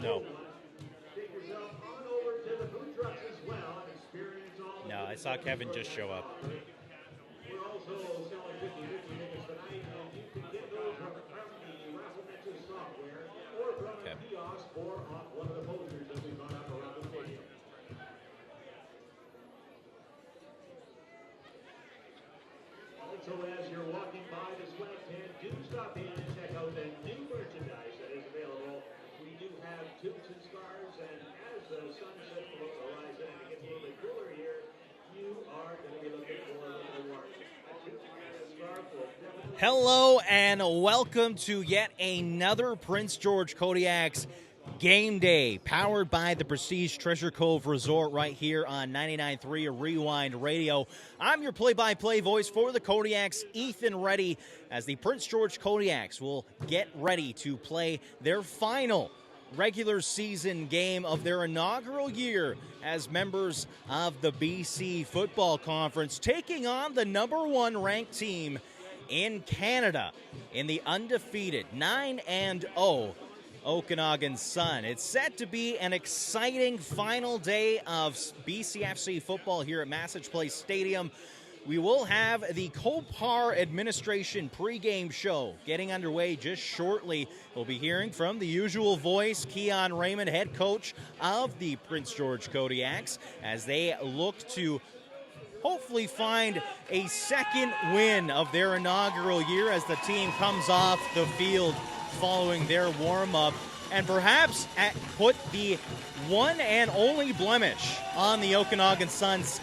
No. No, I saw Kevin just show up. We're also selling 50-50 tickets tonight, and you can get those from the raffle mixer software or from a kiosk or on one of the posters that we've got up around the stadium. Also, as you're walking by the swag tent, do stop in and check out the new merchandise that is available. We do have tubes and scarves, and as the sun sets below the horizon and it gets a little bit cooler here, you are going to be looking for a little bit more. Hello and welcome to yet another Prince George Kodiaks game day, powered by the Prestige Treasure Cove Resort right here on 99.3 Rewind Radio. I'm your play-by-play voice for the Kodiaks, Ethan Reddy, as the Prince George Kodiaks will get ready to play their final regular season game of their inaugural year as members of the BC Football Conference, taking on the number one ranked team in Canada in the undefeated 9-0 Okanagan Sun. It's set to be an exciting final day of BCFC football here at Massage Place Stadium. We will have the Copar administration pregame show getting underway just shortly. We'll be hearing from the usual voice, Keon Raymond, head coach of the Prince George Kodiaks, as they look to hopefully find a second win of their inaugural year as the team comes off the field following their warm-up, and perhaps put the one and only blemish on the Okanagan Suns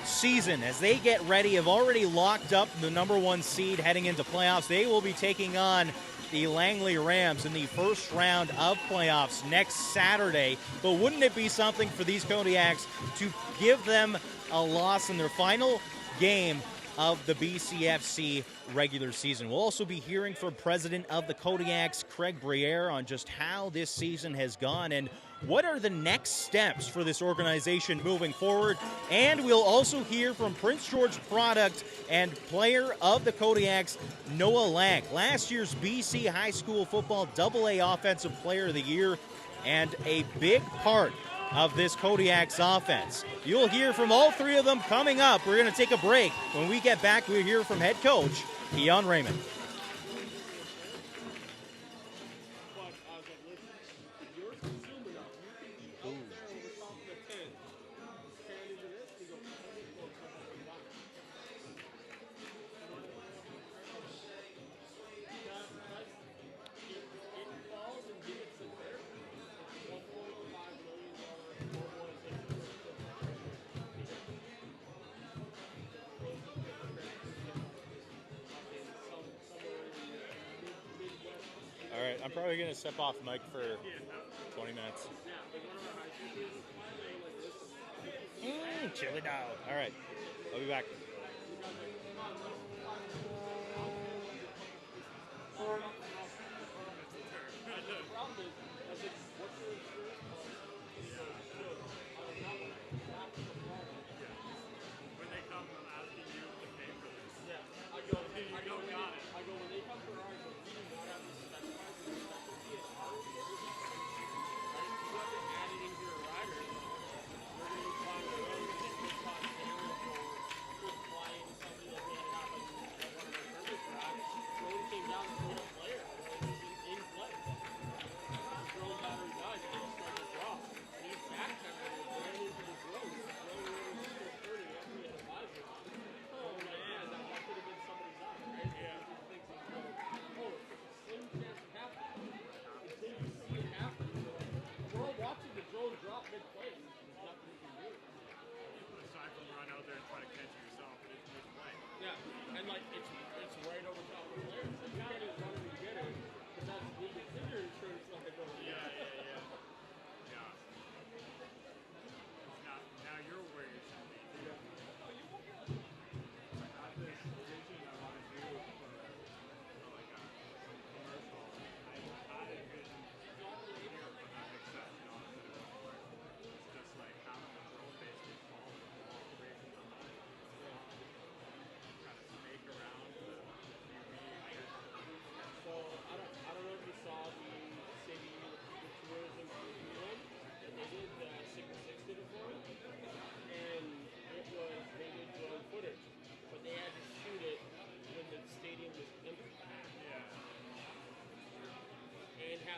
season as they get ready, have already locked up the number one seed heading into playoffs. They will be taking on the Langley Rams in the first round of playoffs next Saturday. But wouldn't it be something for these Kodiaks to give them a loss in their final game of the BCFC regular season? We'll also be hearing from President of the Kodiaks, Craig Briere, on just how this season has gone and what are the next steps for this organization moving forward. And we'll also hear from Prince George product and player of the Kodiaks, Noah Lang, last year's BC High School Football AA Offensive Player of the Year and a big part of this Kodiaks offense. You'll hear from all three of them coming up. We're going to take a break. When we get back, we'll hear from head coach Keon Raymond. All right, I'm probably going to step off mic for 20 minutes. Chili dog. All right, I'll be back.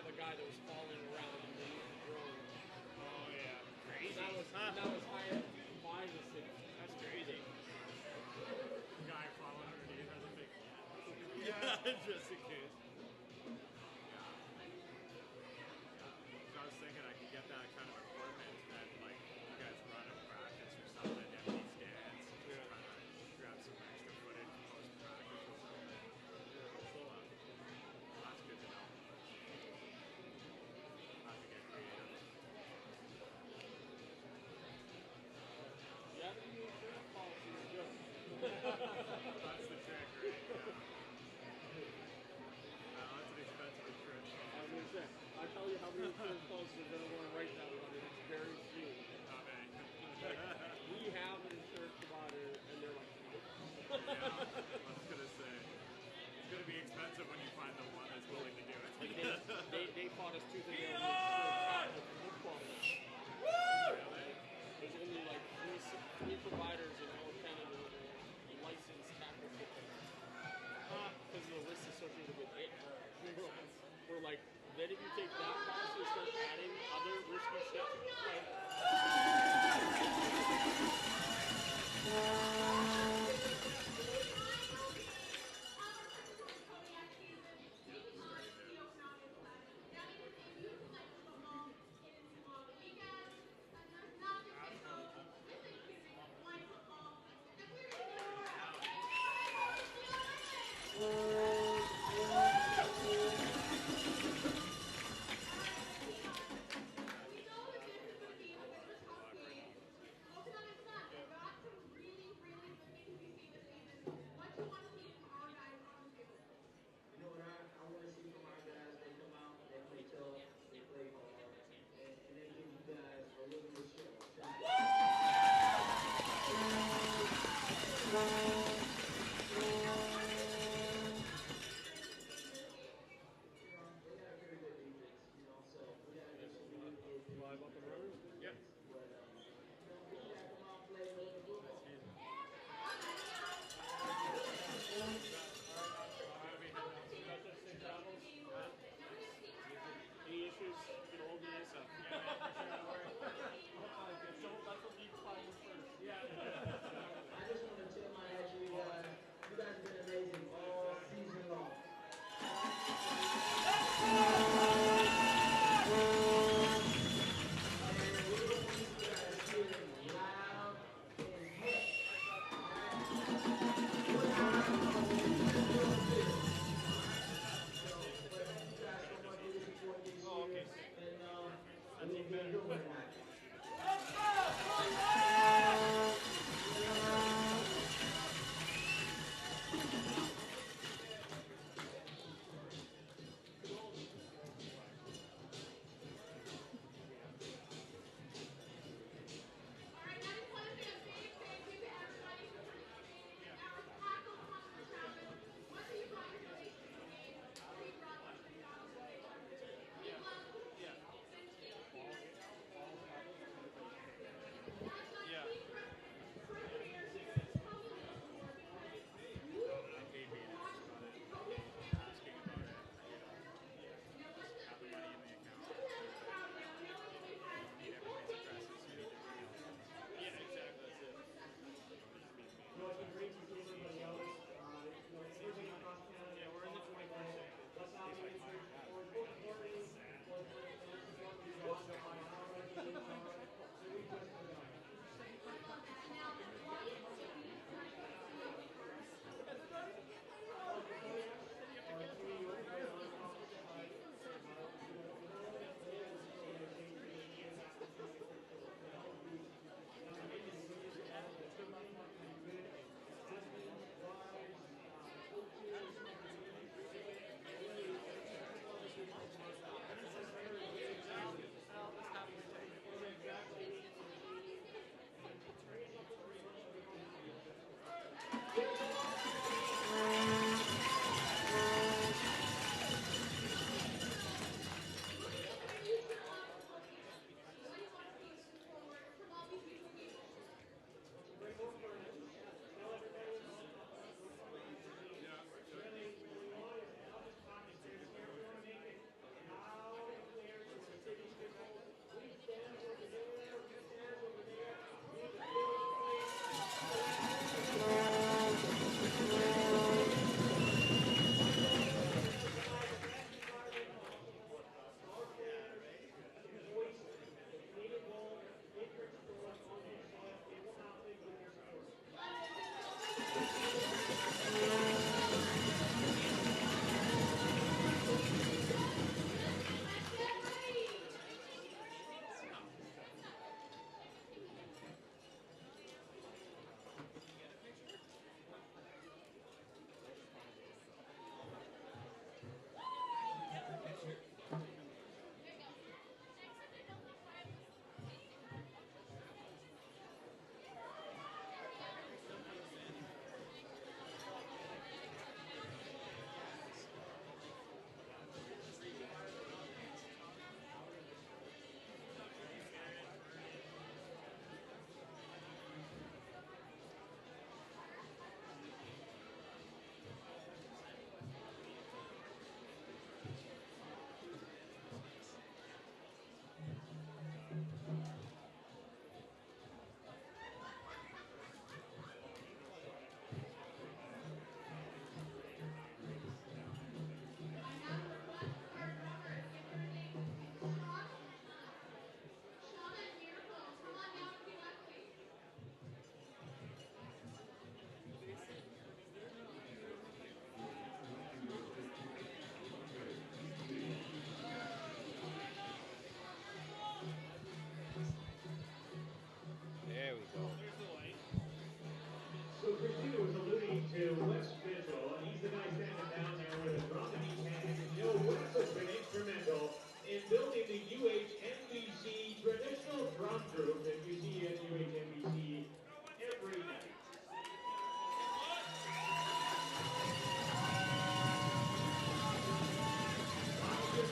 have a guy that was falling around underneath the drone. Oh yeah, crazy. That was high up 5 to 6. That's crazy. Guy falling underneath has a big. Yeah, just in case. So I was thinking I could get that kind of equipment and like you guys run a practice or something, empty stands, just trying to grab some extra footage post practice or something. So that's good to know. Have to get creative. You have to do insurance policy, you're good. That's the trick, right? Yeah. That's an expensive insurance I policy. was gonna say, I tell you how many insurance policies are gonna want to write that one, and it's very few. Not many. We have an insurance provider, and they're like, Yeah, I was gonna say it's gonna be expensive when you find the one that's willing to do it. like they fought us tooth and nail with insurance football match. Really? There's only like three providers in all of Canada that are licensed tackle football. Because of the risks associated with it. We're like, then if you take that policy and start adding other risky stuff, like,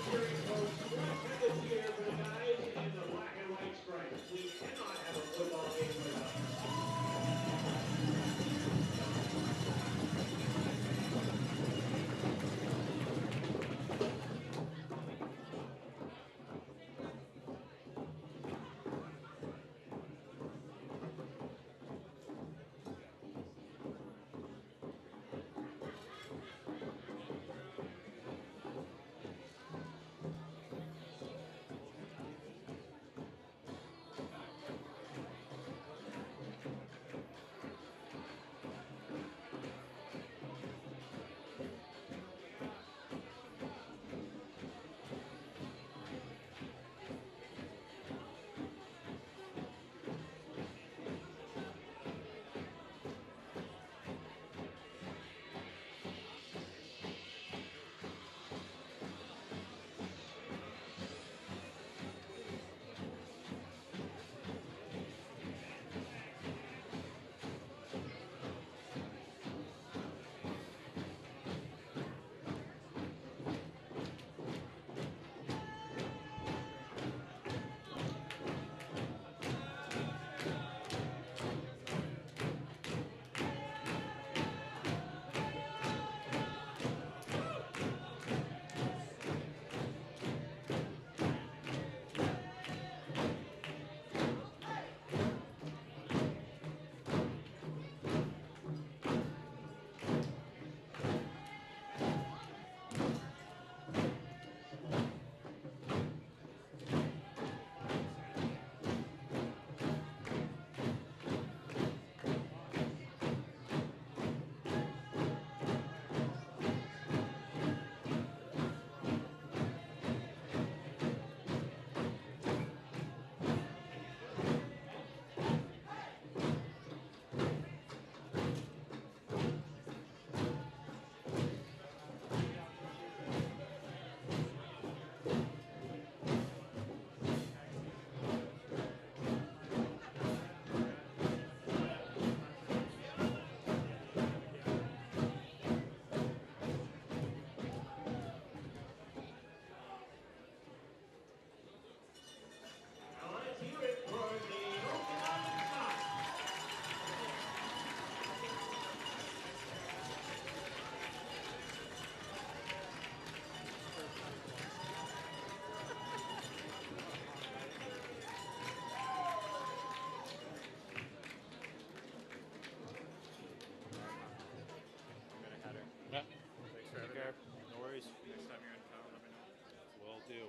cheering coach, let's have a cheer for the guys in the black and white stripes. We cannot have a football game without them. Now let's hear it for the Okanagan Cops. I'm gonna head her. Yeah. Thanks for Take having care. me. No worries. Next time you're in town, let me know. Will do.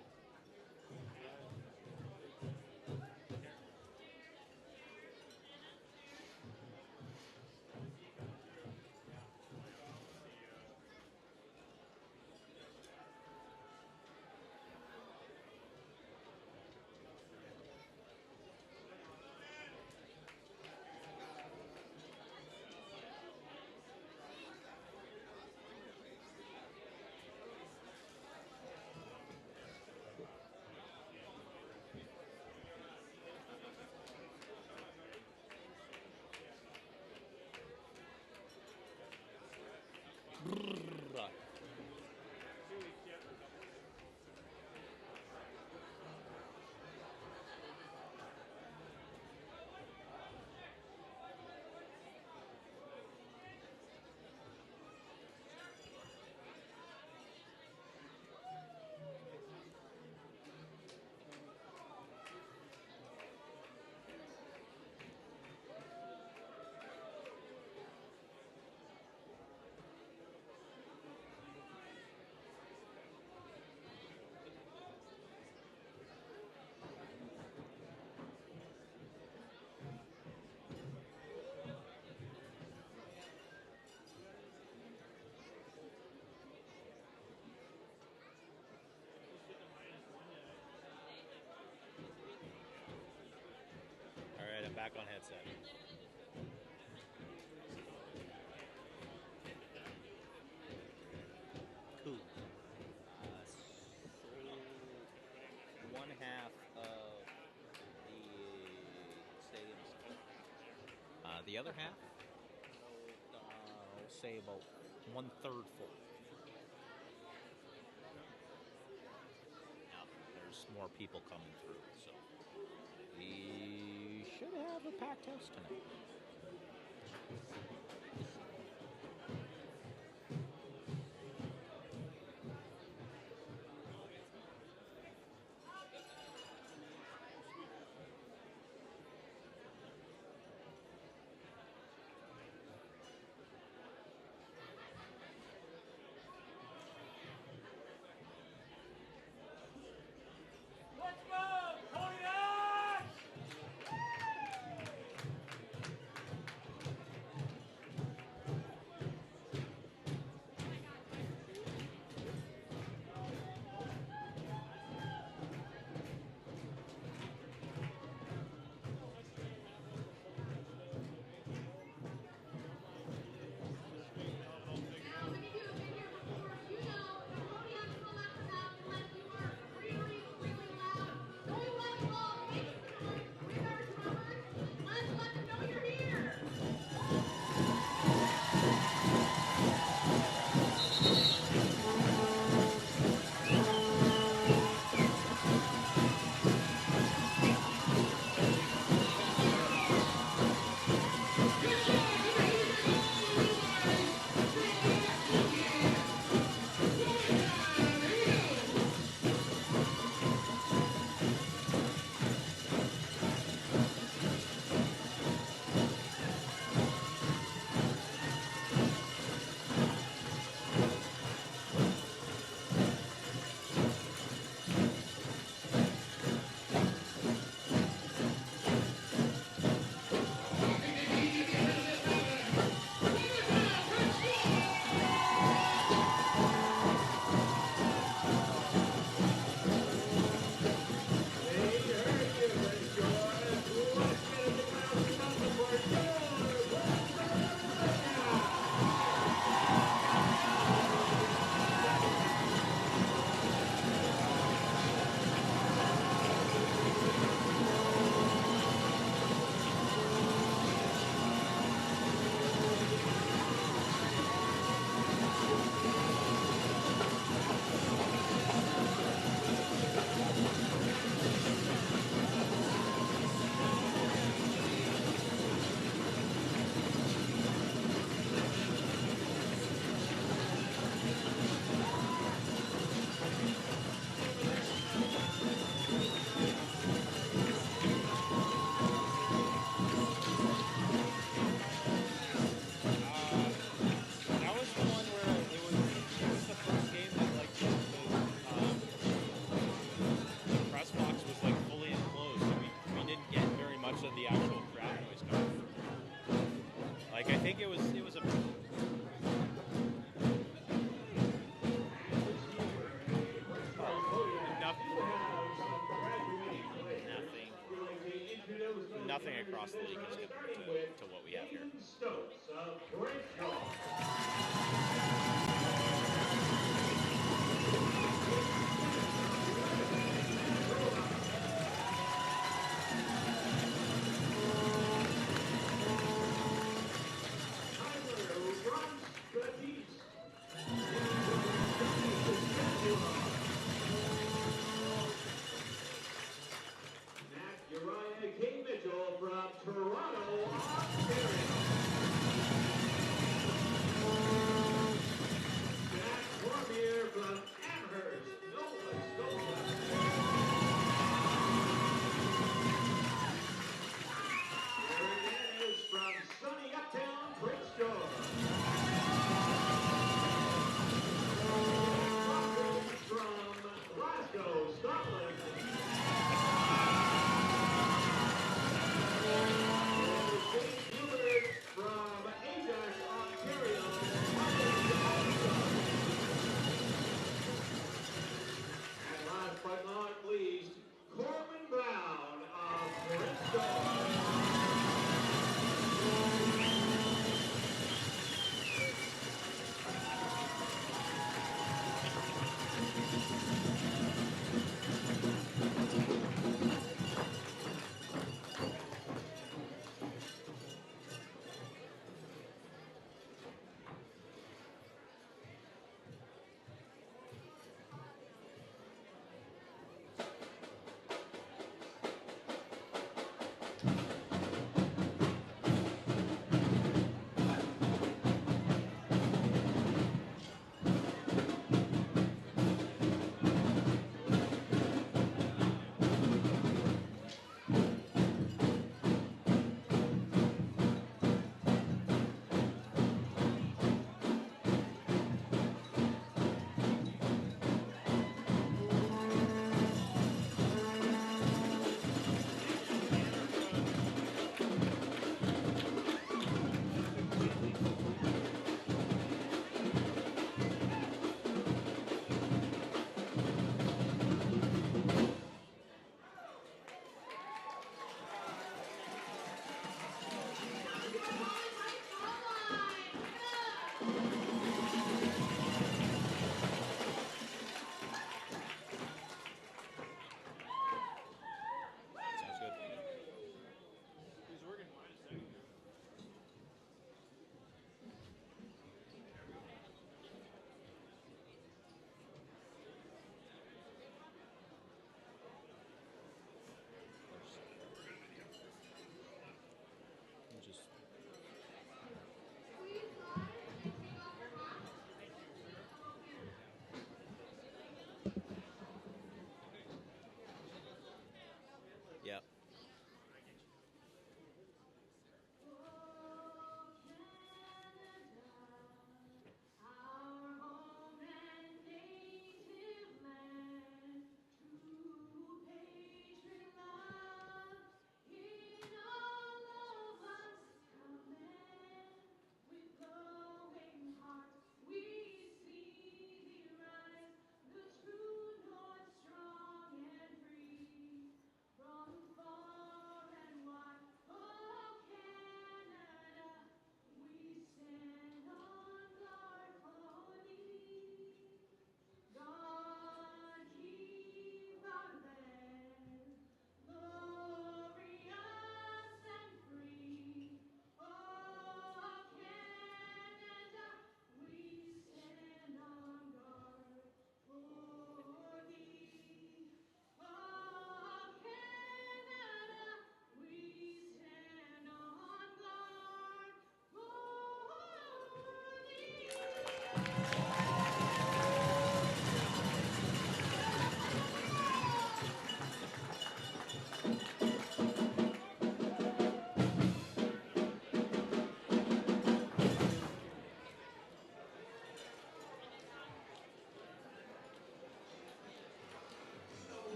All right, I'm back on headset. Cool. So one half of the stadium's full. The other half, I'll say about 1/3 full. there's more people coming through. So we should have a packed house tonight. Let's go, Kodiaks! Now, many of you have been here before. You know the Kodiaks will let them out unless you are really, really loud. Don't let them all make some noise with our drummers. Let's let them know you're here. That was the one where it was the first game that like the press box was like fully enclosed, so we didn't get very much of the actual crowd noise coming through. Like I think it was a nothing across the league is compared to what we have here. Stokes of Crenshaw. Tyler runs the east. Matt Uriah K. Mitchell from Toronto, Ontario.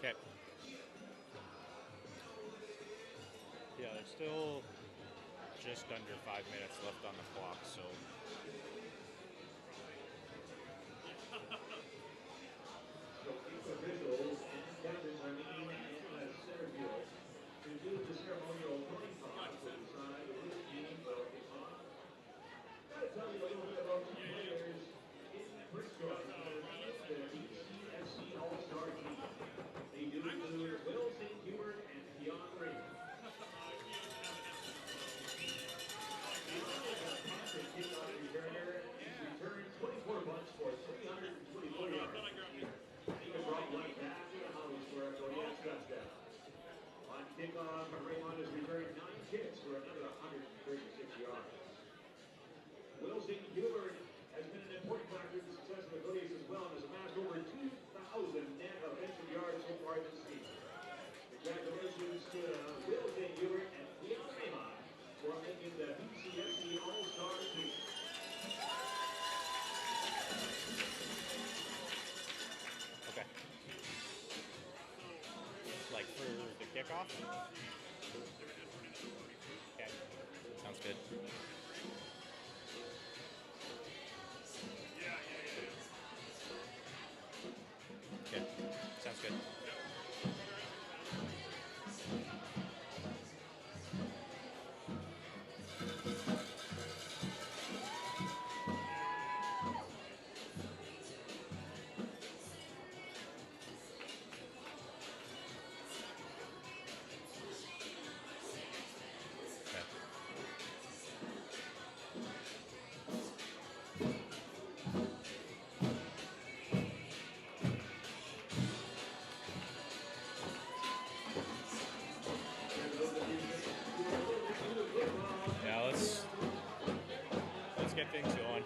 Okay. Yeah, there's still just under 5 minutes left on the clock, so. Officials and captains are meeting in center field to do the ceremonial coin toss to decide which team will kick off. Gotta tell you a little bit about two players in Bristol that are named the BCFC All-Star team. They do include Will St. Hubert and Keon Raymond. Keon is a constant kickoff returner. He's returned 24 punts for 324 yards. He can drop one back to the house for a Kodiaks touchdown. On kickoff, Raymond has returned 9 kicks for another 136 yards. Will St. Hubert has been an important factor in the success of the Kodiaks as well and has amassed over 2,000 net offensive yards so far this season. Congratulations to Will St. Hubert and Keon Raymond for making the BCFC All-Star team. Okay. Like for the kickoff? Okay. Sounds good. Okay. Sounds good. Yeah, let's get things going.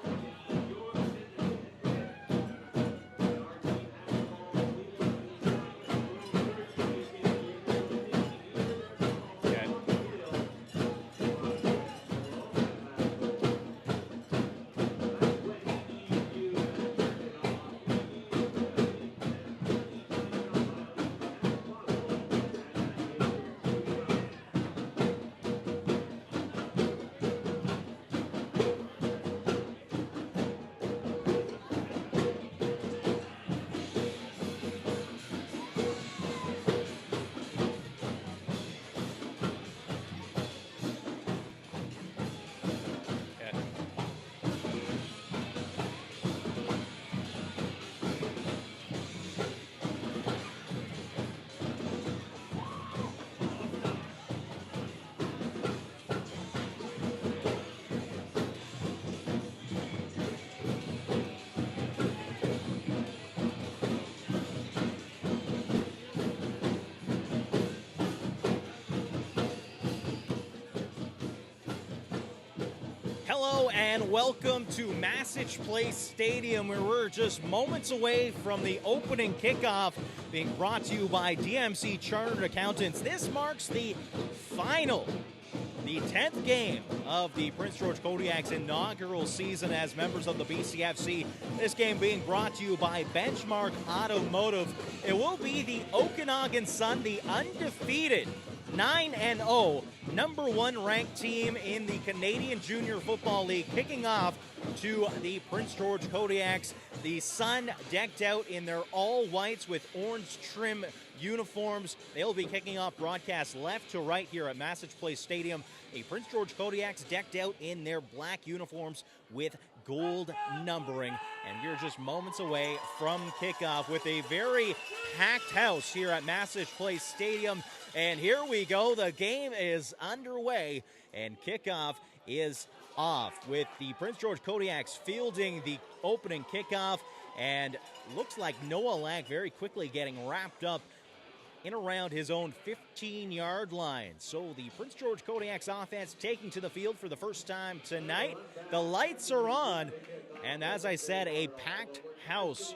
Okay. Okay. Hello and welcome to Massage Place Stadium, where we're just moments away from the opening kickoff, being brought to you by DMC Chartered Accountants. This marks the final, the 10th game of the Prince George Kodiaks inaugural season as members of the BCFC. This game being brought to you by Benchmark Automotive. It will be the Okanagan Sun, the undefeated 9-0, number 1 ranked team in the Canadian Junior Football League, kicking off to the Prince George Kodiaks. The Sun decked out in their all whites with orange trim uniforms. They'll be kicking off broadcast left to right here at Massage Place Stadium. A Prince George Kodiaks decked out in their black uniforms with gold numbering. And we're just moments away from kickoff with a very packed house here at Massage Place Stadium. And here we go. The game is underway and kickoff is off with the Prince George Kodiaks fielding the opening kickoff. And looks like Noah Lack very quickly getting wrapped up in around his own 15-yard line. So the Prince George Kodiaks offense taking to the field for the first time tonight. The lights are on, and as I said, a packed house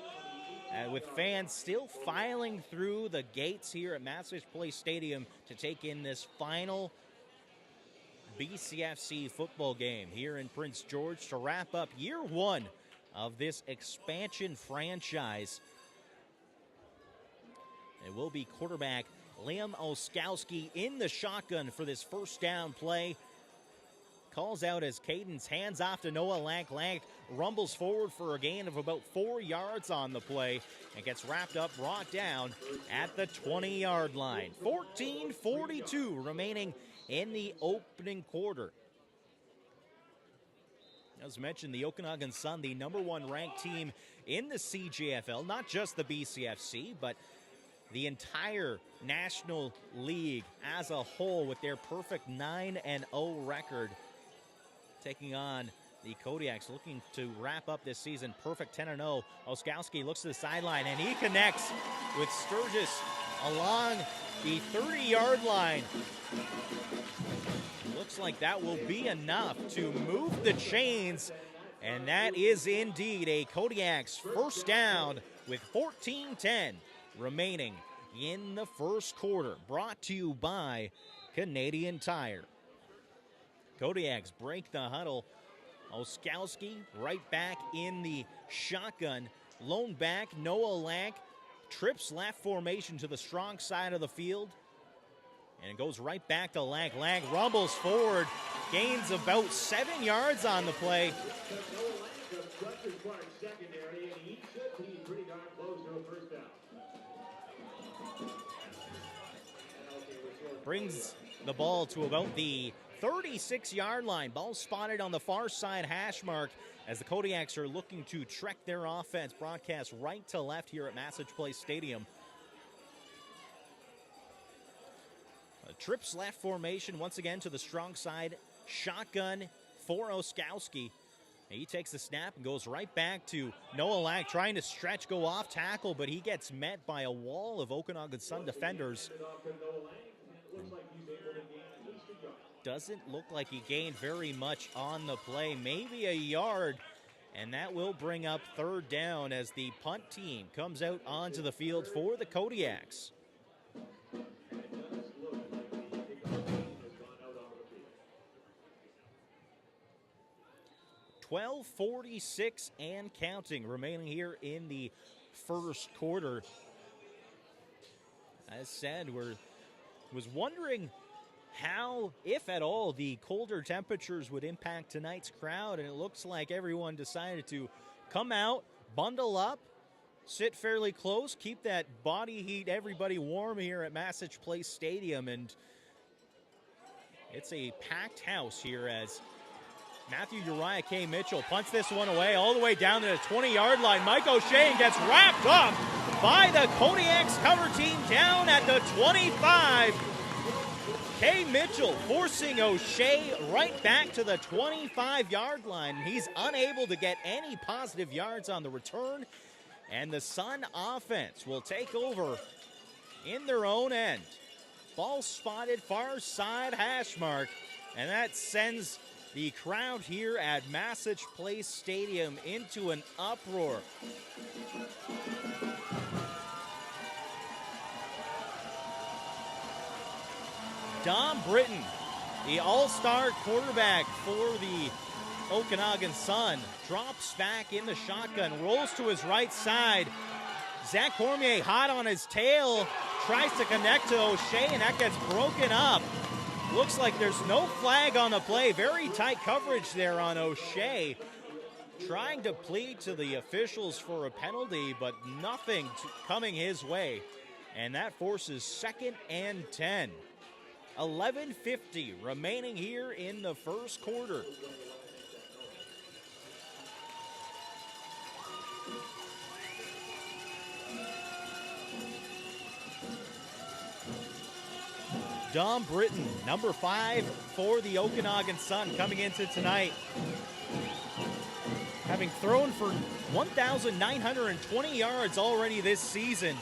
with fans still filing through the gates here at Massage Place Stadium to take in this final BCFC football game here in Prince George to wrap up year 1 of this expansion franchise. It will be quarterback Liam Oskowski in the shotgun for this first down play. Calls out as Caden's hands off to Noah Lank. Lank rumbles forward for a gain of about 4 yards on the play and gets wrapped up, brought down at the 20-yard line. 14:42 remaining in the opening quarter. As mentioned, the Okanagan Sun, the #1 ranked team in the CJFL, not just the BCFC, but the entire National League as a whole with their perfect 9-0 record. Taking on the Kodiaks, looking to wrap up this season perfect 10-0. Oskowski looks to the sideline, and he connects with Sturgis along the 30-yard line. Looks like that will be enough to move the chains, and that is indeed a Kodiaks first down with 14:10 remaining in the first quarter. Brought to you by Canadian Tire. Kodiaks break the huddle. Oskowski right back in the shotgun. Lone back, Noah Lank trips left formation to the strong side of the field. And it goes right back to Lank. Lank rumbles forward, gains about 7 yards on the play. Brings the ball to about the 36-yard line. Ball spotted on the far side hash mark as the Kodiaks are looking to trek their offense. Broadcast right to left here at Massage Place Stadium. A trips left formation once again to the strong side. Shotgun for Oskowski. He takes the snap and goes right back to Noah Lank, trying to stretch, go off tackle, but he gets met by a wall of Okanagan Sun defenders. Doesn't look like he gained very much on the play, maybe a yard, and that will bring up third down as the punt team comes out onto the field for the Kodiaks. .12:46 and counting remaining here in the first quarter. As said, was wondering how, if at all, the colder temperatures would impact tonight's crowd, and it looks like everyone decided to come out, bundle up, sit fairly close, keep that body heat, everybody warm here at Massage Place Stadium, and it's a packed house here as Matthew Uriah K. Mitchell punts this one away all the way down to the 20-yard line. Mike O'Shea gets wrapped up by the Kodiaks cover team down at the 25. K. Mitchell forcing O'Shea right back to the 25-yard line. He's unable to get any positive yards on the return, and the Sun offense will take over in their own end. Ball spotted far side hash mark, and that sends the crowd here at Massage Place Stadium into an uproar. Dom Britton, the all-star quarterback for the Okanagan Sun, drops back in the shotgun, rolls to his right side. Zach Cormier hot on his tail, tries to connect to O'Shea, and that gets broken up. Looks like there's no flag on the play. Very tight coverage there on O'Shea. Trying to plead to the officials for a penalty, but nothing coming his way. And that forces 2nd and 10. 11:50 remaining here in the first quarter. Dom Britton, number 5 for the Okanagan Sun, coming into tonight, having thrown for 1,920 yards already this season.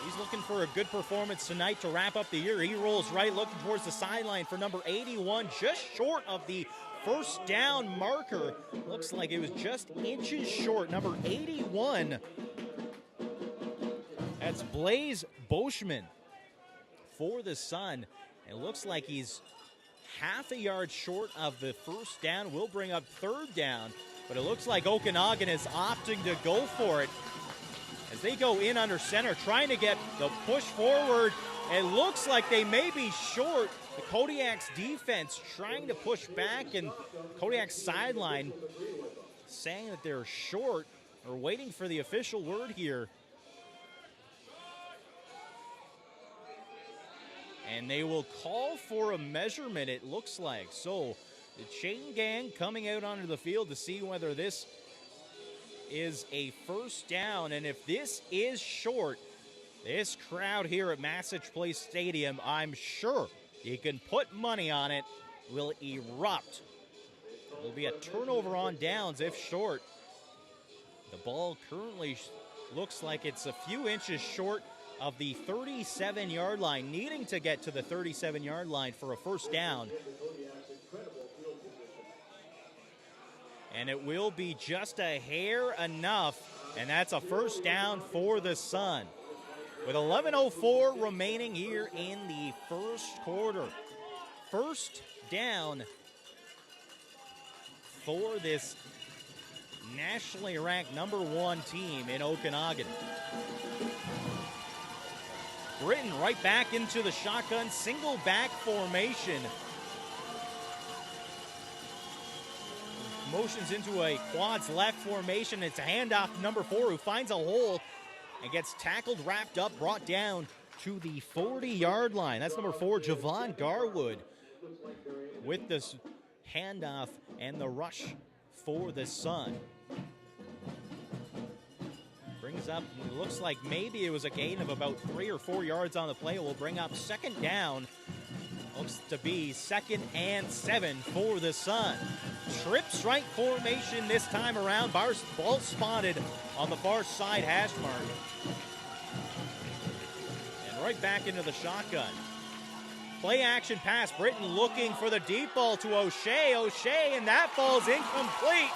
He's looking for a good performance tonight to wrap up the year. He rolls right, looking towards the sideline for number 81, just short of the first down marker. Looks like it was just inches short, number 81. That's Blaze Boschman for the Sun. It looks like he's half a yard short of the first down. Will bring up third down, but it looks like Okanagan is opting to go for it. as they go in under center, trying to get the push forward. It looks like they may be short. The Kodiaks defense trying to push back, and Kodiaks sideline saying that they're short, or waiting for the official word here. And they will call for a measurement, it looks like. So the chain gang coming out onto the field to see whether this is a first down. And if this is short, this crowd here at Massage Place Stadium, I'm sure you can put money on it, will erupt. Will be a turnover on downs if short. The ball currently looks like it's a few inches short of the 37-yard line, needing to get to the 37-yard line for a first down. And it will be just a hair enough, and that's a first down for the Sun. With 11:04 remaining here in the first quarter. First down for this nationally ranked #1 team in Okanagan. Britton right back into the shotgun, single back formation. Motions into a quads left formation. It's a handoff to #4 who finds a hole and gets tackled, wrapped up, brought down to the 40-yard line. That's #4, Javon Garwood, with this handoff and the rush for the Sun. Brings up, it looks like maybe it was a gain of about 3 or 4 yards on the play. It will bring up second down. Looks to be 2nd and 7 for the Sun. Trip strike formation this time around. Ball spotted on the far side hash mark. And right back into the shotgun. Play action pass. Britton looking for the deep ball to O'Shea. O'Shea, and that falls incomplete.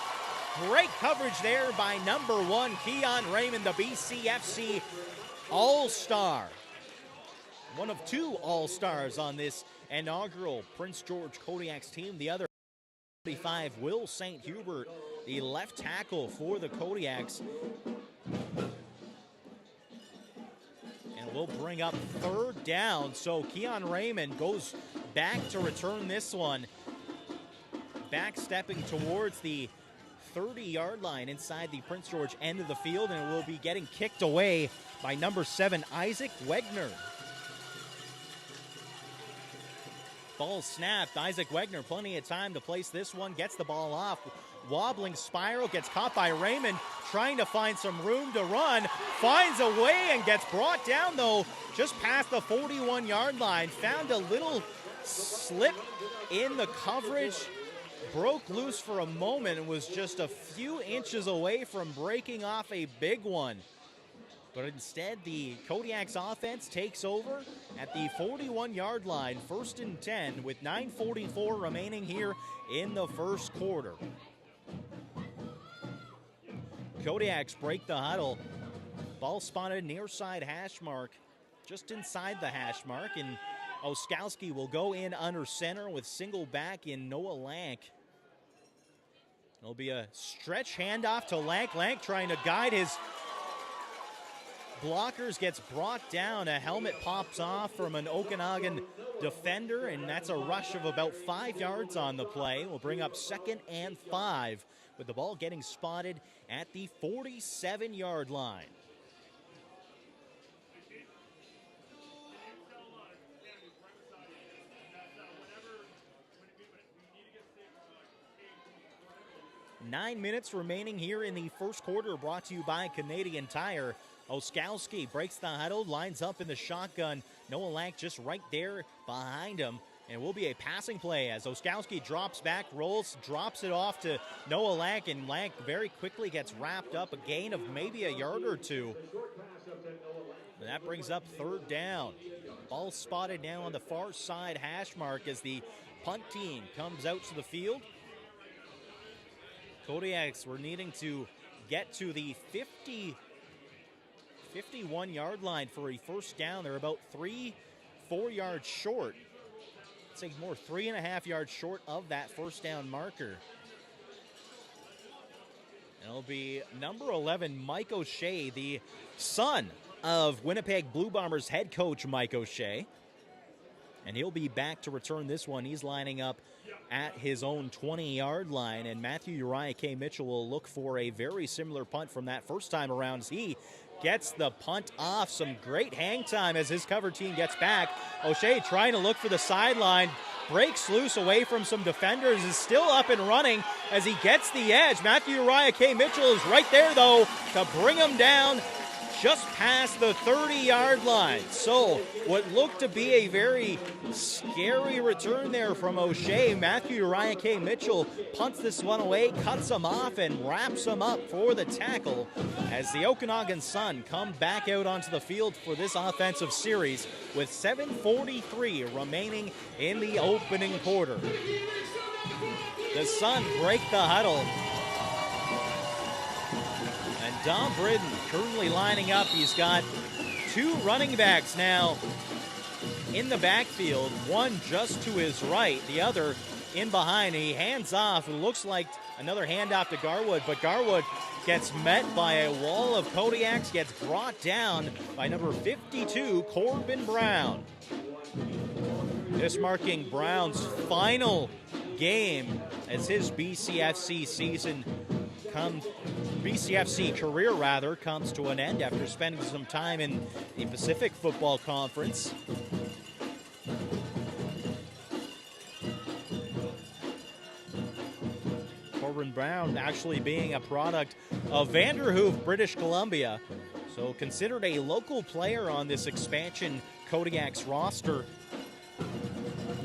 Great coverage there by #1, Keon Raymond, the BCFC All-Star. One of 2 All-Stars on this inaugural Prince George Kodiaks team. The other 45, Will St. Hubert, the left tackle for the Kodiaks. And we'll bring up third down. So Keon Raymond goes back to return this one. Backstepping towards the 30-yard line inside the Prince George end of the field, and it will be getting kicked away by #7, Isaac Wegner. Ball snapped. Isaac Wegner, plenty of time to place this one, gets the ball off. Wobbling spiral, gets caught by Raymond, trying to find some room to run, finds a way and gets brought down, though, just past the 41-yard line. Found a little slip in the coverage, broke loose for a moment, and was just a few inches away from breaking off a big one. But instead, the Kodiaks offense takes over at the 41-yard line, 1st and 10, with 9:44 remaining here in the first quarter. Kodiaks break the huddle. Ball spotted near side hash mark, just inside the hash mark, and Oskowski will go in under center with single back in Noah Lank. It'll be a stretch handoff to Lank. Lank trying to guide his blockers, gets brought down. A helmet pops off from an Okanagan defender, and that's a rush of about 5 yards on the play. We'll bring up 2nd and 5 with the ball getting spotted at the 47-yard line. Nine minutes remaining here in the first quarter, brought to you by Canadian Tire. Oskowski breaks the huddle, lines up in the shotgun. Noah Lank just right there behind him. And it will be a passing play as Oskowski drops back, rolls, drops it off to Noah Lank, and Lank very quickly gets wrapped up, a gain of maybe a yard or 2. And that brings up third down. Ball spotted now on the far side hash mark as the punt team comes out to the field. Kodiaks were needing to get to the 51-yard line for a first down. They're about 3-4 yards short. I'd say more 3.5 yards short of that first down marker. It'll be number 11, Mike O'Shea, the son of Winnipeg Blue Bombers head coach Mike O'Shea. And he'll be back to return this one. He's lining up at his own 20-yard line, and Matthew Uriah K. Mitchell will look for a very similar punt from that first time around as he gets the punt off. Some great hang time as his cover team gets back. O'Shea trying to look for the sideline, breaks loose away from some defenders, is still up and running as he gets the edge. Matthew Uriah K. Mitchell is right there, though, to bring him down just past the 30-yard line. So what looked to be a very scary return there from O'Shea, Matthew Uriah K. Mitchell punts this one away, cuts him off, and wraps him up for the tackle as the Okanagan Sun come back out onto the field for this offensive series with 7:43 remaining in the opening quarter. The Sun break the huddle. And Dom Britton currently lining up. He's got two running backs now in the backfield, one just to his right, the other in behind. He hands off. It looks like another handoff to Garwood, but Garwood gets met by a wall of Kodiaks, gets brought down by number 52, Corbin Brown. This marking Brown's final game as his BCFC career comes to an end after spending some time in the Pacific Football Conference. Corbin Brown actually being a product of Vanderhoof, British Columbia, so considered a local player on this expansion Kodiaks roster.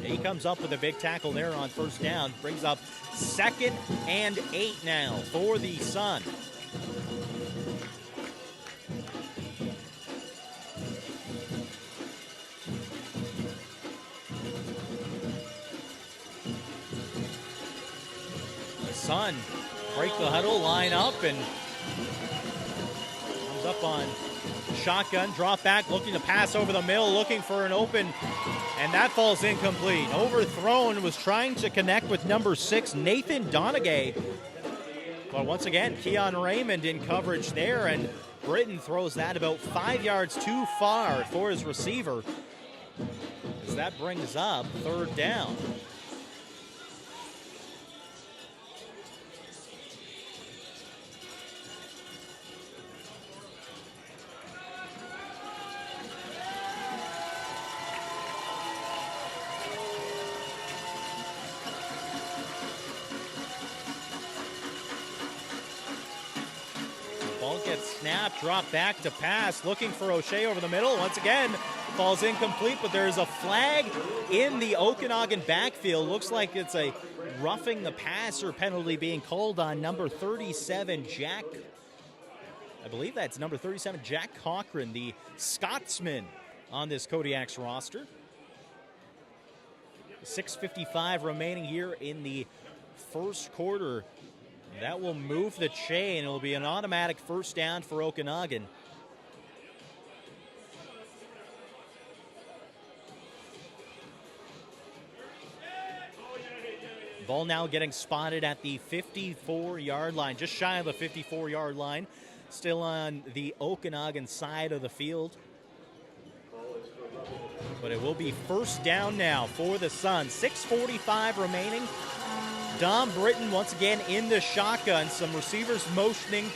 He comes up with a big tackle there on first down, brings up 2nd and 8 now for the Sun. The Sun break the huddle, line up, and comes up on shotgun, drop back, looking to pass over the middle, looking for an open, and that falls incomplete. Overthrown, was trying to connect with number 6, Nathan Donaghy. But once again, Keon Raymond in coverage there, and Britton throws that about 5 yards too far for his receiver, as that brings up 3rd down. Ball gets snapped, drop back to pass, looking for O'Shea over the middle. Once again, falls incomplete, but there's a flag in the Okanagan backfield. Looks like it's a roughing the passer penalty being called on number 37, Jack. I believe that's number 37, Jack Cochran, the Scotsman on this Kodiaks roster. 6:55 remaining here in the first quarter. That will move the chain. It'll be an automatic first down for Okanagan. Ball now getting spotted at the 54-yard line, just shy of the 54-yard line. Still on the Okanagan side of the field. But it will be first down now for the Sun. 6:45 remaining. Dom Britton once again in the shotgun. Some receivers motioning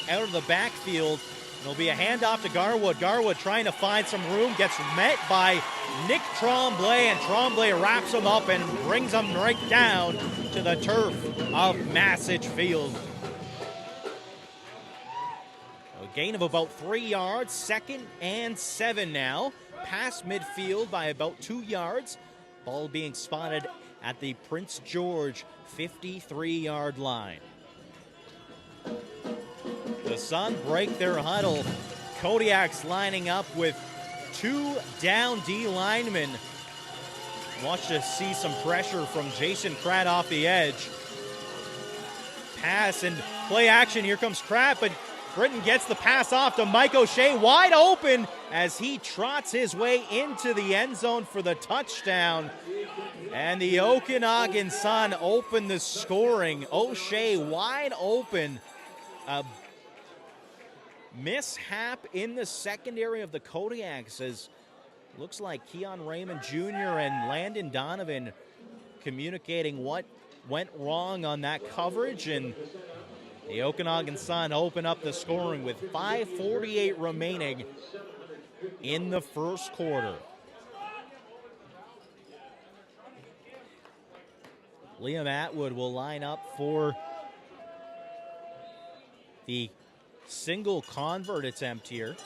out of the backfield. There'll be a handoff to Garwood. Garwood trying to find some room, gets met by Nick Tremblay, and Tremblay wraps him up and brings him right down to the turf of Massage Field. A gain of about 3 yards, 2nd and 7 now. Past midfield by about 2 yards. Ball being spotted at the Prince George 53-yard line. The Sun break their huddle. Kodiaks lining up with 2 down D linemen. Watch to see some pressure from Jason Pratt off the edge. Pass and play action. Here comes Pratt, but Britton gets the pass off to Mike O'Shea, wide open as he trots his way into the end zone for the touchdown. And the Okanagan Sun open the scoring. O'Shea wide open. A mishap in the secondary of the Kodiaks as looks like Keon Raymond Jr. and Landon Donovan communicating what went wrong on that coverage, and the Okanagan Sun open up the scoring with 5:48 remaining in the first quarter. Liam Atwood will line up for the single convert attempt here.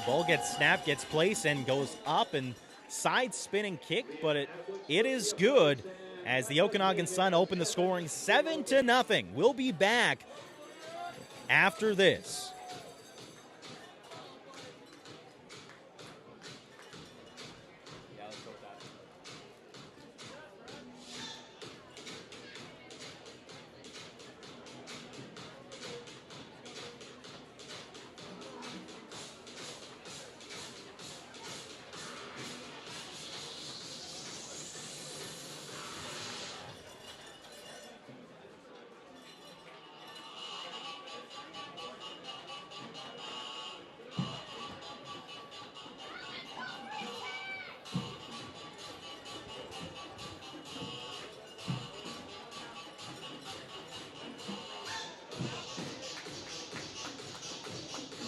Ball gets snapped, gets placed, and goes up and side spinning kick, but it is good as the Okanagan Sun open the scoring 7-0. We'll be back after this.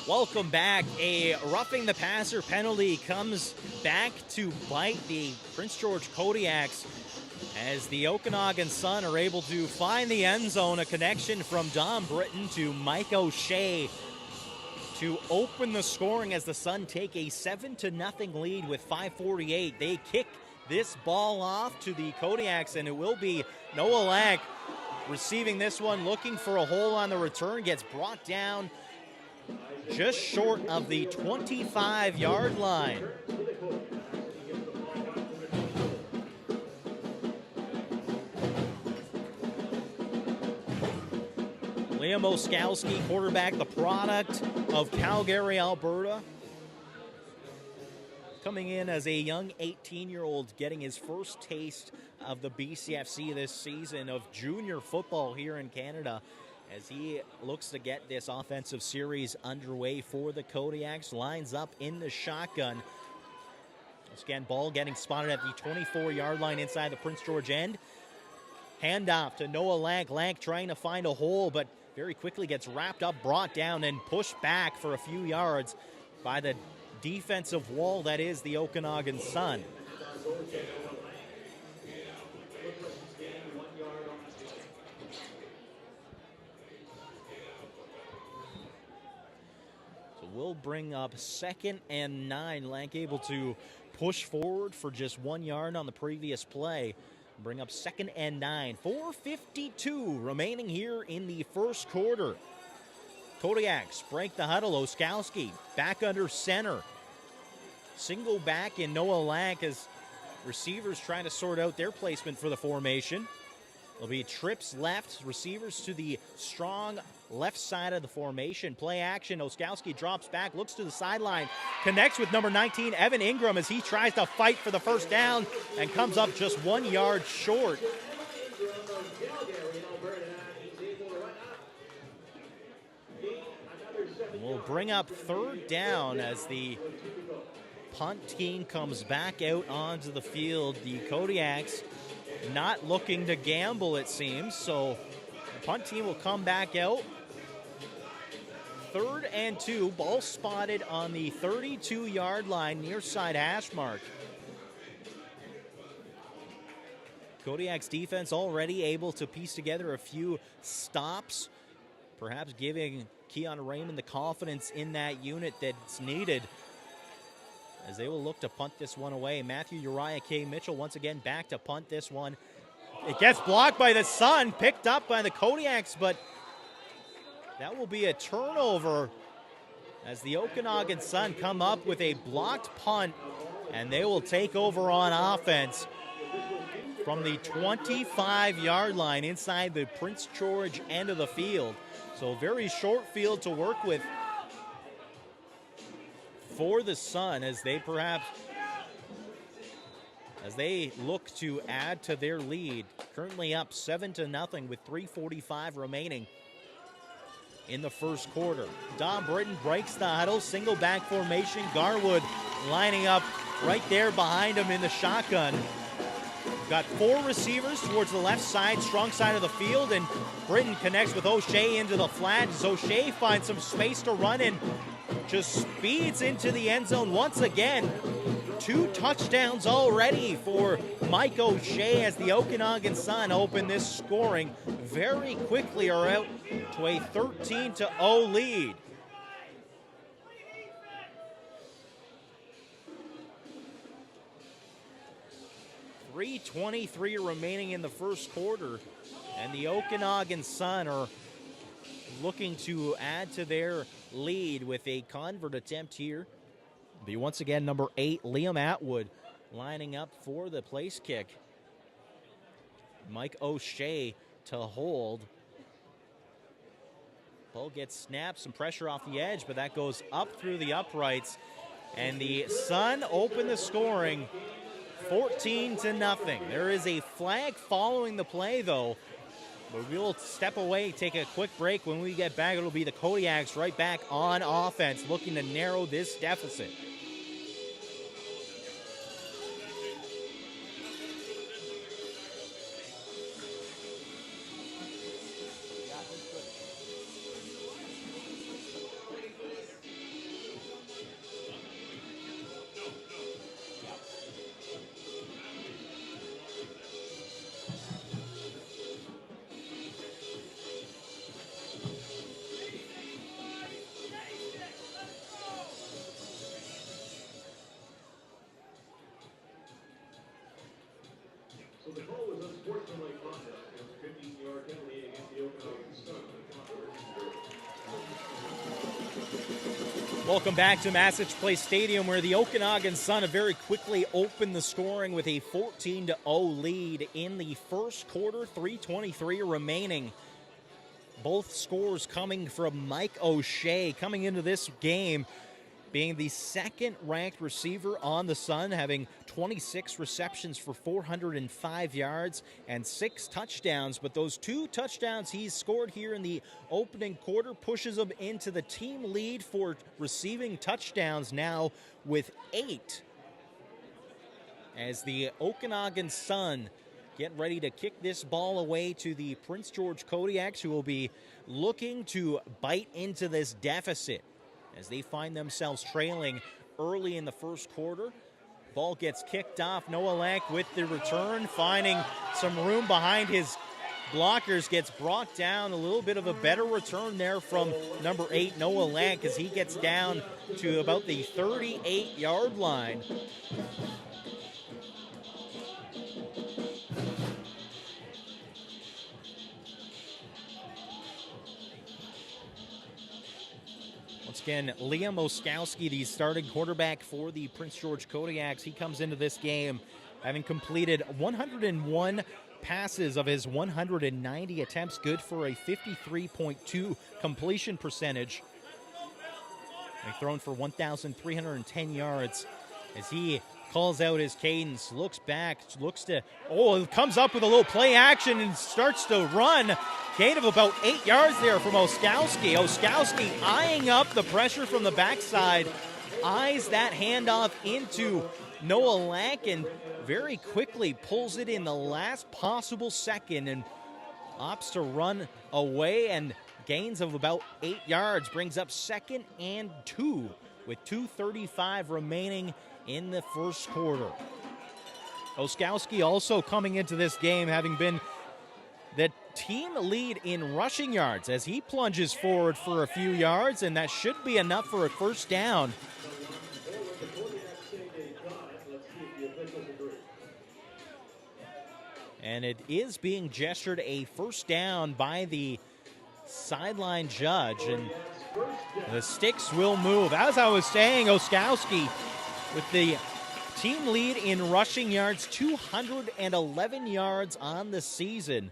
Welcome back. A roughing the passer penalty comes back to bite the Prince George Kodiaks as the Okanagan Sun are able to find the end zone. A connection from Dom Britton to Mike O'Shea to open the scoring as the Sun take a 7-0 lead with 5:48. They kick this ball off to the Kodiaks, and it will be Noah Lack receiving this one, looking for a hole on the return, gets brought down just short of the 25-yard line. Liam Oskowski, quarterback, the product of Calgary, Alberta. Coming in as a young 18-year-old, getting his first taste of the BCFC this season, of junior football here in Canada, as he looks to get this offensive series underway for the Kodiaks. Lines up in the shotgun. Once again, ball getting spotted at the 24-yard line inside the Prince George end. Handoff to Noah Lank. Lank trying to find a hole, but very quickly gets wrapped up, brought down, and pushed back for a few yards by the defensive wall that is the Okanagan Sun. Will bring up 2nd and 9. Lank able to push forward for just 1 yard on the previous play. Bring up 2nd and 9. 4:52 remaining here in the first quarter. Kodiaks break the huddle. Oskowski back under center. Single back in Noah Lank as receivers trying to sort out their placement for the formation. There'll be trips left, receivers to the strong left side of the formation. Play action, Oskowski drops back, looks to the sideline, connects with number 19, Evan Ingram, as he tries to fight for the first down and comes up just 1 yard short. We'll bring up 3rd down as the punt team comes back out onto the field. The Kodiaks not looking to gamble, it seems, so the punt team will come back out. 3rd and 2, ball spotted on the 32-yard line, near side hash mark. Kodiak's defense already able to piece together a few stops, perhaps giving Keon Raymond the confidence in that unit that's needed, as they will look to punt this one away. Matthew Uriah K. Mitchell once again back to punt this one. It gets blocked by the Sun, picked up by the Kodiaks, but that will be a turnover as the Okanagan Sun come up with a blocked punt, and they will take over on offense from the 25-yard line inside the Prince George end of the field. So very short field to work with for the Sun as they look to add to their lead. Currently up 7-0 with 3:45 remaining in the first quarter. Dom Britton breaks the huddle, single back formation. Garwood lining up right there behind him in the shotgun. Got 4 receivers towards the left side, strong side of the field, and Britton connects with O'Shea into the flat as O'Shea finds some space to run and just speeds into the end zone once again. 2 touchdowns already for Mike O'Shea as the Okanagan Sun open this scoring very quickly, are out to a 13-0 lead. .323 remaining in the first quarter, and the Okanagan Sun are looking to add to their lead with a convert attempt here. Be once again number 8, Liam Atwood, lining up for the place kick. Mike O'Shea to hold. Ball gets snapped, some pressure off the edge, but that goes up through the uprights. And the Sun open the scoring 14-0. There is a flag following the play, though. But we'll step away, take a quick break. When we get back, it'll be the Kodiaks right back on offense, looking to narrow this deficit. So the call was unsportsmanlike conduct. It was a 15-yard penalty against the Okanagan Sun. Welcome back to Massage Place Stadium, where the Okanagan Sun have very quickly opened the scoring with a 14-0 lead in the first quarter. 3:23 remaining. Both scores coming from Mike O'Shea, coming into this game being the second-ranked receiver on the Sun, having 26 receptions for 405 yards and 6 touchdowns. But those 2 touchdowns he's scored here in the opening quarter pushes him into the team lead for receiving touchdowns now with 8. As the Okanagan Sun get ready to kick this ball away to the Prince George Kodiaks, who will be looking to bite into this deficit as they find themselves trailing early in the first quarter. Ball gets kicked off. Noah Lank with the return, finding some room behind his blockers, gets brought down. A little bit of a better return there from number 8, Noah Lank, as he gets down to about the 38-yard line. Again, Liam Oskowski, the starting quarterback for the Prince George Kodiaks, he comes into this game having completed 101 passes of his 190 attempts, good for a 53.2 completion percentage. And thrown for 1,310 yards as he calls out his cadence, looks back, comes up with a little play action and starts to run. Gain of about 8 yards there from Oskowski. Oskowski eyeing up the pressure from the backside, eyes that handoff into Noah Lank, and very quickly pulls it in the last possible second and opts to run away, and gains of about 8 yards brings up 2nd and 2 with 2:35 remaining in the first quarter. Oskowski also coming into this game having been the team lead in rushing yards as he plunges forward for a few yards, and that should be enough for a first down. And it is being gestured a first down by the sideline judge, and the sticks will move. As I was saying, Oskowski with the team lead in rushing yards, 211 yards on the season.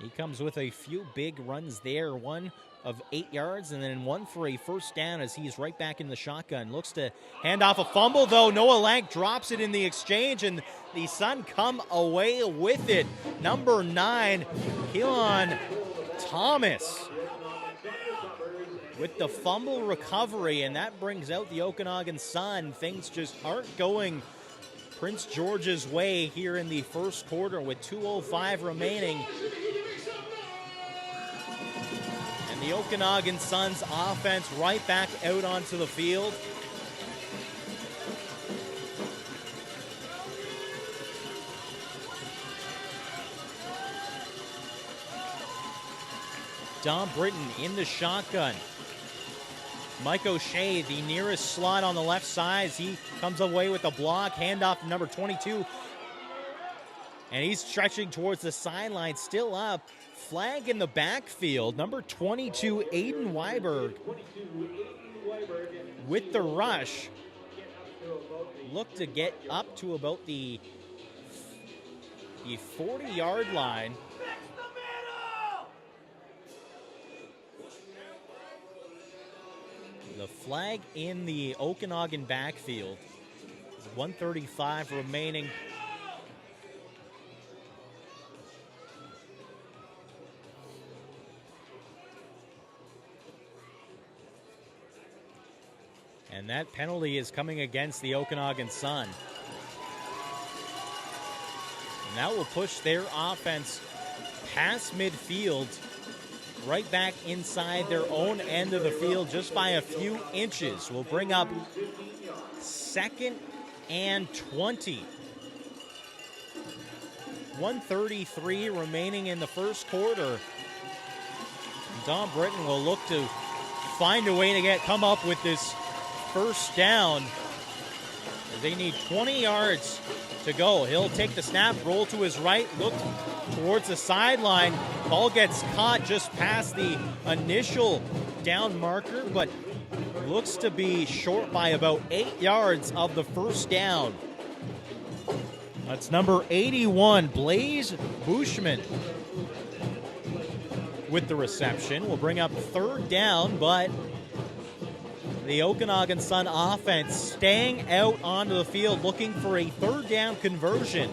He comes with a few big runs there, one of 8 yards and then one for a first down as he's right back in the shotgun. Looks to hand off a fumble, though. Noah Lank drops it in the exchange, and the Sun come away with it. Number 9, Keelan Thomas with the fumble recovery, and that brings out the Okanagan Sun. Things just aren't going Prince George's way here in the first quarter with 2:05 remaining. And the Okanagan Suns offense right back out onto the field. Dom Britton in the shotgun. Mike O'Shea, the nearest slot on the left side. He comes away with a block. Handoff to number 22. And he's stretching towards the sideline, still up. Flag in the backfield. Number 22, Aiden Weiberg, with the rush. Look to get up to about the 40-yard line. The flag in the Okanagan backfield. 1:35 remaining. And that penalty is coming against the Okanagan Sun. And that will push their offense past midfield, right back inside their own end of the field just by a few inches. Will bring up 2nd and 20. 1:33 remaining in the first quarter. Dom Britton will look to find a way to come up with this first down. They need 20 yards to go. He'll take the snap, roll to his right, look towards the sideline. Ball gets caught just past the initial down marker, but looks to be short by about 8 yards of the first down. That's number 81, Blaze Bushman, with the reception. Will bring up 3rd down, but the Okanagan Sun offense staying out onto the field looking for a 3rd down conversion.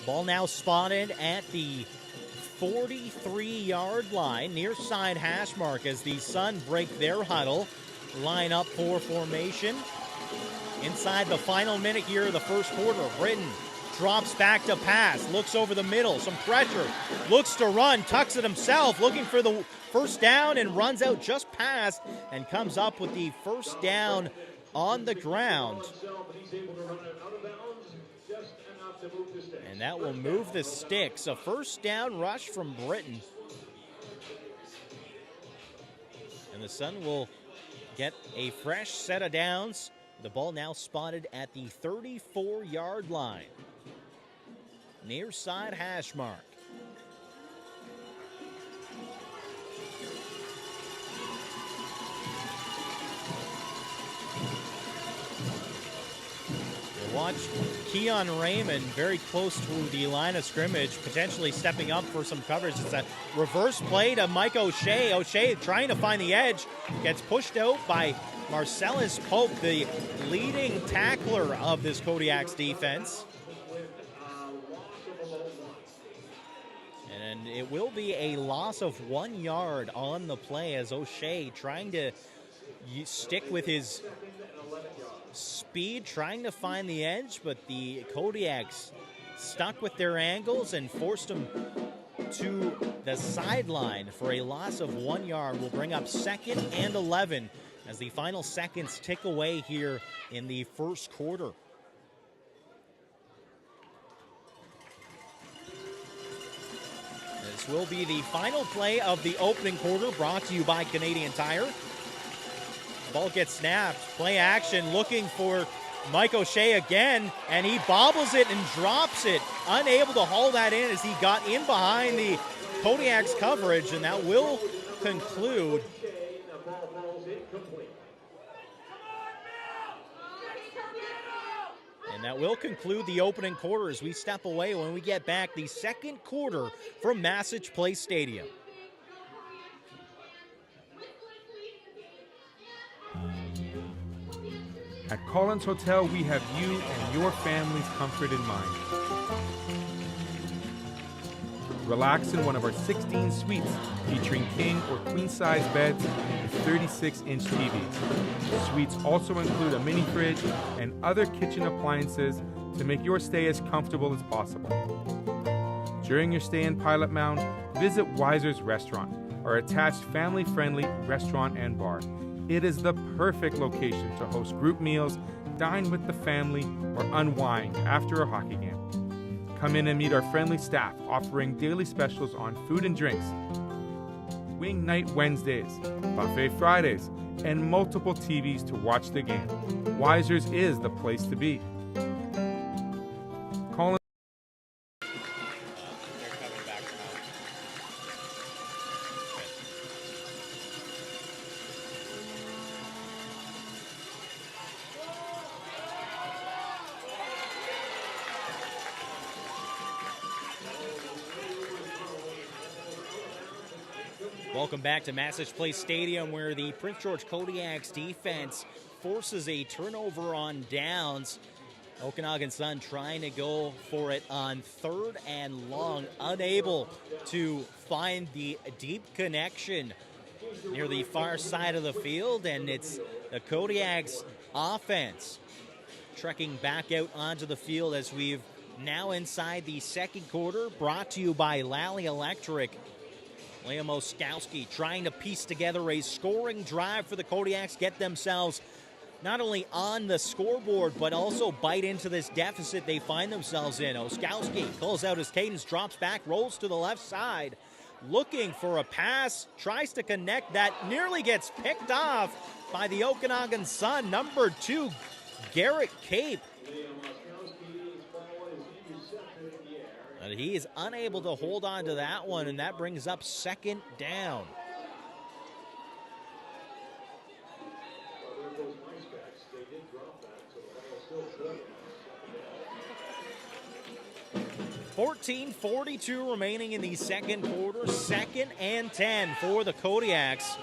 Ball now spotted at the 43-yard line, near side hash mark, as the Sun break their huddle, line up for formation. Inside the final minute here of the first quarter, Britton drops back to pass, looks over the middle, some pressure, looks to run, tucks it himself, looking for the first down, and runs out just past and comes up with the first down on the ground. And that will move the sticks. A first down rush from Britton. And the Sun will get a fresh set of downs. The ball now spotted at the 34-yard line, near side hash mark. Watch Keon Raymond very close to the line of scrimmage, potentially stepping up for some coverage. It's a reverse play to Mike O'Shea. O'Shea trying to find the edge, gets pushed out by Marcellus Pope, the leading tackler of this Kodiaks defense. And it will be a loss of 1 yard on the play as O'Shea trying to stick with his speed, trying to find the edge, but the Kodiaks stuck with their angles and forced him to the sideline for a loss of 1 yard. Will bring up 2nd and 11 as the final seconds tick away here in the first quarter. This will be the final play of the opening quarter, brought to you by Canadian Tire. Ball gets snapped, play action, looking for Mike O'Shea again, and he bobbles it and drops it. Unable to haul that in as he got in behind the Kodiaks coverage, and that will conclude And that will conclude the opening quarter as we step away. When we get back, the second quarter from Massage Place Stadium. At Collins Hotel, we have you and your family's comfort in mind. Relax in one of our 16 suites featuring king or queen-size beds with 36-inch TVs. Suites also include a mini fridge and other kitchen appliances to make your stay as comfortable as possible. During your stay in Pilot Mound, visit Weiser's Restaurant, our attached family-friendly restaurant and bar. It is the perfect location to host group meals, dine with the family, or unwind after a hockey game. Come in and meet our friendly staff offering daily specials on food and drinks, Wing Night Wednesdays, Buffet Fridays, and multiple TVs to watch the game. Weiser's is the place to be. Call They're coming back now. Welcome back to Massage Place Stadium, where the Prince George Kodiaks defense forces a turnover on downs. Okanagan Sun trying to go for it on third and long, unable to find the deep connection near the far side of the field, and it's the Kodiaks offense trekking back out onto the field as we've now inside the second quarter, brought to you by Lally Electric. Liam Oskowski trying to piece together a scoring drive for the Kodiaks, get themselves not only on the scoreboard, but also bite into this deficit they find themselves in. Oskowski pulls out his cadence, drops back, rolls to the left side, looking for a pass, tries to connect, that nearly gets picked off by the Okanagan Sun. Number 2, Garrett Cape. But he is unable to hold on to that one, and that brings up second down. Well, there goes my specs. They did drop that, so the ball still short. 14:42 remaining in the second quarter. 2nd and 10 for the Kodiaks.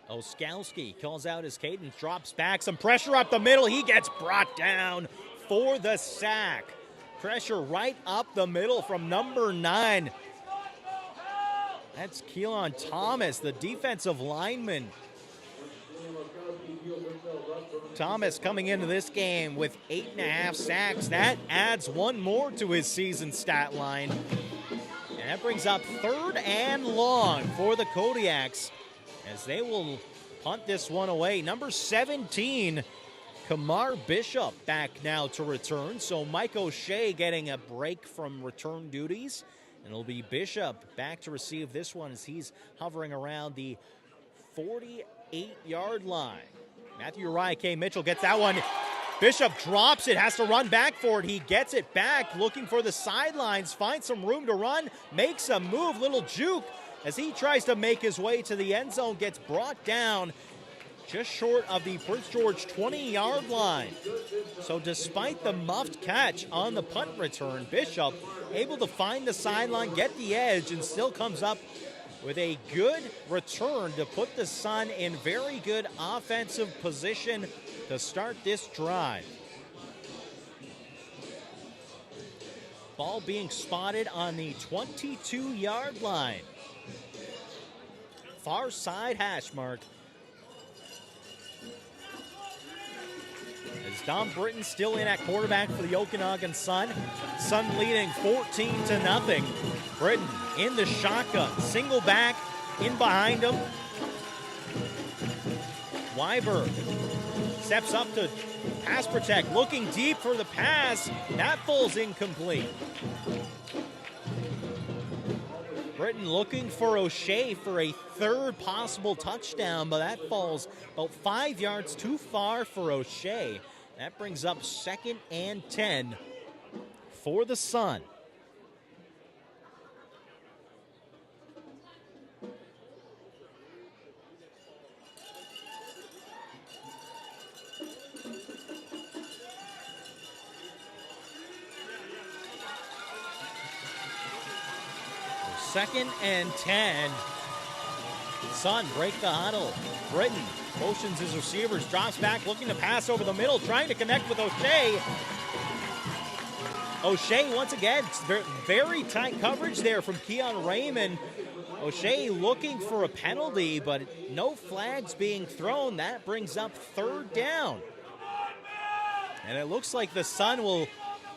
Oskowski calls out his cadence, drops back, some pressure up the middle. He gets brought down for the sack. Pressure right up the middle from number 9. That's Keelan Thomas, the defensive lineman. Thomas coming into this game with 8.5 sacks. That adds one more to his season stat line. And that brings up 3rd and long for the Kodiaks, as they will punt this one away. Number 17, Kamar Bishop, back now to return. So Mike O'Shea getting a break from return duties. And it'll be Bishop back to receive this one as he's hovering around the 48-yard line. Matthew Uriah K. Mitchell gets that one. Bishop drops it, has to run back for it. He gets it back, looking for the sidelines, finds some room to run, makes a move, little juke, as he tries to make his way to the end zone, gets brought down just short of the Prince George 20-yard line. So despite the muffed catch on the punt return, Bishop able to find the sideline, get the edge, and still comes up with a good return to put the Sun in very good offensive position to start this drive. Ball being spotted on the 22-yard line. Far side hash mark. As Dom Britton still in at quarterback for the Okanagan Sun. Sun leading 14-0. Britton in the shotgun, single back in behind him. Weiberg steps up to pass protect, looking deep for the pass. That falls incomplete. Britton looking for O'Shea for a third possible touchdown, but that falls about 5 yards too far for O'Shea. That brings up 2nd and 10 for the Sun. 2nd and 10. Sun break the huddle. Britton motions his receivers, drops back, looking to pass over the middle, trying to connect with O'Shea. O'Shea, once again, very tight coverage there from Keon Raymond. O'Shea looking for a penalty, but no flags being thrown. That brings up 3rd down. And it looks like the Sun will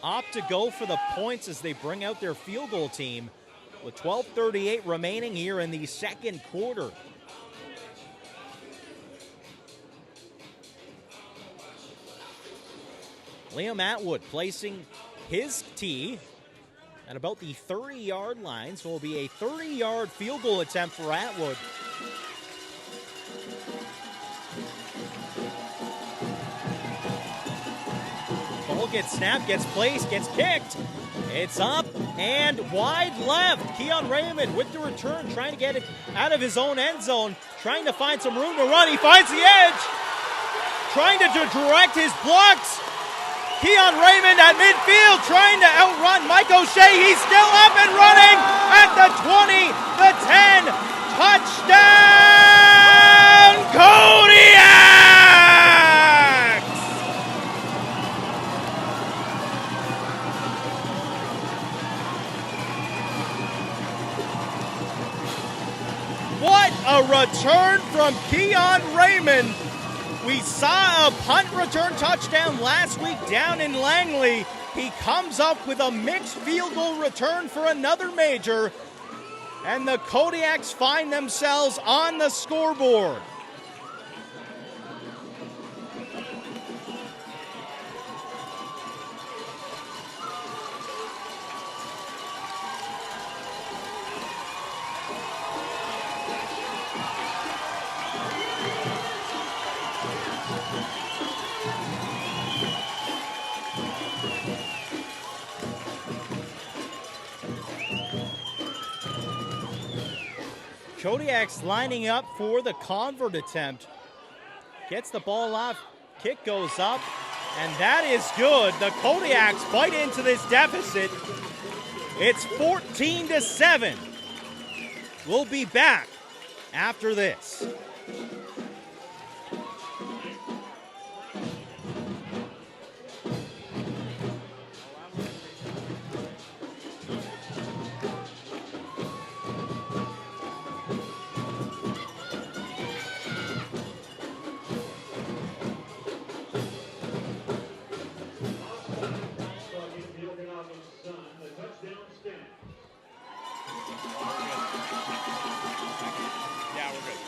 opt to go for the points as they bring out their field goal team with 12:38 remaining here in the second quarter. Liam Atwood placing his tee at about the 30-yard line, so it will be a 30-yard field goal attempt for Atwood. Ball gets snapped, gets placed, gets kicked. It's up and wide left. Keon Raymond with the return, trying to get it out of his own end zone, trying to find some room to run. He finds the edge, trying to direct his blocks. Keon Raymond at midfield trying to outrun Mike O'Shea. He's still up and running at the 20, the 10. Touchdown, Kodiaks! What a return from Keon Raymond. We saw a punt return touchdown last week down in Langley. He comes up with a mixed field goal return for another major, and the Kodiaks find themselves on the scoreboard. Kodiaks lining up for the convert attempt. Gets the ball off, kick goes up, and that is good. The Kodiaks bite into this deficit. It's 14-7. We'll be back after this. The Okanagan Sun, the touchdown stand. Yeah, we're good.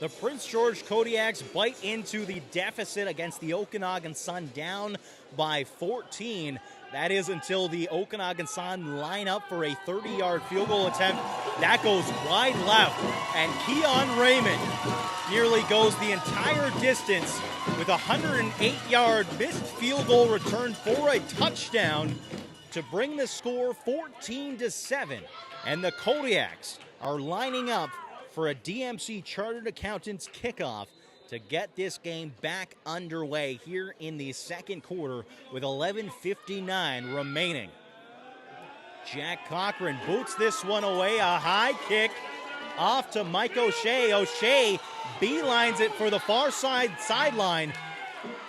The Prince George Kodiaks bite into the deficit against the Okanagan Sun, down by 14. That is until the Okanagan Sun line up for a 30-yard field goal attempt. That goes wide left, and Keon Raymond nearly goes the entire distance with a 108-yard missed field goal return for a touchdown to bring the score 14-7. And the Kodiaks are lining up for a DMC Chartered Accountants kickoff to get this game back underway here in the second quarter with 11:59 remaining. Jack Cochran boots this one away, a high kick off to Mike O'Shea. O'Shea beelines it for the far sideline.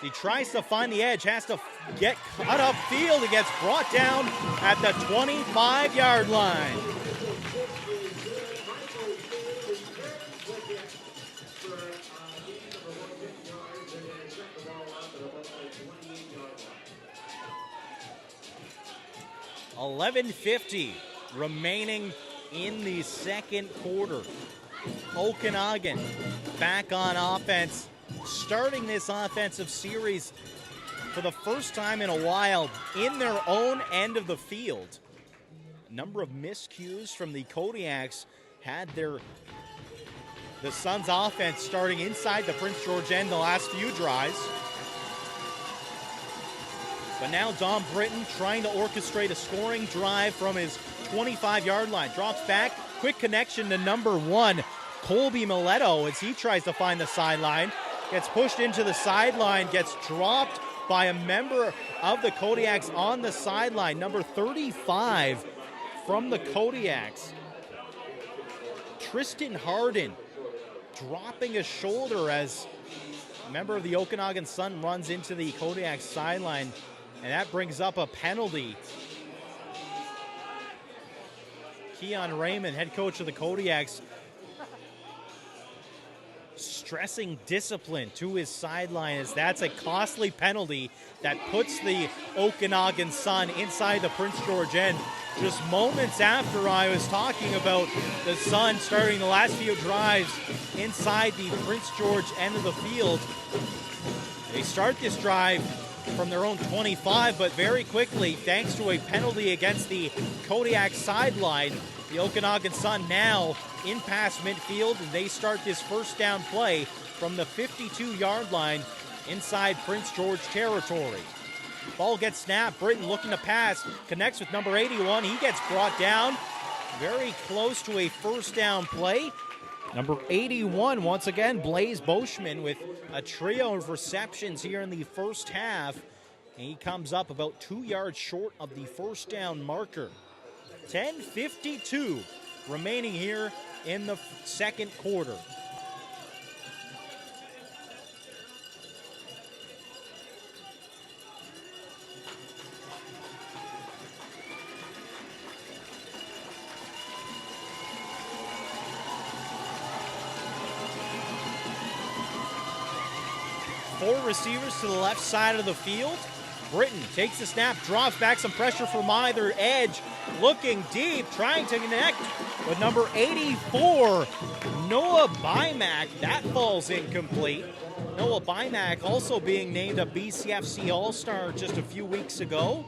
He tries to find the edge, has to get cut upfield. It gets brought down at the 25-yard line. For gain of about 10 yards, and then set the ball up at about the 28-yard line. 11:50 remaining in the second quarter. Okanagan back on offense, starting this offensive series for the first time in a while in their own end of the field. A number of miscues from the Kodiaks had the Suns offense starting inside the Prince George end the last few drives. But now Dom Britton trying to orchestrate a scoring drive from his 25-yard line. Drops back, quick connection to number 1, Colby Mileto, as he tries to find the sideline. Gets pushed into the sideline, gets dropped by a member of the Kodiaks on the sideline. Number 35 from the Kodiaks, Tristan Harden, dropping a shoulder as a member of the Okanagan Sun runs into the Kodiaks sideline, and that brings up a penalty. Keon Raymond, head coach of the Kodiaks, stressing discipline to his sideline, as that's a costly penalty that puts the Okanagan Sun inside the Prince George end. Just moments after I was talking about the Sun starting the last few drives inside the Prince George end of the field, they start this drive from their own 25, but very quickly, thanks to a penalty against the Kodiak sideline, the Okanagan Sun now in past midfield, and they start this first down play from the 52-yard line inside Prince George territory. Ball gets snapped. Britton looking to pass, connects with number 81. He gets brought down very close to a first down play. Number 81, once again, Blaze Boschman with a trio of receptions here in the first half. And he comes up about 2 yards short of the first down marker. 10:52 remaining here in the second quarter. Four receivers to the left side of the field. Britton takes the snap, drops back, some pressure from either edge, looking deep, trying to connect with number 84, Noah Bymack. That falls incomplete. Noah Bymack also being named a BCFC All-Star just a few weeks ago.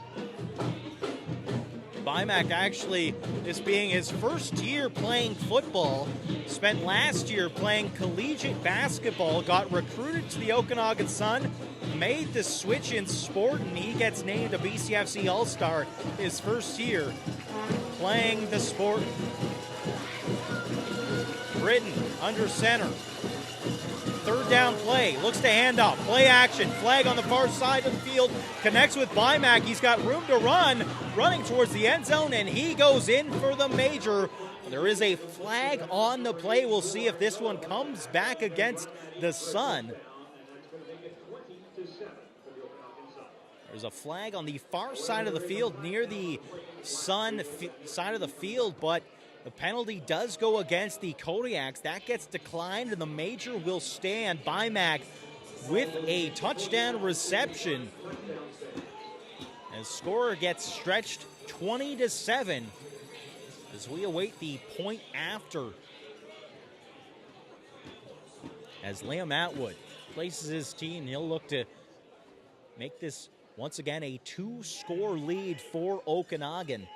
Bymack actually, this being his first year playing football, spent last year playing collegiate basketball, got recruited to the Okanagan Sun, made the switch in sport, and he gets named a BCFC All-Star his first year playing the sport. Britton under center. Third down play, looks to hand off, play action, flag on the far side of the field, connects with Bymack. He's got room to run, running towards the end zone, and he goes in for the major. There is a flag on the play. We'll see if this one comes back against the Sun. There's a flag on the far side of the field near the Sun side of the field, but the penalty does go against the Kodiaks. That gets declined, and the major will stand. Bymack with a touchdown reception. As scorer gets stretched 20-7 as we await the point after. As Liam Atwood places his team, he'll look to make this once again a 2-score lead for Okanagan.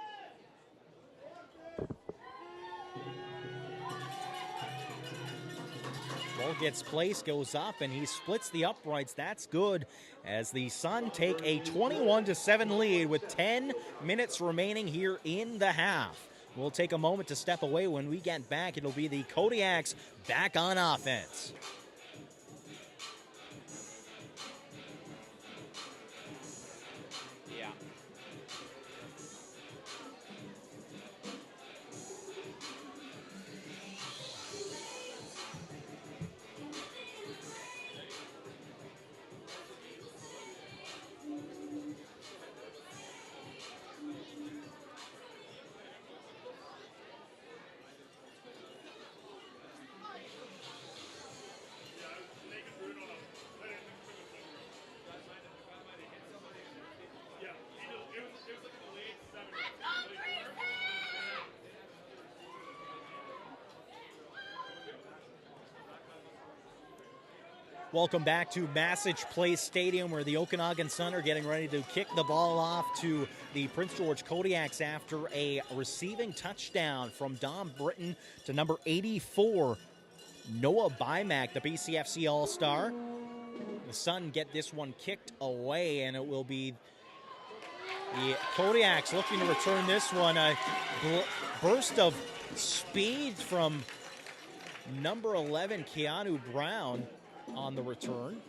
Ball gets placed, goes up, and he splits the uprights. That's good as the Sun take a 21-7 lead with 10 minutes remaining here in the half. We'll take a moment to step away. When we get back, it'll be the Kodiaks back on offense. Welcome back to Massage Place Stadium, where the Okanagan Sun are getting ready to kick the ball off to the Prince George Kodiaks after a receiving touchdown from Dom Britton to number 84, Noah Bymack, the BCFC All-Star. The Sun get this one kicked away, and it will be the Kodiaks looking to return this one. A burst of speed from number 11, Keanu Brown, on the return.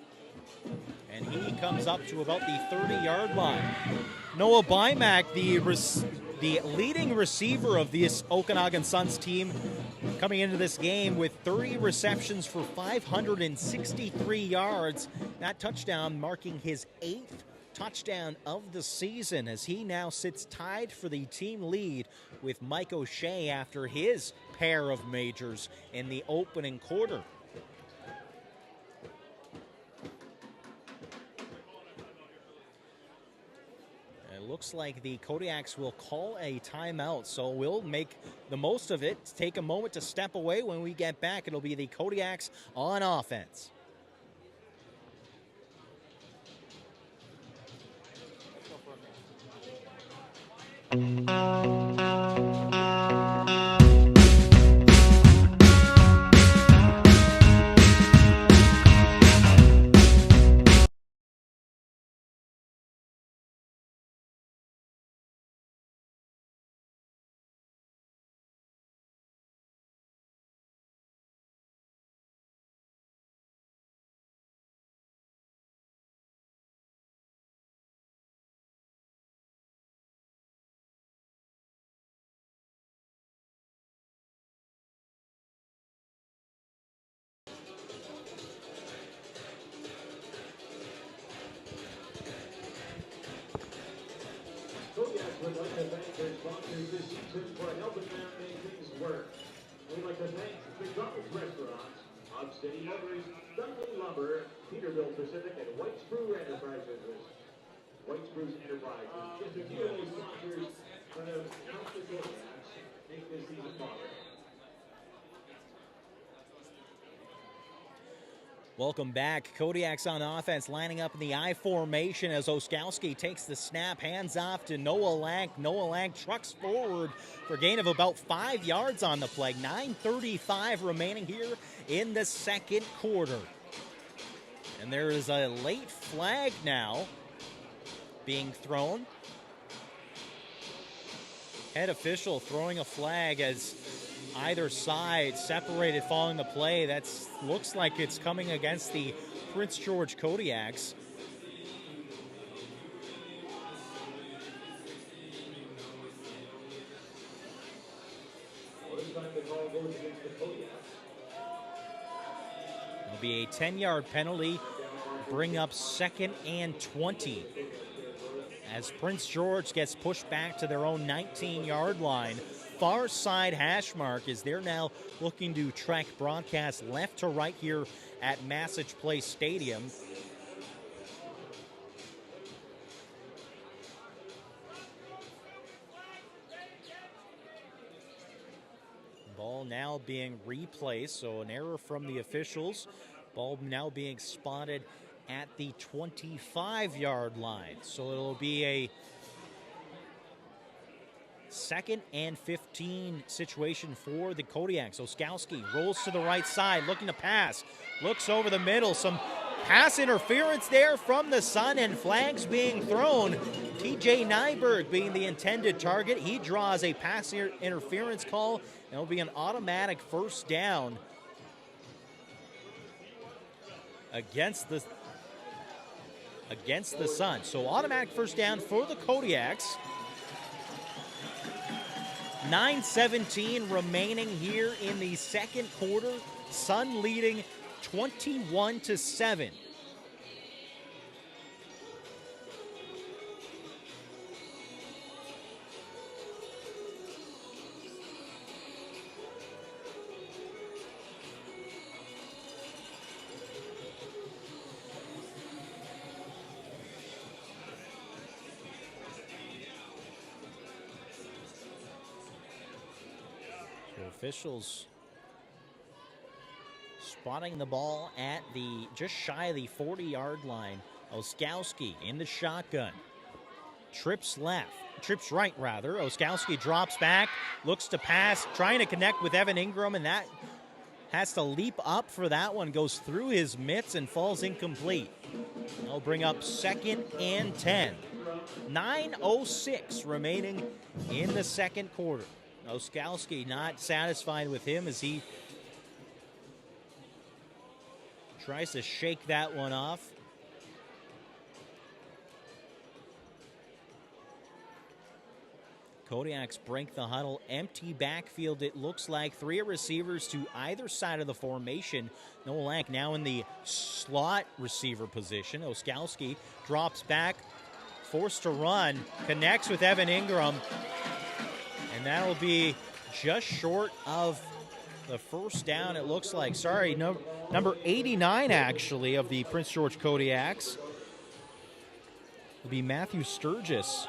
And he comes up to about the 30-yard line. Noah Bymack, the leading receiver of this Okanagan Suns team, coming into this game with 30 receptions for 563 yards. That touchdown marking his 8th touchdown of the season, as he now sits tied for the team lead with Mike O'Shea after his pair of majors in the opening quarter. It looks like the Kodiaks will call a timeout, so we'll make the most of it. Take a moment to step away. When we get back, it'll be the Kodiaks on offense. Kodiaks would like to thank their sponsors this season for helping them make things work. We'd like to thank McDonald's Restaurants, Upstate Motors, Dunkley Lumber, Peterbilt Pacific, and White Spruce Enterprises. White Spruce Enterprises, just a few of those sponsors that have helped the Kodiaks make this season possible. Welcome back. Kodiaks on offense, lining up in the I formation as Oskowski takes the snap, hands off to Noah Lank. Noah Lank trucks forward for a gain of about 5 yards on the play. 9:35 remaining here in the second quarter. And there is a late flag now being thrown. Head official throwing a flag as either side separated following the play. That looks like it's coming against the Prince George Kodiaks. Well, this time the call goes against the Kodiaks. It'll be a 10-yard penalty, bring up 2nd and 20. As Prince George gets pushed back to their own 19-yard line. Far side hash mark, as they're now looking to track broadcast left to right here at Massage Place Stadium. Ball now being replaced, so an error from the officials. Ball now being spotted at the 25-yard line. So it'll be a 2nd and 15 situation for the Kodiaks. Oskowski rolls to the right side, looking to pass. Looks over the middle. Some pass interference there from the Sun, and flags being thrown. TJ Nyberg being the intended target. He draws a pass interference call, and it'll be an automatic first down against the Sun. So automatic first down for the Kodiaks. 9:17 remaining here in the second quarter. Sun leading 21-7. Officials spotting the ball at the just shy of the 40-yard line. Oskowski in the shotgun. Trips right rather. Oskowski drops back, looks to pass, trying to connect with Evan Ingram, and that has to leap up for that one. Goes through his mitts and falls incomplete. They'll bring up 2nd and 10. 9:06 remaining in the second quarter. Oskowski not satisfied with him as he tries to shake that one off. Kodiaks break the huddle. Empty backfield, it looks like. 3 receivers to either side of the formation. Nowak now in the slot receiver position. Oskowski drops back, forced to run, connects with Evan Ingram. And that'll be just short of the first down, it looks like. Sorry, number 89, actually, of the Prince George Kodiaks. It'll be Matthew Sturgis.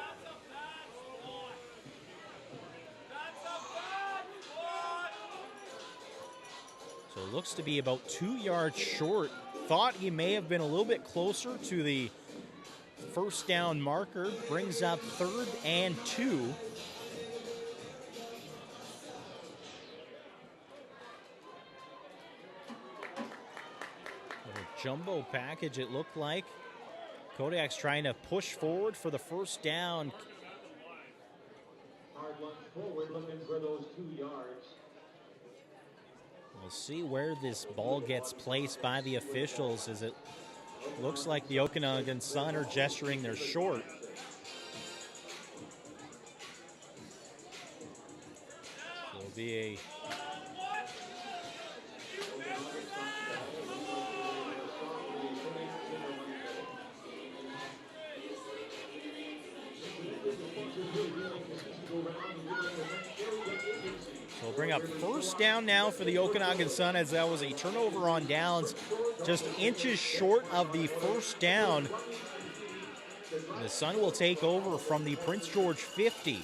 So it looks to be about 2 yards short. Thought he may have been a little bit closer to the first down marker. Brings up 3rd and 2. Jumbo package, it looked like. Kodiak's trying to push forward for the first down. Hard one forward, looking for those 2 yards. We'll see where this ball gets placed by the officials, as it looks like the Okanagan Sun are gesturing they're short. It'll be a So we'll bring up first down now for the Okanagan Sun, as that was a turnover on downs, just inches short of the first down. The Sun will take over from the Prince George 50.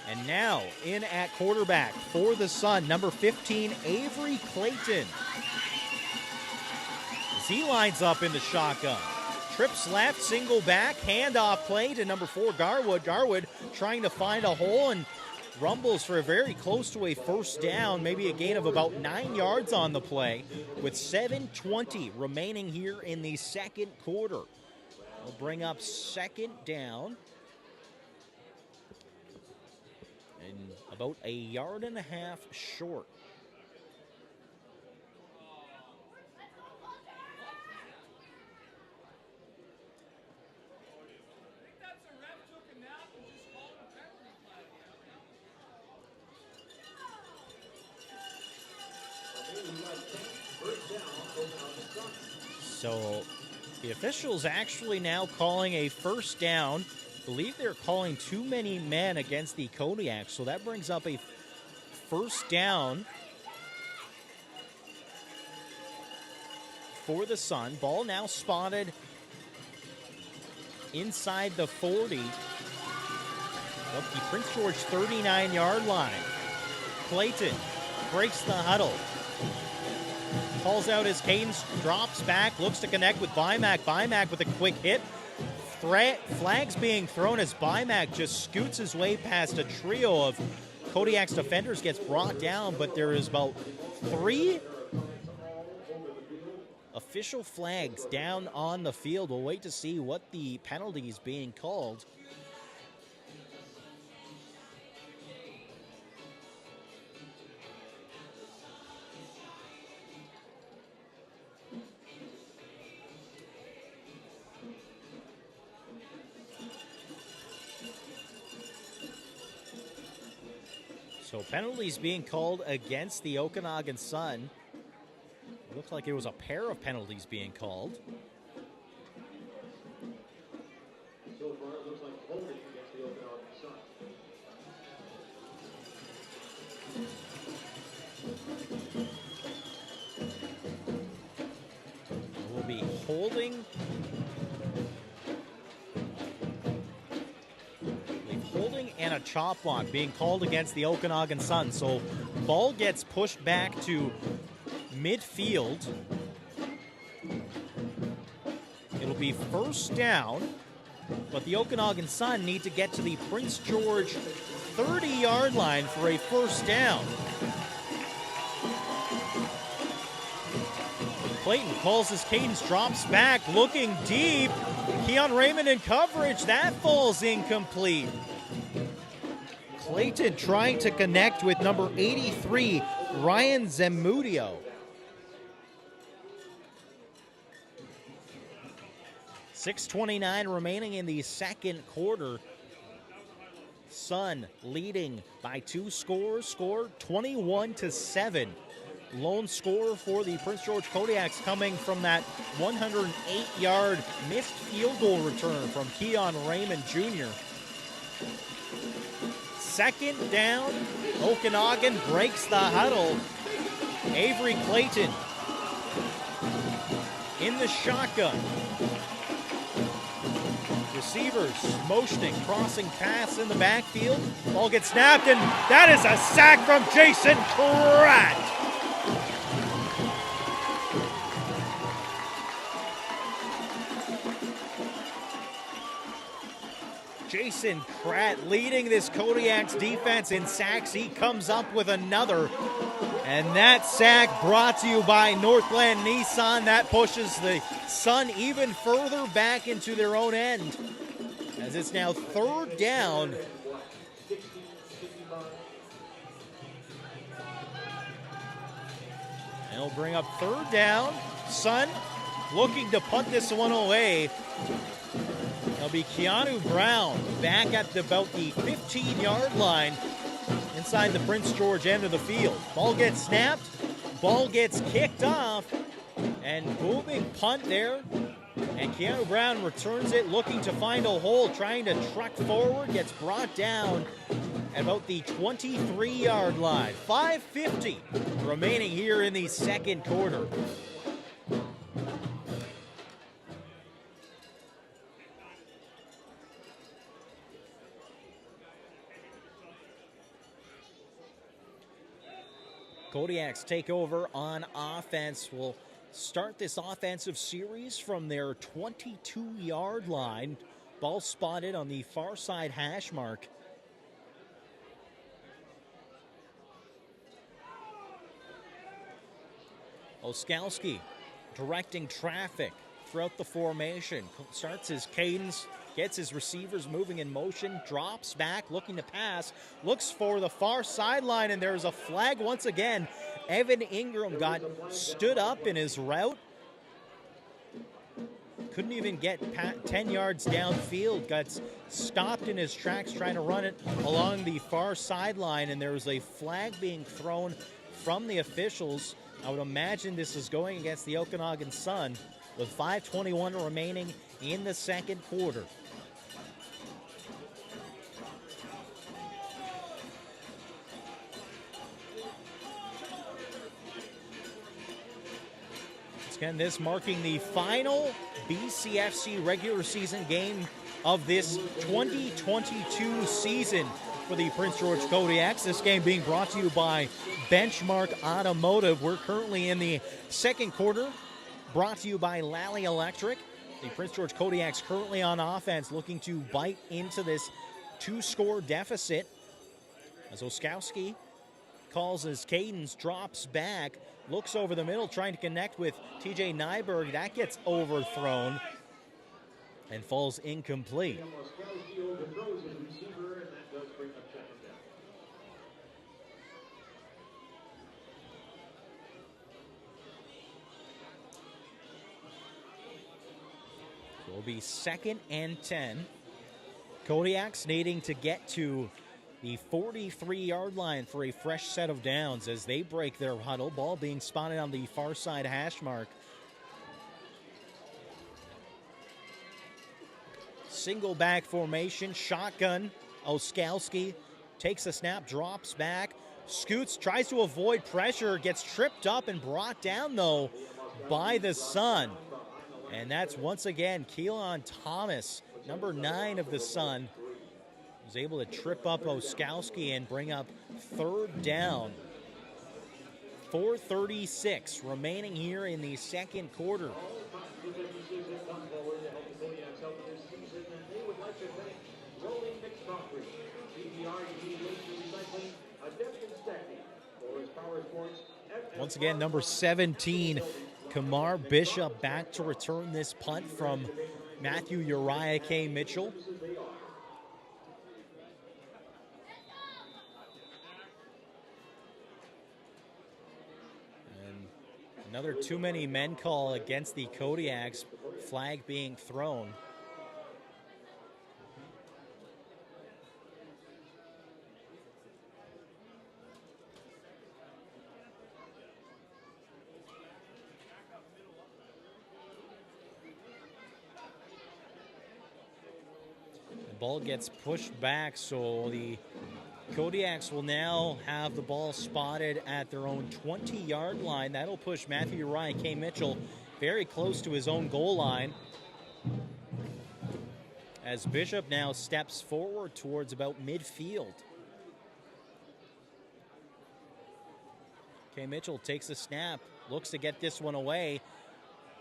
And now in at quarterback for the Sun, number 15, Avery Clayton. As he lines up in the shotgun. Trips left, single back, handoff play to number 4, Garwood. Garwood trying to find a hole and rumbles for a very close to a first down, maybe a gain of about 9 yards on the play, with 7:20 remaining here in the second quarter. We'll bring up second down. And about a yard and a half short. So the officials actually now calling a first down. I believe they're calling too many men against the Kodiaks, so that brings up a first down for the Sun. Ball now spotted inside the 40 of the Prince George 39-yard line. Clayton breaks the huddle. Calls out his cadence, drops back, looks to connect with Bymack. Bymack with a quick hit. Flags being thrown as Bymack just scoots his way past a trio of Kodiak's defenders, gets brought down, but there is about 3 official flags down on the field. We'll wait to see what the penalty is being called. So penalties being called against the Okanagan Sun. It looks like it was a pair of penalties being called. So far, it looks like holding against the Okanagan Sun. We'll be holding. And a chop block being called against the Okanagan Sun. So ball gets pushed back to midfield. It'll be first down, but the Okanagan Sun need to get to the Prince George 30-yard line for a first down. Clayton calls his cadence, drops back, looking deep. Keon Raymond in coverage. That falls incomplete. Clayton trying to connect with number 83, Ryan Zamudio. .6:29 remaining in the second quarter. Sun leading by 2 scores, scored 21-7. Lone scorer for the Prince George Kodiaks coming from that 108-yard missed field goal return from Keon Raymond Jr. Second down, Okanagan breaks the huddle. Avery Clayton in the shotgun. Receivers motioning, crossing pass in the backfield. Ball gets snapped, and that is a sack from Jason Pratt. Jason Pratt leading this Kodiaks defense in sacks. He comes up with another. And that sack brought to you by Northland Nissan. That pushes the Sun even further back into their own end, as it's now third down. And it'll bring up third down. Sun looking to punt this one away. It'll be Keanu Brown back at about the 15-yard line inside the Prince George end of the field. Ball gets snapped, ball gets kicked off, and booming punt there. And Keanu Brown returns it, looking to find a hole, trying to truck forward, gets brought down at about the 23-yard line. 5:50 remaining here in the second quarter. Kodiaks take over on offense. Will start this offensive series from their 22-yard line. Ball spotted on the far side hash mark. Oskowski directing traffic throughout the formation. Starts his cadence, gets his receivers moving in motion, drops back, looking to pass, looks for the far sideline, and there's a flag once again. Evan Ingram got stood up in his route. Couldn't even get 10 yards downfield, got stopped in his tracks trying to run it along the far sideline, and there was a flag being thrown from the officials. I would imagine this is going against the Okanagan Sun with 5:21 remaining in the second quarter. Again, this marking the final BCFC regular season game of this 2022 season for the Prince George Kodiaks. This game being brought to you by Benchmark Automotive. We're currently in the second quarter, brought to you by Lally Electric. The Prince George Kodiaks currently on offense, looking to bite into this 2-score deficit. As Oskowski calls his cadence, drops back, looks over the middle, trying to connect with TJ Nyberg. That gets overthrown and falls incomplete. So it'll be 2nd and 10. Kodiaks needing to get to the 43-yard line for a fresh set of downs as they break their huddle. Ball being spotted on the far side hash mark. Single back formation, shotgun. Oskowski takes a snap, drops back, scoots, tries to avoid pressure, gets tripped up and brought down, though, by the Sun. And that's once again Keelan Thomas, number 9 of the Sun, was able to trip up Oskowski and bring up third down. 4:36 remaining here in the second quarter. Once again, number 17, Kamar Bishop, back to return this punt from Matthew Uriah K. Mitchell. Another too many men call against the Kodiaks, flag being thrown. The ball gets pushed back, so the Kodiaks will now have the ball spotted at their own 20-yard line. That'll push Matthew Ryan, K. Mitchell, very close to his own goal line. As Bishop now steps forward towards about midfield. K. Mitchell takes a snap, looks to get this one away.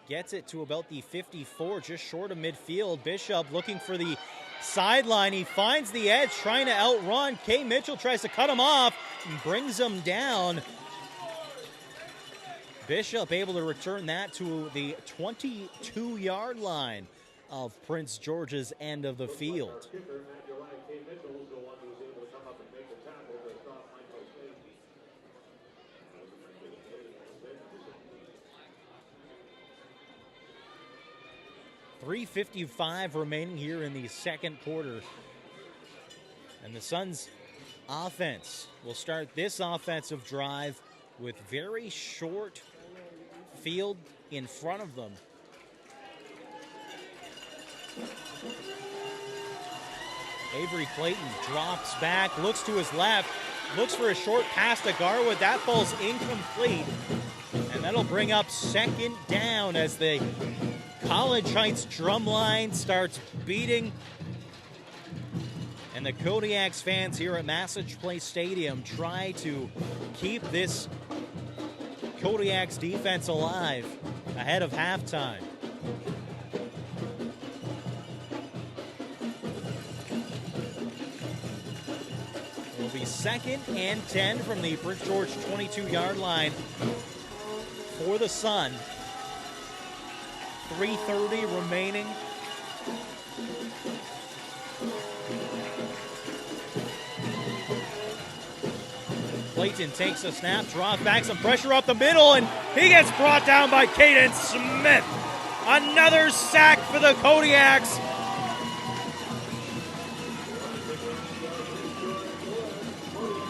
Gets it to about the 54, just short of midfield. Bishop looking for the sideline. He finds the edge, trying to outrun. K. Mitchell tries to cut him off and brings him down. Bishop able to return that to the 22-yard line of Prince George's end of the field. 3:55 remaining here in the second quarter. And the Suns offense will start this offensive drive with very short field in front of them. Avery Clayton drops back, looks to his left, looks for a short pass to Garwood. That falls incomplete. And that'll bring up second down as the College Heights drum line starts beating. And the Kodiaks fans here at Massage Place Stadium try to keep this Kodiaks defense alive ahead of halftime. It'll be 2nd and 10 from the Prince George 22-yard line for the Sun. 3:30 remaining. Clayton takes a snap, draws back, some pressure up the middle, and he gets brought down by Caden Smith. Another sack for the Kodiaks.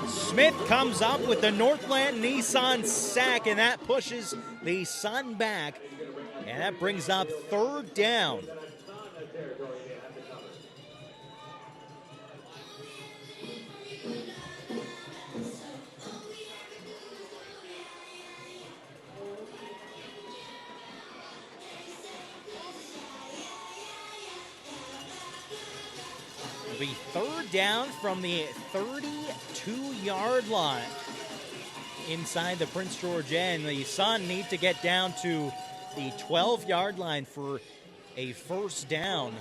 Smith comes up with the Northland Nissan sack, and that pushes the Sun back. And that brings up 3rd down. It'll be 3rd down from the 32-yard line inside the Prince George end. The Sun need to get down to the 12-yard line for a 1st down.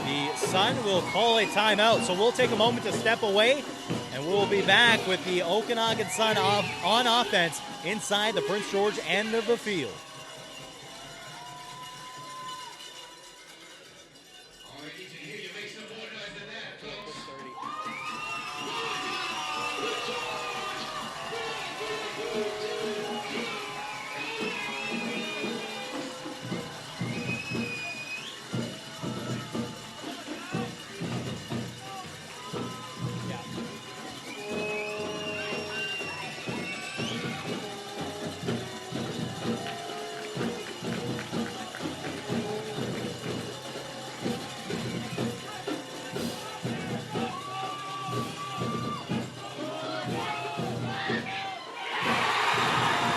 The Sun will call a timeout, so we'll take a moment to step away, and we'll be back with the Okanagan Sun on offense inside the Prince George end of the field.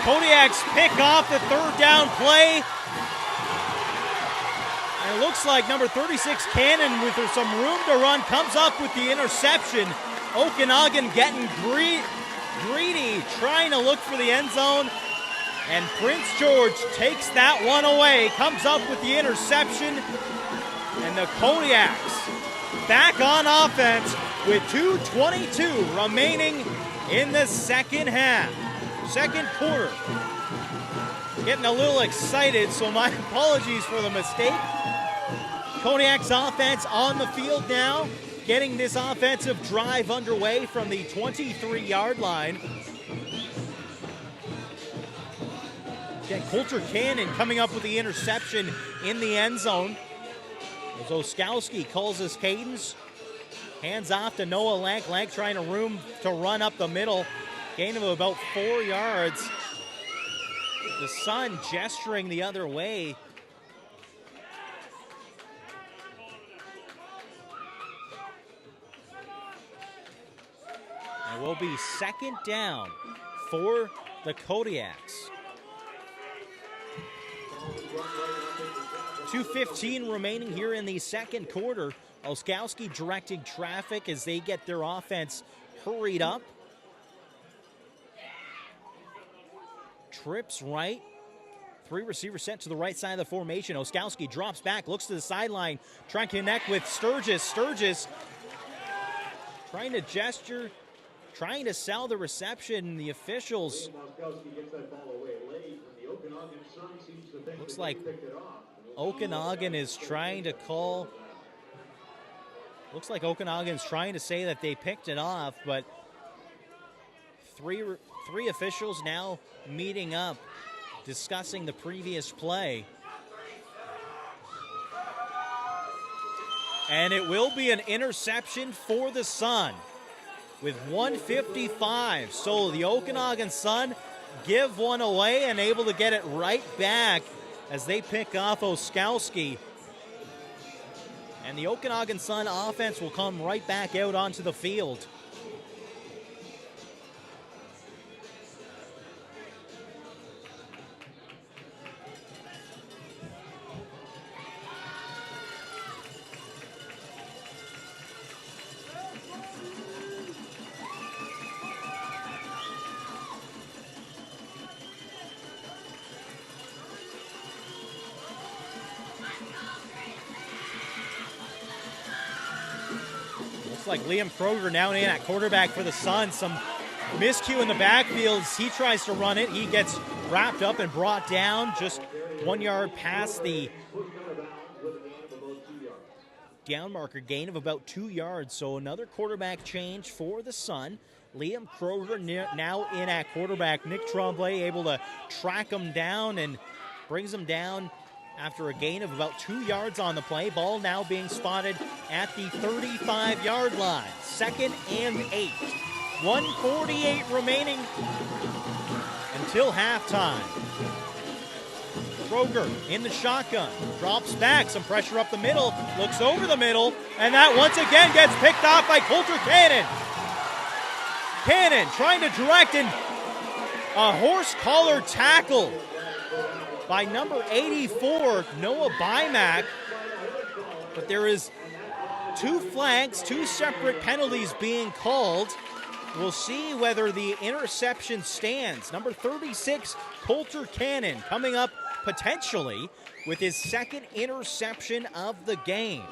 Kodiaks pick off the 3rd down play. And it looks like number 36, Cannon, with some room to run, comes up with the interception. Okanagan getting greedy, trying to look for the end zone. And Prince George takes that one away, comes up with the interception. And the Kodiaks back on offense with 2:22 remaining in the second half. Second quarter. Getting a little excited, so my apologies for the mistake. Kodiak's offense on the field now, getting this offensive drive underway from the 23-yard line. Again, Coulter Cannon coming up with the interception in the end zone. As Oskowski calls his cadence. Hands off to Noah Lank. Lank trying to run up the middle. Gain of about 4 yards. The Sun gesturing the other way. It will be second down for the Kodiaks. 2:15 remaining here in the second quarter. Oskowski directing traffic as they get their offense hurried up. Trips right. 3 receivers sent to the right side of the formation. Oskowski drops back, looks to the sideline, trying to connect with Sturgis. Sturgis trying to gesture, trying to sell the reception. The officials. Looks like Okanagan is trying to call. Looks like Okanagan's trying to say that they picked it off, but three officials now meeting up, discussing the previous play. And it will be an interception for the Sun with 1:55. So the Okanagan Sun give one away and able to get it right back as they pick off Oskowski. And the Okanagan Sun offense will come right back out onto the field. Like Liam Kroger now in at quarterback for the Sun. Some miscue in the backfield. He tries to run it. He gets wrapped up and brought down just 1 yard past the down marker, gain of about 2 yards. So another quarterback change for the Sun. Liam Kroger now in at quarterback. Nick Tremblay able to track him down and brings him down after a gain of about 2 yards on the play. Ball now being spotted at the 35-yard line. 2nd and 8. 1:48 remaining until halftime. Kroger in the shotgun. Drops back. Some pressure up the middle. Looks over the middle. And that once again gets picked off by Coulter Cannon. Cannon trying to direct in a horse collar tackle by number 84, Noah Bymack. But there is 2 flags, 2 separate penalties being called. We'll see whether the interception stands. Number 36, Coulter Cannon, coming up potentially with his 2nd interception of the game.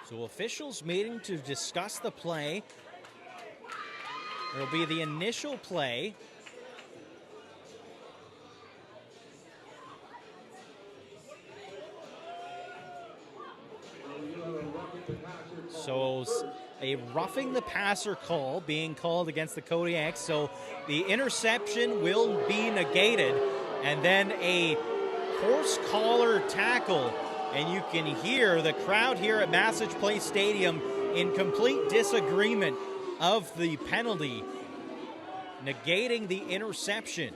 So officials meeting to discuss the play. There will be the initial play. So a roughing the passer call being called against the Kodiaks. So the interception will be negated. And then a horse collar tackle. And you can hear the crowd here at Massage Place Stadium in complete disagreement of the penalty, negating the interception.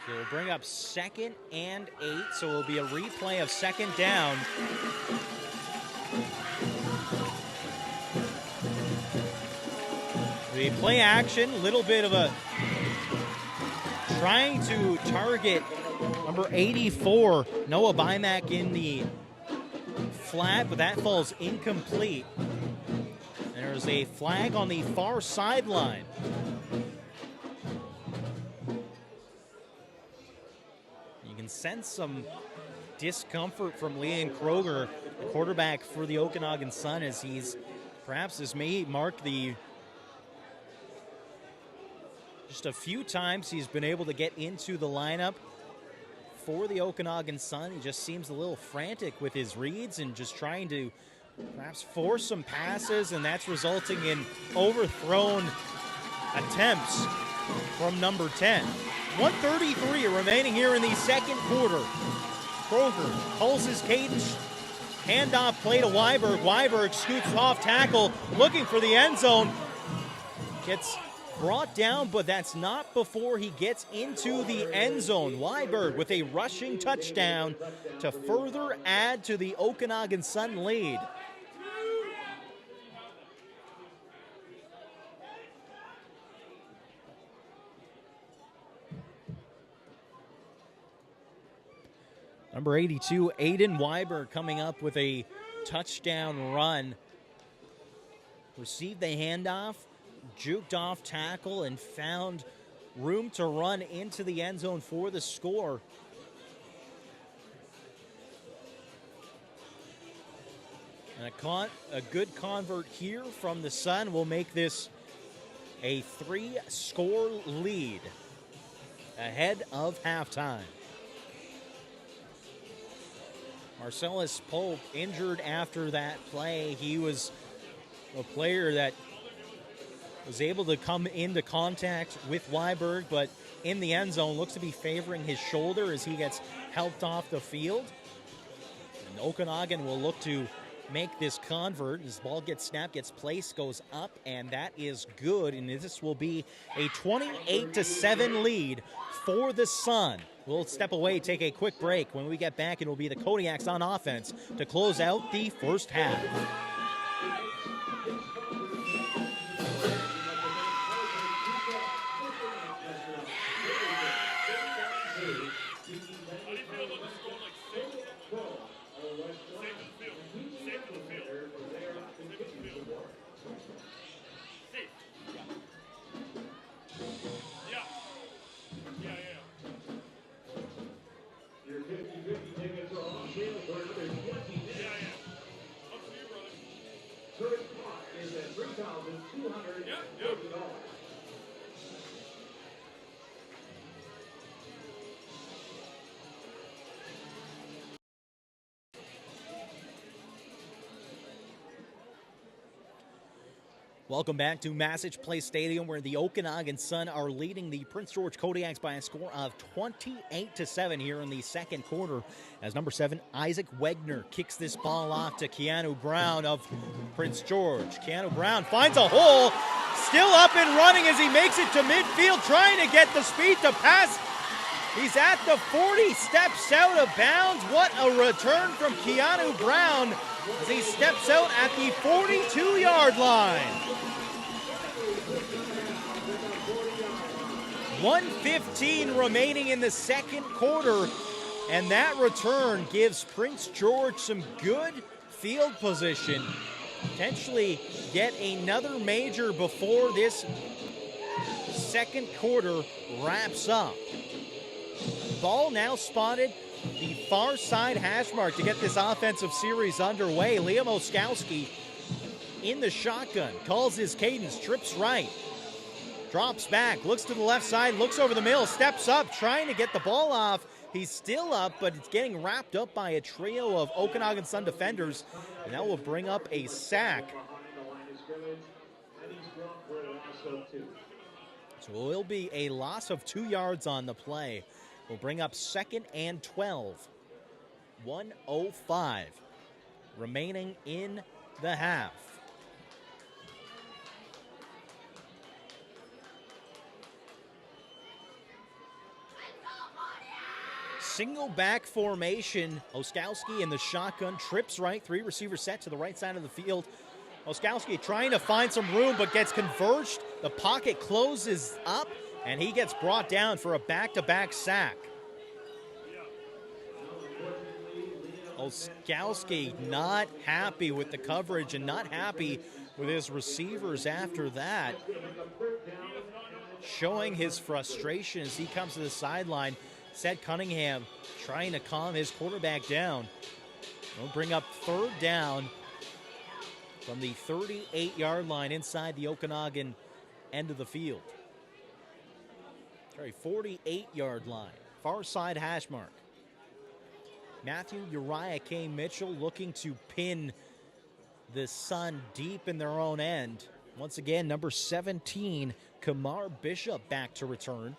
So we'll bring up 2nd and 8, so it will be a replay of 2nd down. The play action, little bit of a trying to target number 84, Noah Bymack, in the flat, but that falls incomplete. And there's a flag on the far sideline. You can sense some discomfort from Leon Kroger, the quarterback for the Okanagan Sun, as this may mark the just a few times he's been able to get into the lineup for the Okanagan Sun. He just seems a little frantic with his reads and just trying to perhaps force some passes, and that's resulting in overthrown attempts from number 10. 1:33 remaining here in the second quarter. Kroger pulls his cadence. Handoff play to Weiberg. Weiberg scoots off tackle, looking for the end zone. Gets brought down, but that's not before he gets into the end zone. Weiberg with a rushing touchdown to further add to the Okanagan Sun lead. Number 82, Aiden Weiberg, coming up with a touchdown run. Received the handoff, juked off tackle, and found room to run into the end zone for the score. And a good convert here from the Sun will make this a 3-score lead ahead of halftime. Marcellus Pope injured after that play. He was a player that was able to come into contact with Weiberg, but in the end zone looks to be favoring his shoulder as he gets helped off the field. And Okanagan will look to make this convert. As the ball gets snapped, gets placed, goes up, and that is good. And this will be a 28-7 lead for the Sun. We'll step away, take a quick break. When we get back, it will be the Kodiaks on offense to close out the first half. Welcome back to Massage Place Stadium, where the Okanagan Sun are leading the Prince George Kodiaks by a score of 28-7 here in the second quarter, as number 7, Isaac Wegner, kicks this ball off to Keanu Brown of Prince George. Keanu Brown finds a hole, still up and running as he makes it to midfield, trying to get the speed to pass. He's at the 40, steps out of bounds. What a return from Keanu Brown as he steps out at the 42-yard line. 1:15 remaining in the second quarter, and that return gives Prince George some good field position. Potentially get another major before this second quarter wraps up. Ball now spotted the far side hash mark to get this offensive series underway. Liam Oskowski in the shotgun, calls his cadence, trips right, drops back, looks to the left side, looks over the middle, steps up, trying to get the ball off. He's still up, but it's getting wrapped up by a trio of Okanagan Sun defenders, and that will bring up a sack. So it will be a loss of 2 yards on the play. Will bring up 2nd and 12. 1:05 remaining in the half. Single back formation. Oskowski in the shotgun, trips right, 3 receivers set to the right side of the field. Oskowski trying to find some room, but gets converged. The pocket closes up, and he gets brought down for a back-to-back sack. Oskowski not happy with the coverage and not happy with his receivers after that, showing his frustration as he comes to the sideline. Seth Cunningham trying to calm his quarterback down. They'll bring up third down from the 38-yard line inside the Okanagan end of the field. Sorry, 48-yard line, far side hash mark. Matthew Uriah K. Mitchell looking to pin the Sun deep in their own end. Once again, number 17, Kamar Bishop back to return.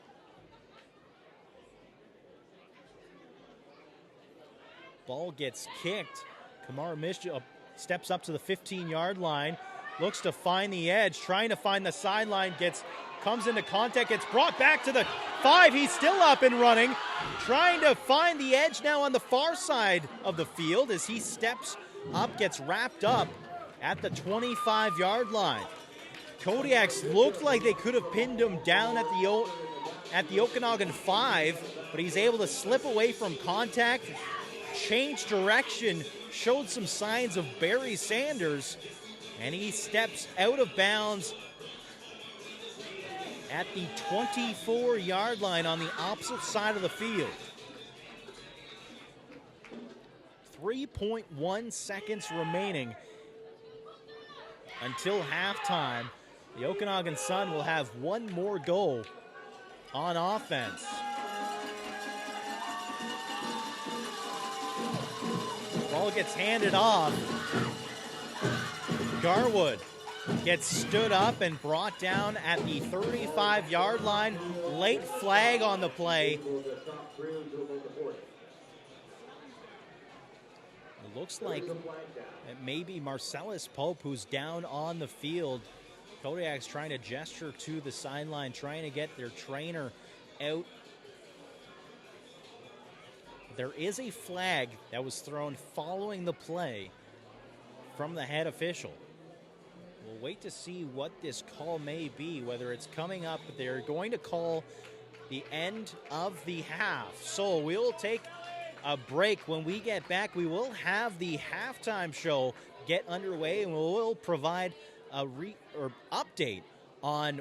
Ball gets kicked. Kamar Bishop steps up to the 15-yard line, looks to find the edge, trying to find the sideline, comes into contact, gets brought back to the 5. He's still up and running, trying to find the edge now on the far side of the field as he steps up, gets wrapped up at the 25-yard line. Kodiaks looked like they could have pinned him down at the Okanagan 5, but he's able to slip away from contact, change direction, showed some signs of Barry Sanders, and he steps out of bounds at the 24-yard line on the opposite side of the field. 3.1 seconds remaining until halftime. The Okanagan Sun will have one more goal on offense. Ball gets handed off. Garwood gets stood up and brought down at the 35-yard line. Late flag on the play. It looks like it may be Marcellus Pope who's down on the field. Kodiak's trying to gesture to the sideline, trying to get their trainer out. There is a flag that was thrown following the play from the head official. We'll wait to see what this call may be, whether it's coming up. They're going to call the end of the half. So we'll take a break. When we get back, we will have the halftime show get underway, and we will provide a update on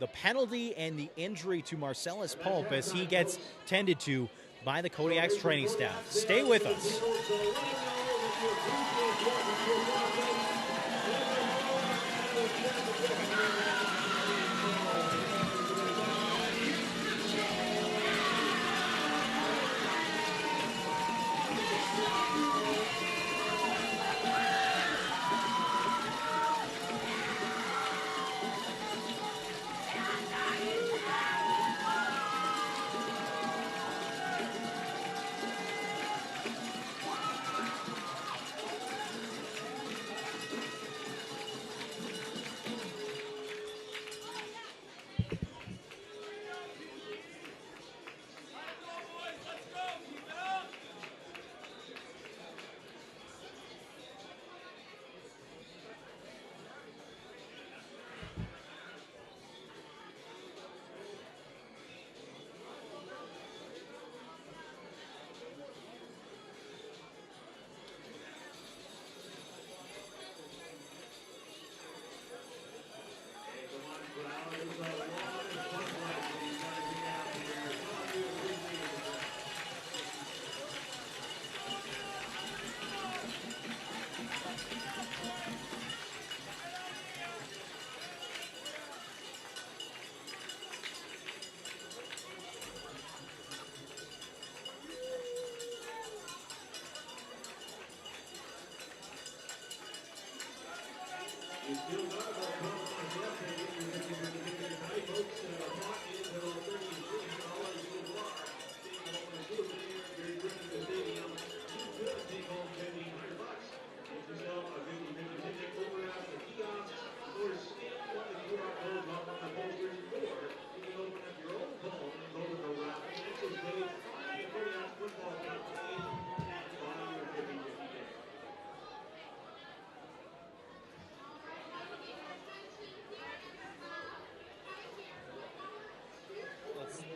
the penalty and the injury to Marcellus Pope as he gets tended to by the Kodiaks training staff. Stay with us.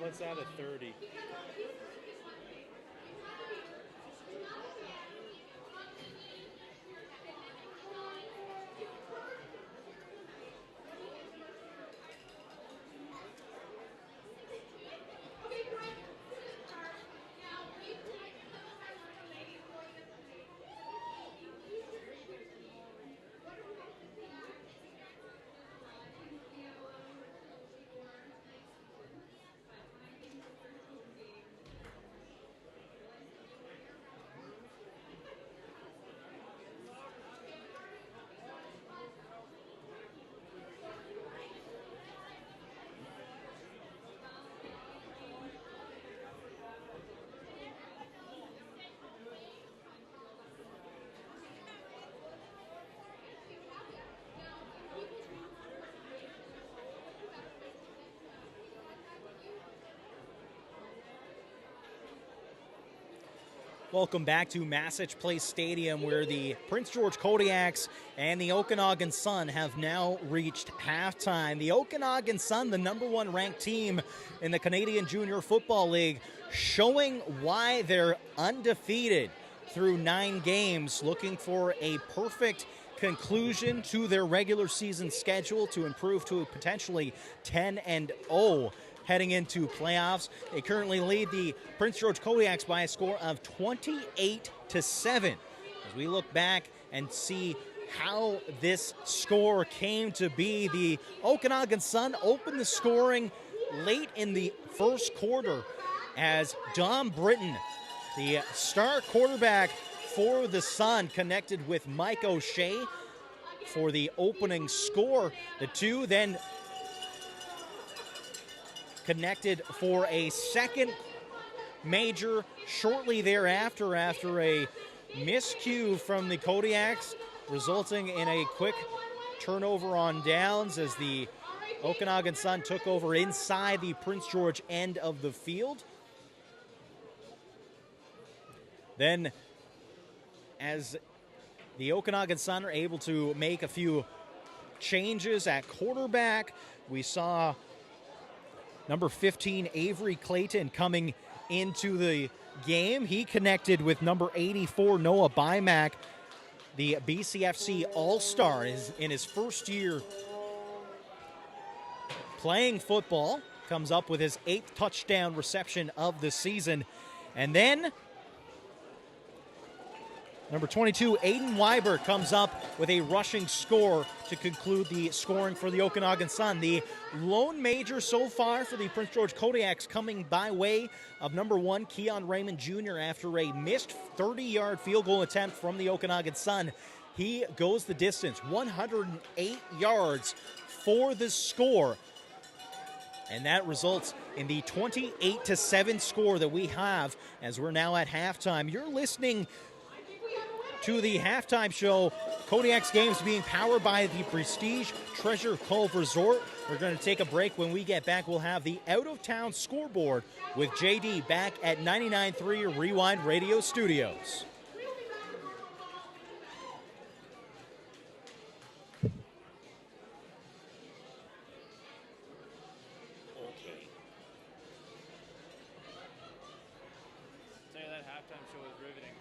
Let's add a 30. Welcome back to Massich Place Stadium, where the Prince George Kodiaks and the Okanagan Sun have now reached halftime. The Okanagan Sun, the #1 ranked team in the Canadian Junior Football League, showing why they're undefeated through 9 games, looking for a perfect conclusion to their regular season schedule to improve to potentially 10-0. Heading into playoffs. They currently lead the Prince George Kodiaks by a score of 28-7. As we look back and see how this score came to be, the Okanagan Sun opened the scoring late in the first quarter as Dom Britton, the star quarterback for the Sun, connected with Mike O'Shea for the opening score. The two then connected for a second major shortly thereafter after a miscue from the Kodiaks, resulting in a quick turnover on downs as the Okanagan Sun took over inside the Prince George end of the field. Then, as the Okanagan Sun are able to make a few changes at quarterback, we saw number 15, Avery Clayton, coming into the game. He connected with number 84, Noah Bymack, the BCFC All-Star, in his first year playing football. Comes up with his 8th touchdown reception of the season. And then number 22, Aiden Weiber, comes up with a rushing score to conclude the scoring for the Okanagan Sun. The lone major so far for the Prince George Kodiaks coming by way of number 1, Keon Raymond Jr. after a missed 30-yard field goal attempt from the Okanagan Sun. He goes the distance, 108 yards for the score. And that results in the 28-7 score that we have as we're now at halftime. You're listening to the halftime show. Kodiaks games being powered by the Prestige Treasure Cove Resort. We're going to take a break. When we get back, we'll have the out-of-town scoreboard with JD back at 99.3 Rewind Radio Studios. Okay. Tell you that halftime show was riveting.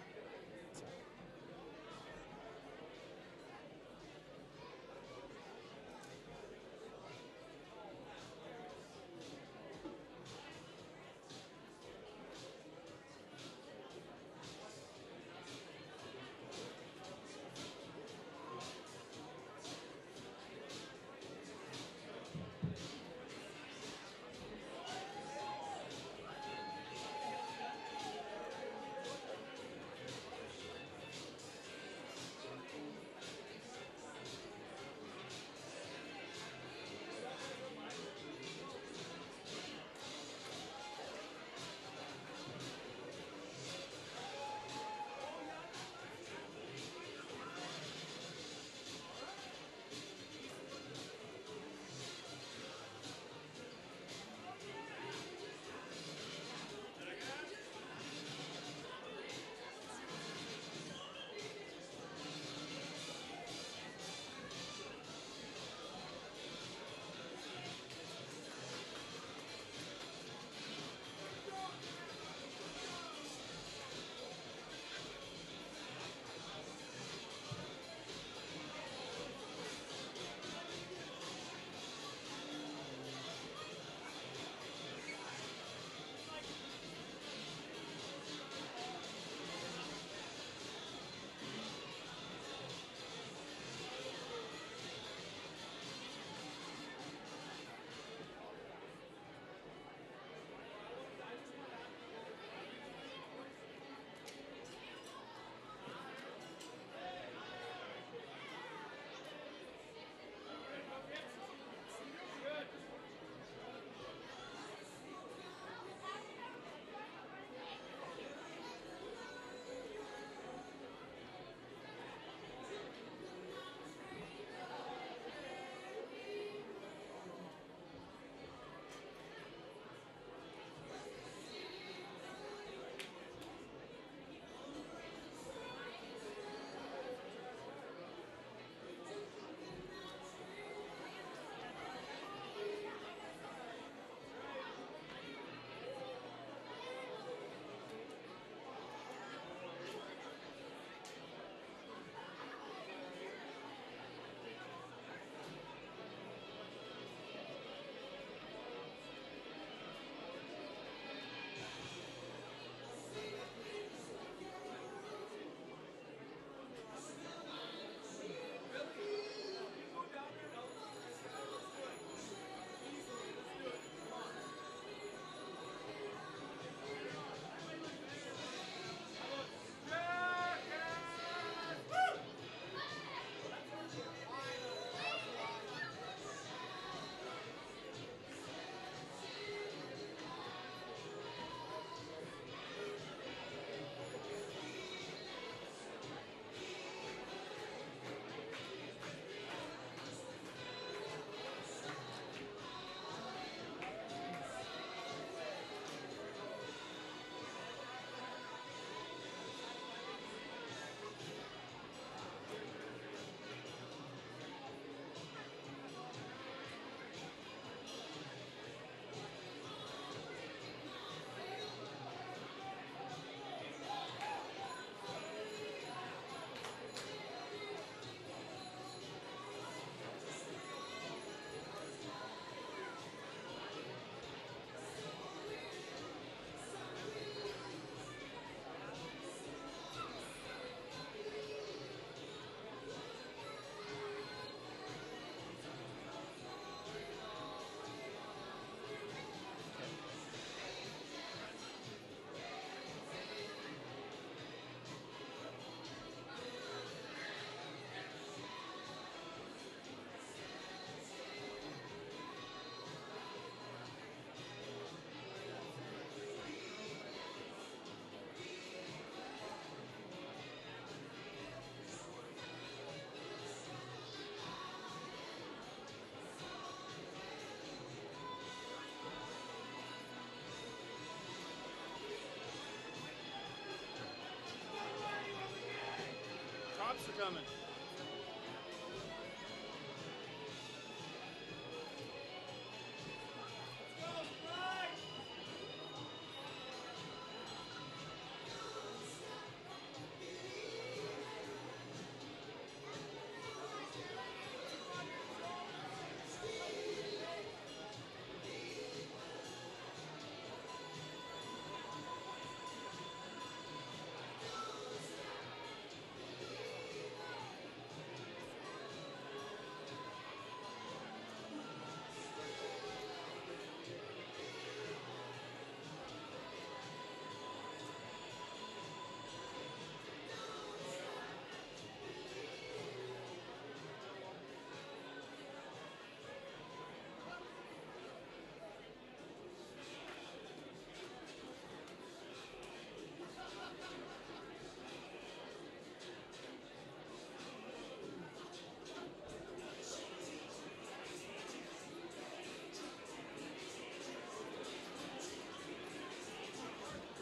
Cops are coming.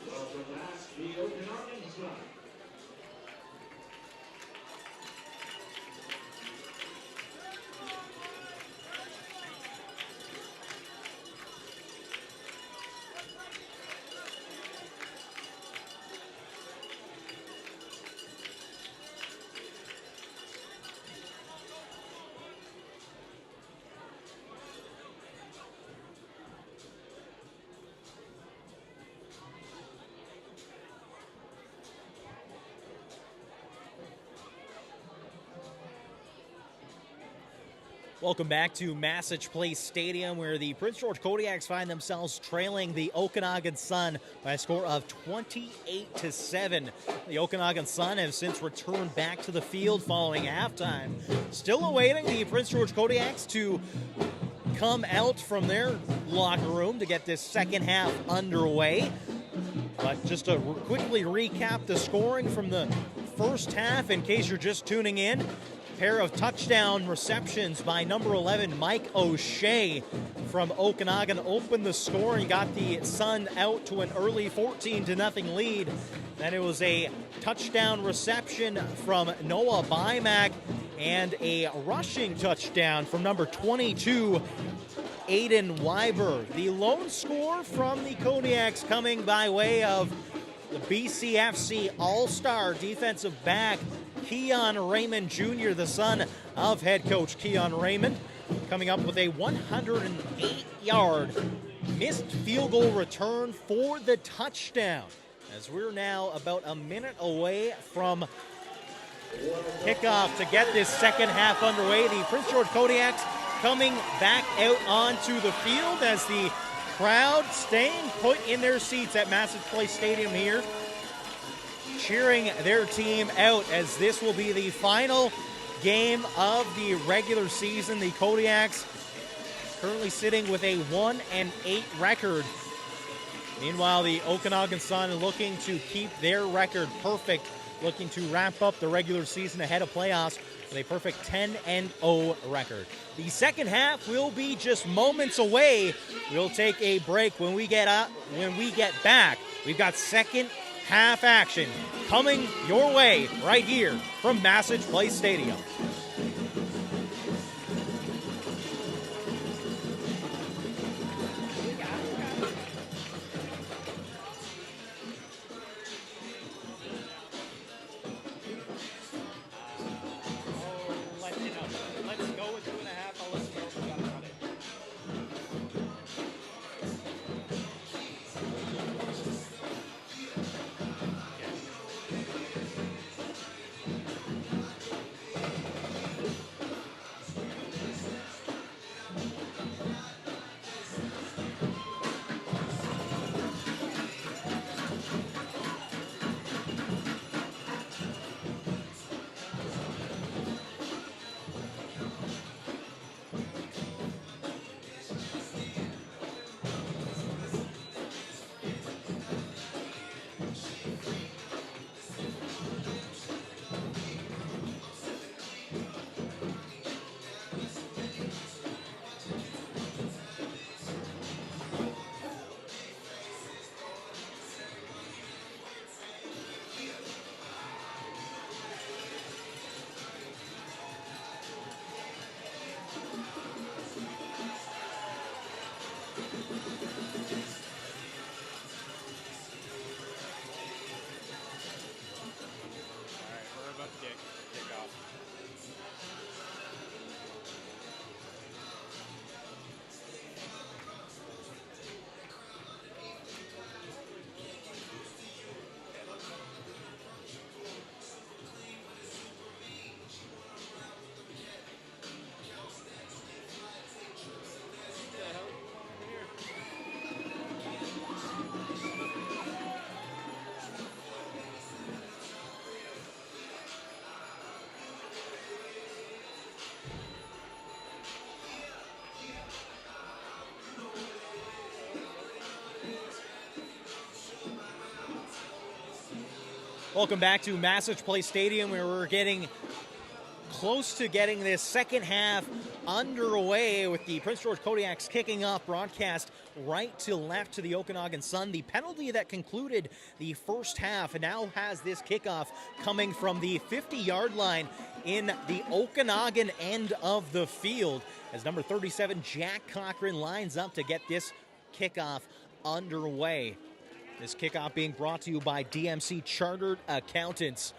Welcome back, the Okanagan Sun. Welcome back to Massage Place Stadium, where the Prince George Kodiaks find themselves trailing the Okanagan Sun by a score of 28-7. The Okanagan Sun have since returned back to the field following halftime. Still awaiting the Prince George Kodiaks to come out from their locker room to get this second half underway. But just to quickly recap the scoring from the first half, in case you're just tuning in, pair of touchdown receptions by number 11, Mike O'Shea from Okanagan opened the score and got the Sun out to an early 14-0 lead. Then it was a touchdown reception from Noah Bymack and a rushing touchdown from number 22, Aiden Weiber. The lone score from the Kodiaks coming by way of the BCFC All-Star defensive back, Keon Raymond Jr., the son of head coach Keon Raymond, coming up with a 108-yard missed field goal return for the touchdown. As we're now about a minute away from kickoff to get this second half underway, the Prince George Kodiaks coming back out onto the field as the crowd staying put in their seats at Massage Place Stadium here, cheering their team out as this will be the final game of the regular season. The Kodiaks currently sitting with a 1-8 record. Meanwhile, the Okanagan Sun looking to keep their record perfect, looking to wrap up the regular season ahead of playoffs with a perfect 10-0 record. The second half will be just moments away. We'll take a break. When we get back, we've got second half action coming your way right here from Massage Place Stadium. Welcome back to Massage Place Stadium, where we're getting close to getting this second half underway with the Prince George Kodiaks kicking off. Broadcast right to left to the Okanagan Sun. The penalty that concluded the first half and now has this kickoff coming from the 50-yard line in the Okanagan end of the field as number 37 Jack Cochran lines up to get this kickoff underway. This kickoff being brought to you by DMC Chartered Accountants.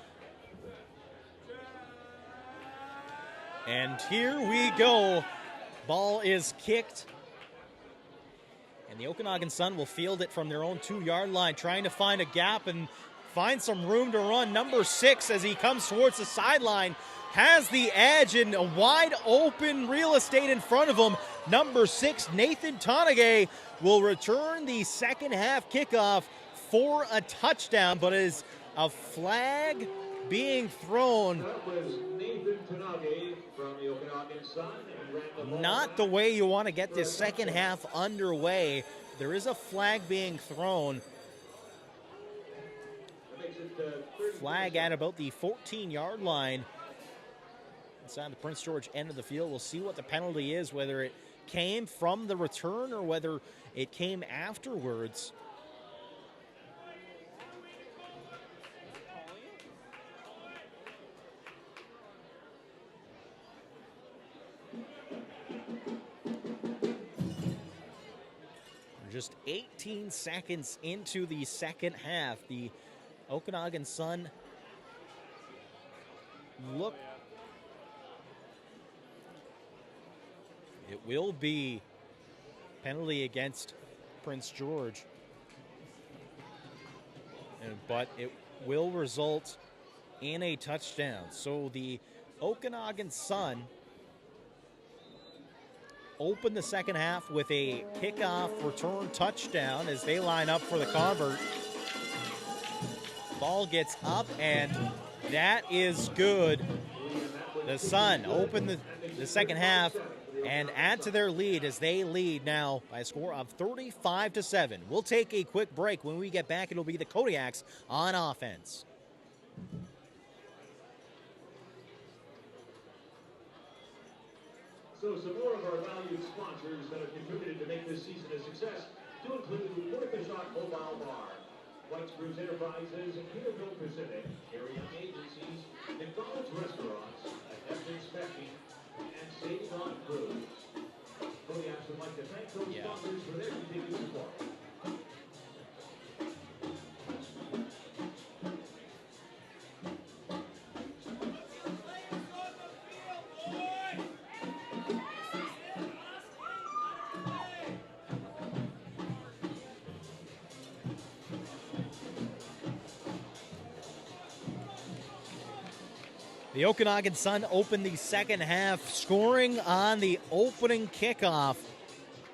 And here we go. Ball is kicked. And the Okanagan Sun will field it from their own 2-yard line, trying to find a gap and find some room to run. Number 6, as he comes towards the sideline, has the edge and a wide open real estate in front of him. Number 6, Nathan Tonagay, will return the second half kickoff for a touchdown, but is a flag being thrown. That was Nathan Tanage from the Okanagan Sun. And ran the ball Not the way you want to get this second half underway. There is a flag being thrown. That makes it, 30 Flag at about the 14-yard line inside the Prince George end of the field. We'll see what the penalty is, whether it came from the return or whether it came afterwards. Just 18 seconds into the second half, the Okanagan Sun look. It will be penalty against Prince George, but it will result in a touchdown. So the Okanagan Sun open the second half with a kickoff return touchdown as they line up for the convert. Ball gets up, and that is good. The Sun open the second half and add to their lead as they lead now by a score of 35-7. We'll take a quick break. When we get back, it'll be the Kodiaks on offense. So some more of our valued sponsors that have contributed to make this season a success to include Worth a Shot Mobile Bar, White Spruce Enterprises, Peterbilt Pacific, Area Agencies, McDonald's Restaurants, Adept Inspection, and Save on Cruise. Kodiaks would like to thank those sponsors for their continued support. The Okanagan Sun opened the second half, scoring on the opening kickoff.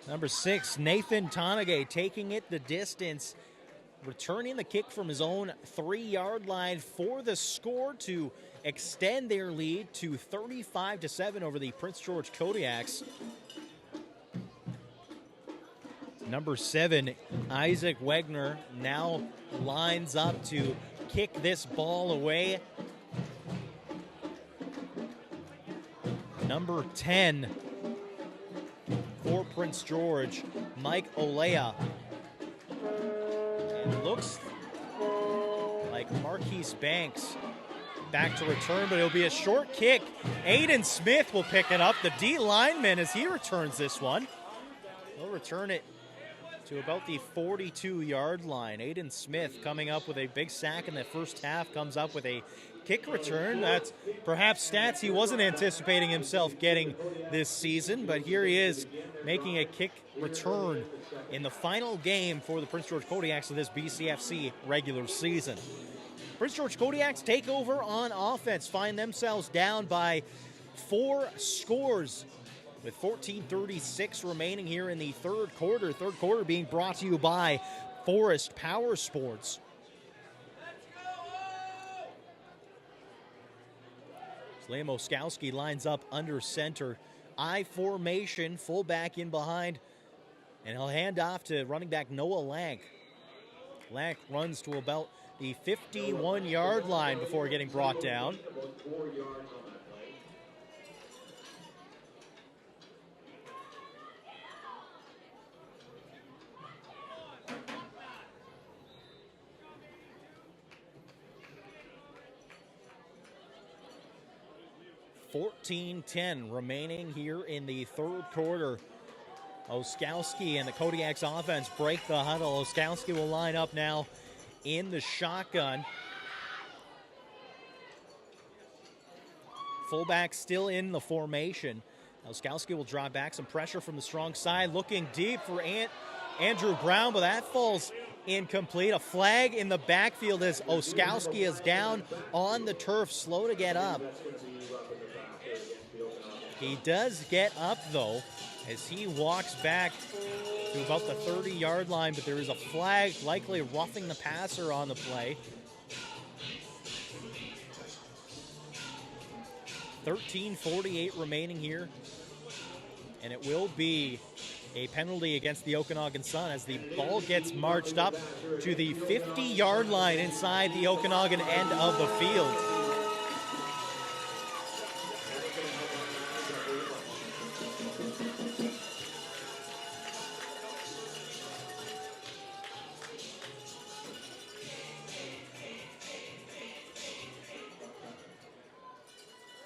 Number 6, Nathan Tonagay, taking it the distance, returning the kick from his own 3-yard line for the score to extend their lead to 35-7 over the Prince George Kodiaks. Number 7, Isaac Wegner, now lines up to kick this ball away. Number 10 for Prince George, Mike Olea. It looks like Marquise Banks back to return, but it'll be a short kick. Aiden Smith will pick it up, the D lineman, as he returns this one. He'll return it to about the 42-yard line. Aiden Smith coming up with a big sack in the first half, comes up with a kick return. That's perhaps stats he wasn't anticipating himself getting this season, but here he is making a kick return in the final game for the Prince George Kodiaks of this BCFC regular season. Prince George Kodiaks take over on offense, find themselves down by 4 scores with 14:36 remaining here in the third quarter. Third quarter being brought to you by Forest Power Sports. Liam Oskowski lines up under center. I formation, fullback in behind. And he'll hand off to running back Noah Lank. Lank runs to about the 51-yard line before getting brought down. About 4 yards on that play. $14-10 remaining here in the third quarter. Oskowski and the Kodiaks offense break the huddle. Oskowski will line up now in the shotgun. Fullback still in the formation. Oskowski will draw back, some pressure from the strong side. Looking deep for Andrew Brown, but that falls incomplete. A flag in the backfield as Oskowski is down on the turf, slow to get up. He does get up, though, as he walks back to about the 30-yard line, but there is a flag likely roughing the passer on the play. 13:48 remaining here, and it will be a penalty against the Okanagan Sun as the ball gets marched up to the 50-yard line inside the Okanagan end of the field.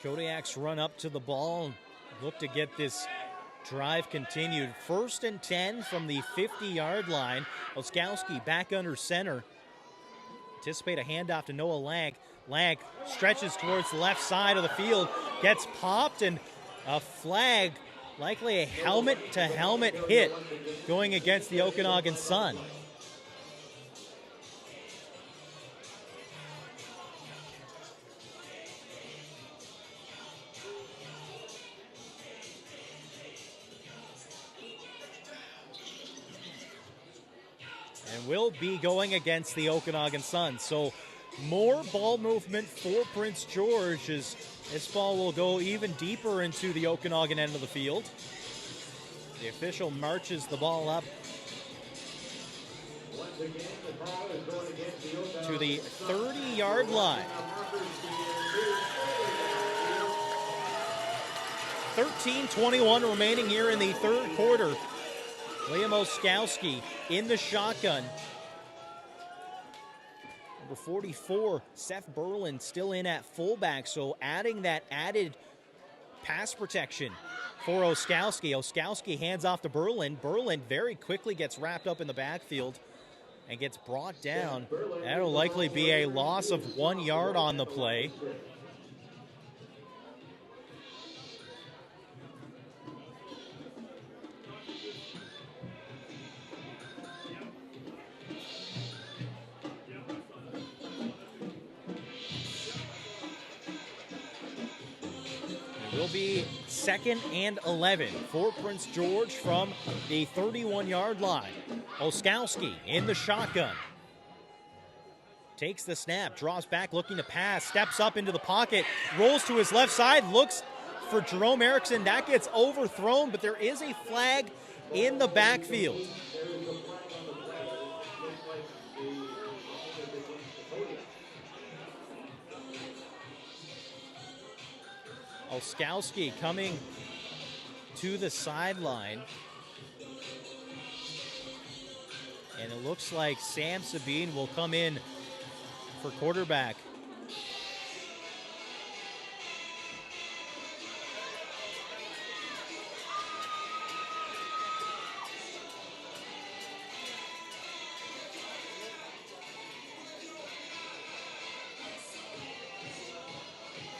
Kodiaks run up to the ball, look to get this drive continued. 1st and 10 from the 50-yard line. Oskowski back under center. Anticipate a handoff to Noah Lag. Lag stretches towards the left side of the field, gets popped, and a flag, likely a helmet-to-helmet hit going against the Okanagan Sun. And will be going against the Okanagan Sun. So more ball movement for Prince George as this ball will go even deeper into the Okanagan end of the field. The official marches the ball up to the 30-yard line. 13:21 remaining here in the third quarter. Liam Oskowski in the shotgun. Number 44, Seth Berlin, still in at fullback, so adding that added pass protection for Oskowski. Oskowski hands off to Berlin. Berlin very quickly gets wrapped up in the backfield and gets brought down. That'll likely be a loss of 1 yard on the play. Will be 2nd and 11 for Prince George from the 31-yard line. Oskowski in the shotgun. Takes the snap, draws back, looking to pass, steps up into the pocket, rolls to his left side, looks for Jerome Erickson. That gets overthrown, but there is a flag in the backfield. Oskowski coming to the sideline. And it looks like Sam Sabine will come in for quarterback.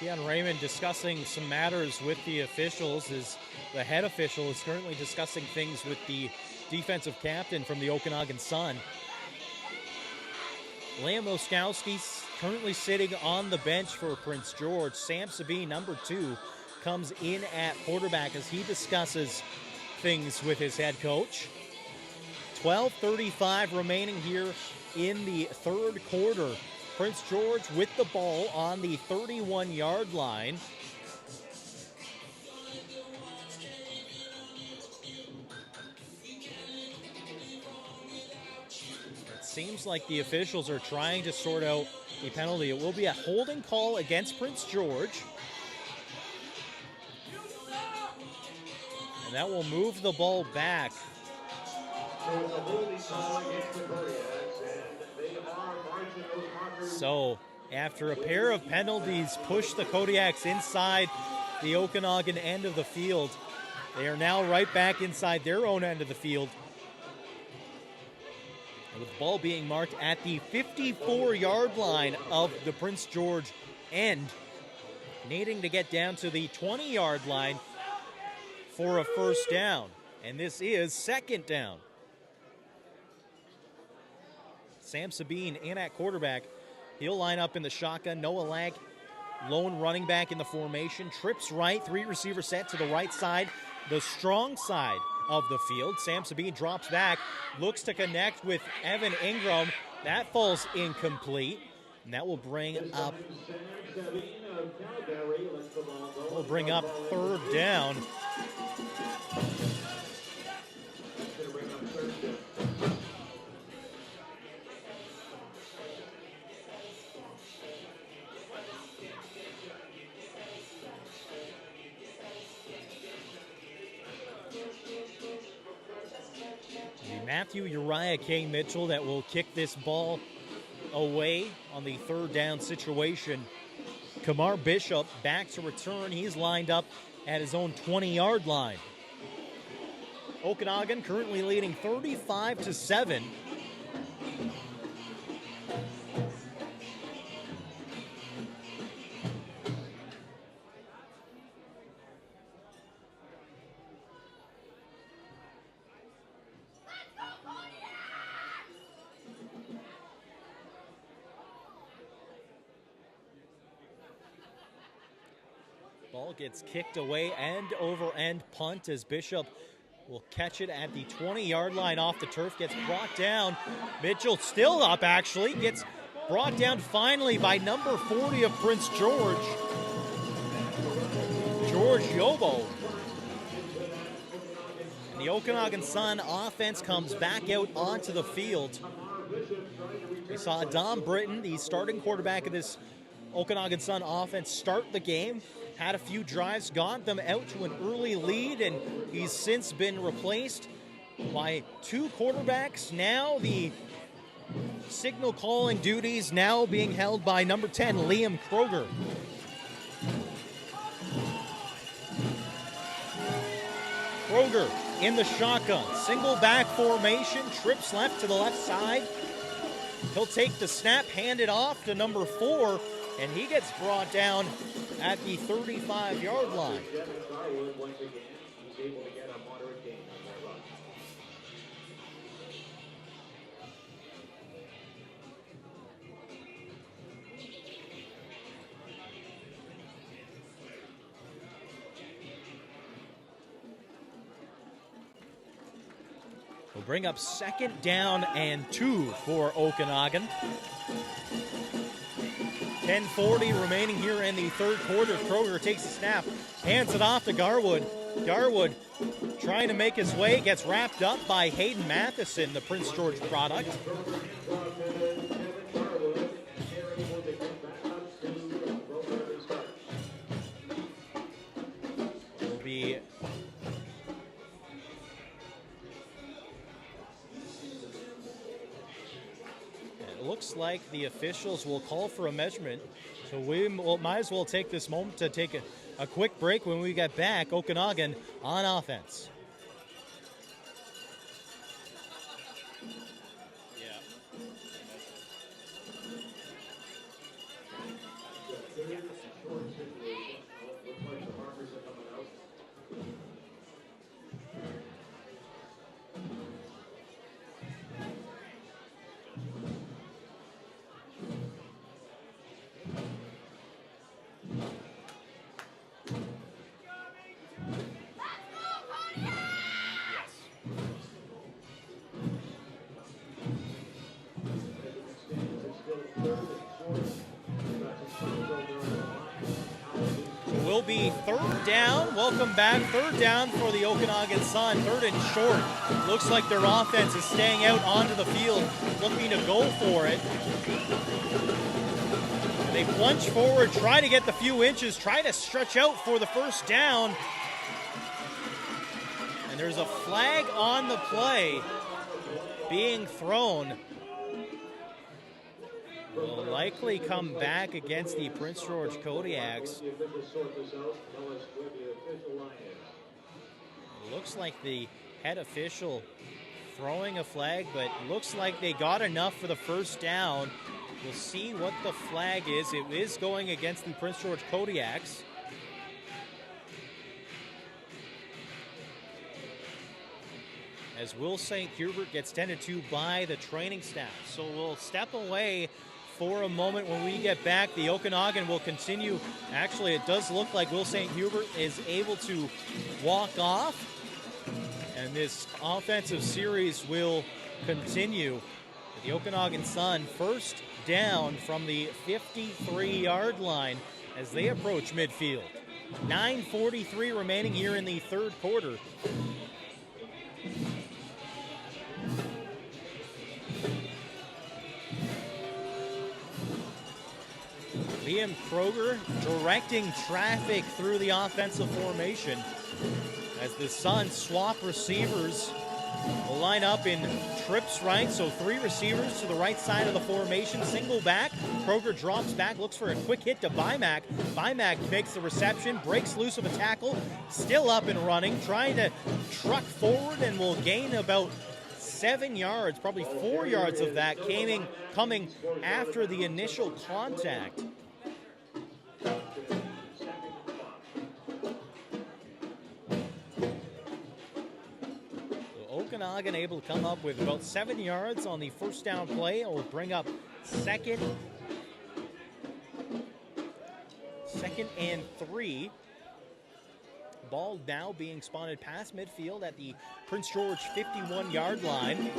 Keon Raymond discussing some matters with the officials. As the head official is currently discussing things with the defensive captain from the Okanagan Sun. Liam Oskowski currently sitting on the bench for Prince George. Sam Sabine, number 2, comes in at quarterback as he discusses things with his head coach. 12:35 remaining here in the third quarter. Prince George with the ball on the 31-yard line. seems like the officials are trying to sort out the penalty. It will be a holding call against Prince George. And that will move the ball back. So it's a holding call against the Kodiaks, and they are marching those markers. So after a pair of penalties push the Kodiaks inside the Okanagan end of the field, they are now right back inside their own end of the field. With the ball being marked at the 54-yard line of the Prince George end, needing to get down to the 20-yard line for a first down. And this is second down. Sam Sabine in at quarterback. He'll line up in the shotgun. Noah Lang, lone running back in the formation. Trips right, three receiver set to the right side, the strong side of the field. Sam Sabine drops back, looks to connect with Evan Ingram. That falls incomplete, and that will bring up third down. Matthew Uriah K. Mitchell that will kick this ball away on the third down situation. Kamar Bishop back to return. He's lined up at his own 20-yard line. Okanagan currently leading 35-7. Ball gets kicked away, end over end punt as Bishop will catch it at the 20-yard line off the turf, gets brought down. Mitchell still up, actually, gets brought down finally by number 40 of Prince George, George Yobo. And the Okanagan Sun offense comes back out onto the field. We saw Dom Britton, the starting quarterback of this Okanagan Sun offense, start the game. Had a few drives, got them out to an early lead, and he's since been replaced by two quarterbacks. Now the signal calling duties now being held by number 10, Liam Kroger. Kroger in the shotgun, single back formation, trips left to the left side. He'll take the snap, hand it off to number 4, and he gets brought down at the 35-yard line. Once again, he's able to get a moderate gain on that run. We'll bring up second down and 2 for Okanagan. 10:40 remaining here in the third quarter. Kroger takes the snap, hands it off to Garwood. Garwood trying to make his way, gets wrapped up by Hayden Matheson, the Prince George product. Will be looks like the officials will call for a measurement, so we might as well take this moment to take a quick break. When we get back, Okanagan on offense. will be third down. Welcome back. Third down for the Okanagan Sun. Third and short. Looks like their offense is staying out onto the field, looking to go for it. They plunge forward, try to get the few inches, try to stretch out for the first down. And there's a flag on the play being thrown. Will likely come back against the Prince George Kodiaks. Looks like the head official throwing a flag, but looks like they got enough for the first down. We'll see what the flag is. It is going against the Prince George Kodiaks. As Will St. Hubert gets tended to by the training staff. So we'll step away for a moment. When we get back, the Okanagan will continue. Actually, it does look like Will St. Hubert is able to walk off. And this offensive series will continue. The Okanagan Sun first down from the 53-yard line as they approach midfield. 9:43 remaining here in the third quarter. Liam Kroger directing traffic through the offensive formation as the Suns swap receivers. Will line up in trips right, so 3 receivers to the right side of the formation. Single back, Kroger drops back, looks for a quick hit to Bymack. Bymack makes the reception, breaks loose of a tackle, still up and running, trying to truck forward and will gain about 7 yards, probably 4 yards of that coming after the initial contact. Okanagan able to come up with about 7 yards on the first down play. It will bring up second and 3. Ball now being spotted past midfield at the Prince George 51-yard line.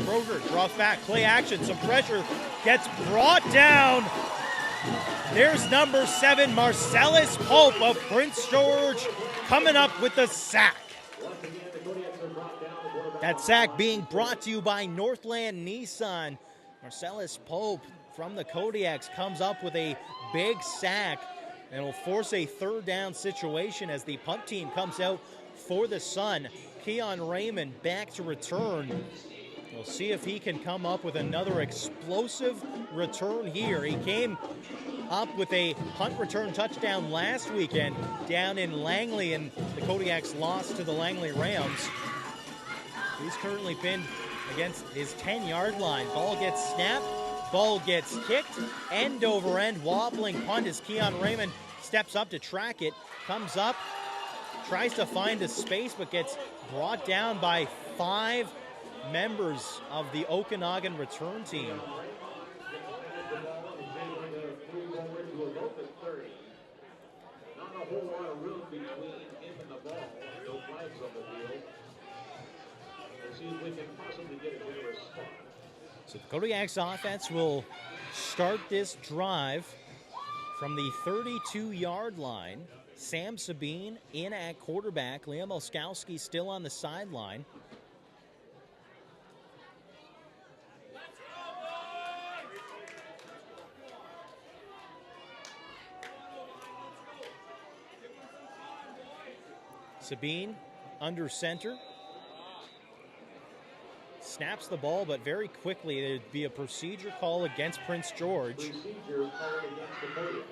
Kroger drops back, play action, some pressure, gets brought down. There's number 7, Marcellus Pope of Prince George, coming up with the sack. That sack being brought to you by Northland Nissan. Marcellus Pope from the Kodiaks comes up with a big sack and will force a third down situation as the punt team comes out for the Sun. Keon Raymond back to return. We'll see if he can come up with another explosive return here. He came up with a punt return touchdown last weekend down in Langley, and the Kodiaks lost to the Langley Rams. He's currently pinned against his 10-yard line. Ball gets snapped, ball gets kicked, end over end, wobbling punt as Keon Raymond steps up to track it, comes up, tries to find a space, but gets brought down by 5 members of the Okanagan return team. Not a whole lot of room between him and the ball. No flags on the field. We'll see if we can possibly get a generous spot. So the Kodiaks offense will start this drive from the 32-yard line. Sam Sabine in at quarterback. Liam Oskowski still on the sideline. Sabine under center. Snaps the ball, but very quickly there'd be a procedure call against Prince George. Procedure called against the Kodiaks.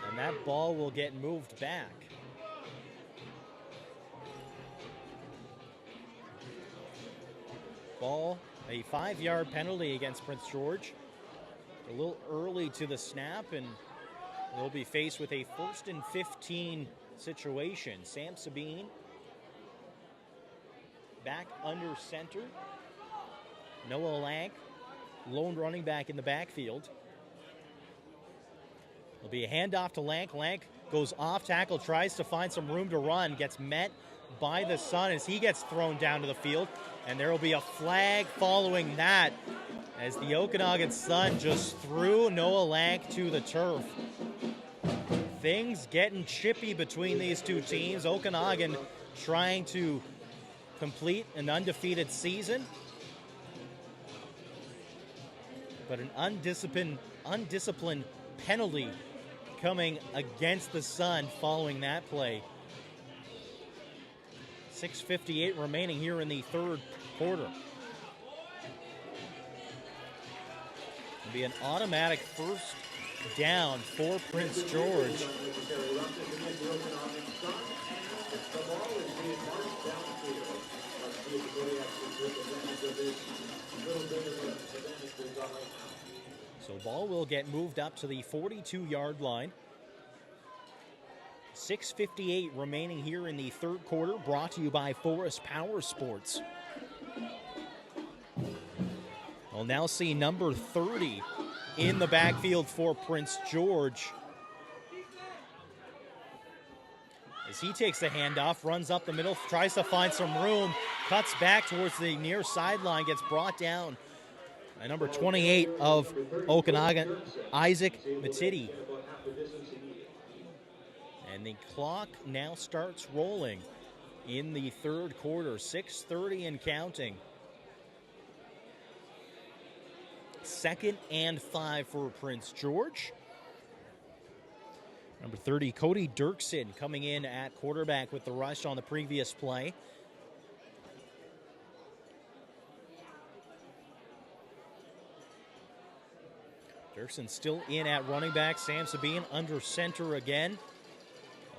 And that ball will get moved back. Ball, a 5-yard penalty against Prince George. A little early to the snap, and they'll be faced with a 1st and 15 situation. Sam Sabine back under center. Noah Lank, lone running back in the backfield. It'll be a handoff to Lank. Lank goes off tackle, tries to find some room to run, gets met by the Sun as he gets thrown down to the field. And there will be a flag following that as the Okanagan Sun just threw Noah Lank to the turf. Things getting chippy between these two teams. Okanagan trying to complete an undefeated season, but an undisciplined penalty coming against the Sun following that play. 6:58 remaining here in the third quarter. It'll be an automatic first down for Prince George. So ball will get moved up to the 42-yard line. 6:58 remaining here in the third quarter, brought to you by Forest Power Sports. We'll now see number 30 in the backfield for Prince George. As he takes the handoff, runs up the middle, tries to find some room, cuts back towards the near sideline, gets brought down by number 28 of Okanagan, Isaac Matidi. And the clock now starts rolling in the third quarter, 6:30 and counting. 2nd and 5 for Prince George. Number 30, Cody Dirksen, coming in at quarterback with the rush on the previous play. Dirksen still in at running back. Sam Sabine under center again.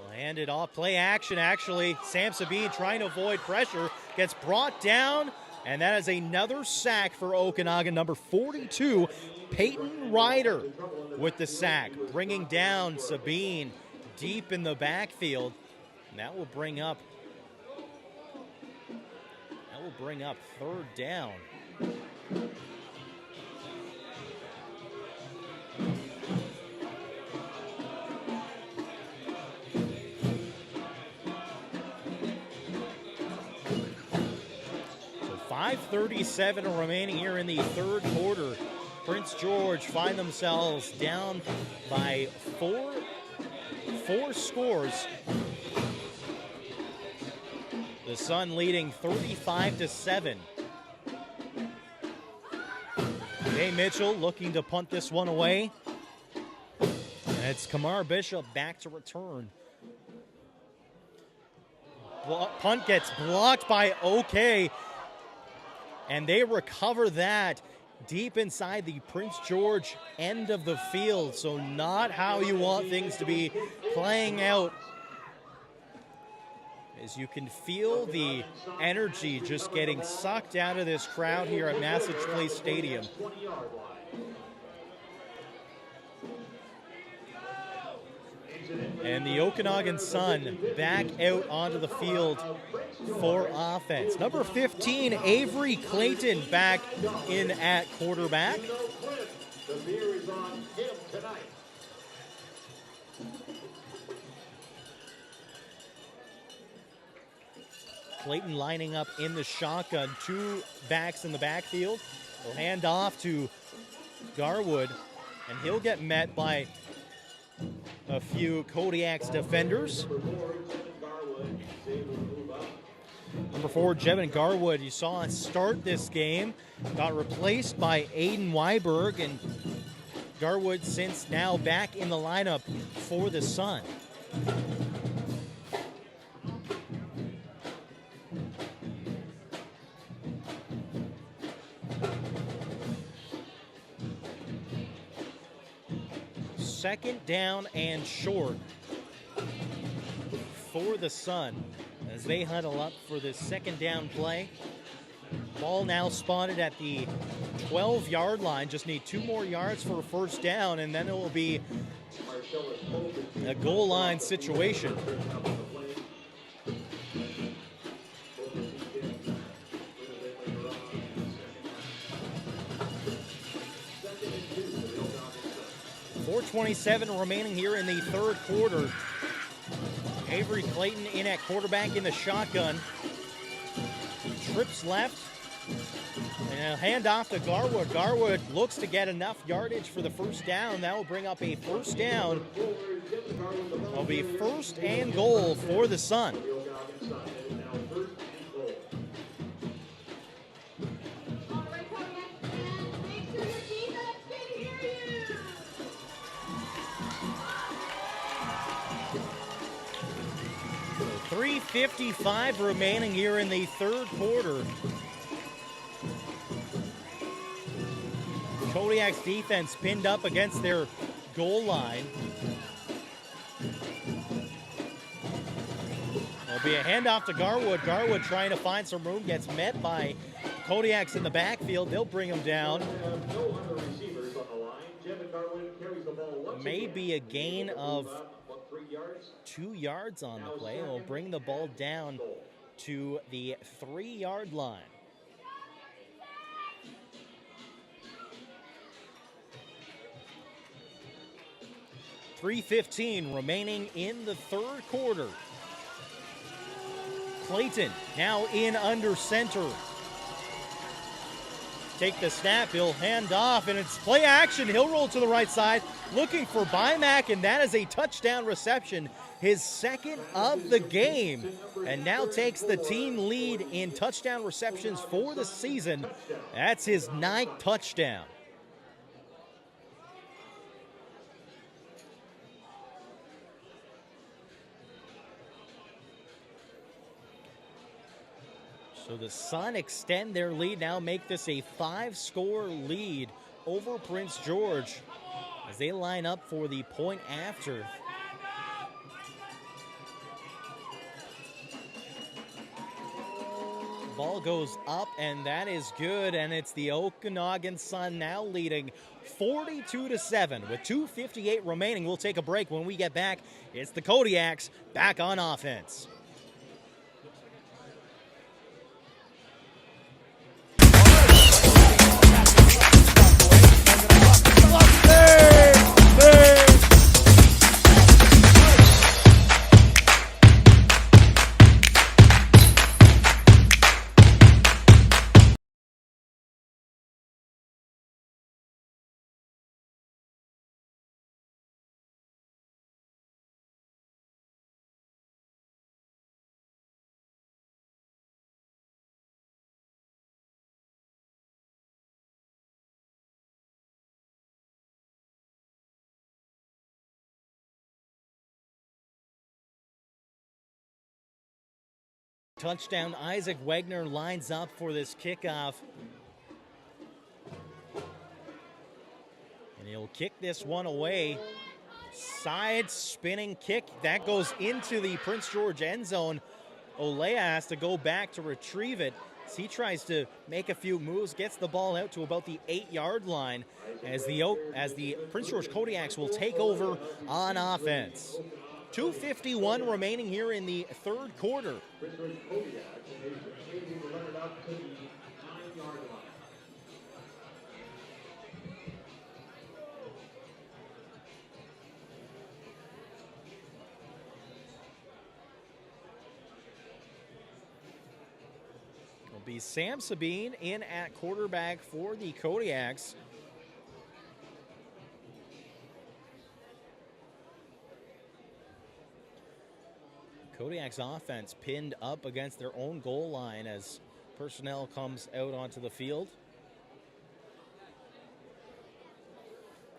Will hand it off. Play action, actually. Sam Sabine trying to avoid pressure. Gets brought down. And that is another sack for Okanagan. Number 42, Peyton Ryder with the sack, bringing down Sabine deep in the backfield. And that will bring up third down. So 5:37 remaining here in the third quarter. Prince George find themselves down by four scores. The Sun leading 35-7. Jay Mitchell looking to punt this one away. And it's Kamar Bishop back to return. Punt gets blocked by OK. And they recover that deep inside the Prince George end of the field. So not how you want things to be playing out. As you can feel the energy just getting sucked out of this crowd here at Massage Place Stadium. And the Okanagan Sun back out onto the field for offense. Number 15, Avery Clayton, back in at quarterback. The beer is on him tonight. Clayton lining up in the shotgun, two backs in the backfield. He'll hand off to Garwood, and he'll get met by a few Kodiaks defenders. Number 4, Jevin Garwood, you saw us start this game, got replaced by Aiden Weiberg, and Garwood since now back in the lineup for the Sun. Second down and short for the Sun as they huddle up for this second down play. Ball now spotted at the 12-yard line. Just need 2 more yards for a first down, and then it will be a goal line situation. 4:27 remaining here in the third quarter. Avery Clayton in at quarterback in the shotgun. Trips left. And a handoff to Garwood. Garwood looks to get enough yardage for the first down. That will bring up a first down. It'll be first and goal for the Sun. All right, Kodiaks fans, make sure your defense can hear you. So 3:55 remaining here in the third quarter. Kodiak's defense pinned up against their goal line. There'll be a handoff to Garwood. Garwood trying to find some room, gets met by Kodiaks in the backfield. They'll bring him down. No other receivers on the line. Jevin Garwood carries the ball once Maybe a again. gain of About 3 yards. 2 yards on the play. We'll bring the ball down to the 3-yard line. .3:15 remaining in the third quarter. Clayton now in under center. Take the snap, he'll hand off, and it's play action. He'll roll to the right side, looking for Bymack, and that is a touchdown reception, his second of the game, and now takes the team lead in touchdown receptions for the season. That's his 9th touchdown. So the Sun extend their lead, now make this a 5-score lead over Prince George as they line up for the point after. Ball goes up, and that is good, and it's the Okanagan Sun now leading 42-7 with 2:58 remaining. We'll take a break. When we get back, it's the Kodiaks back on offense. Touchdown, Isaac Wegner lines up for this kickoff. And he'll kick this one away. Side spinning kick. That goes into the Prince George end zone. Olea has to go back to retrieve it. As he tries to make a few moves, gets the ball out to about the 8-yard line as the Prince George Kodiaks will take over on offense. 2:51 remaining here in the third quarter. Prince George Kodiaks is able to run it up to the 9-yard line. It'll be Sam Sabine in at quarterback for the Kodiaks. Kodiak's offense pinned up against their own goal line as personnel comes out onto the field.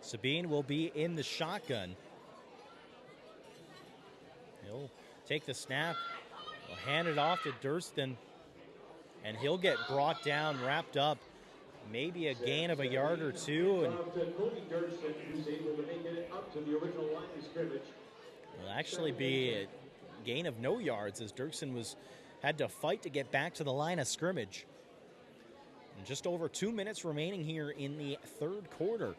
Sabine will be in the shotgun. He'll take the snap, he'll hand it off to Durston, and he'll get brought down, wrapped up, maybe a gain of a yard or two. And Cody Durston, who's able to make it up to the original line of scrimmage. will actually be a gain of no yards as Dirksen had to fight to get back to the line of scrimmage. And just over 2 minutes remaining here in the third quarter.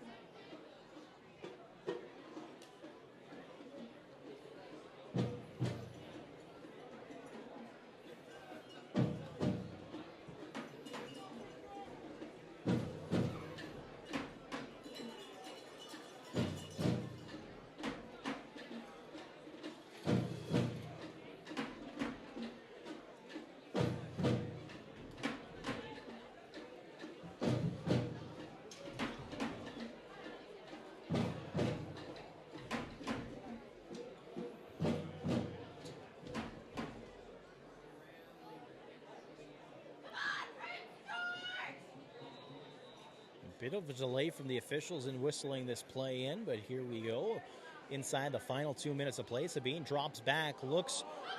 Bit of a delay from the officials in whistling this play in, but here we go. Inside the final 2 minutes of play, Sabine drops back,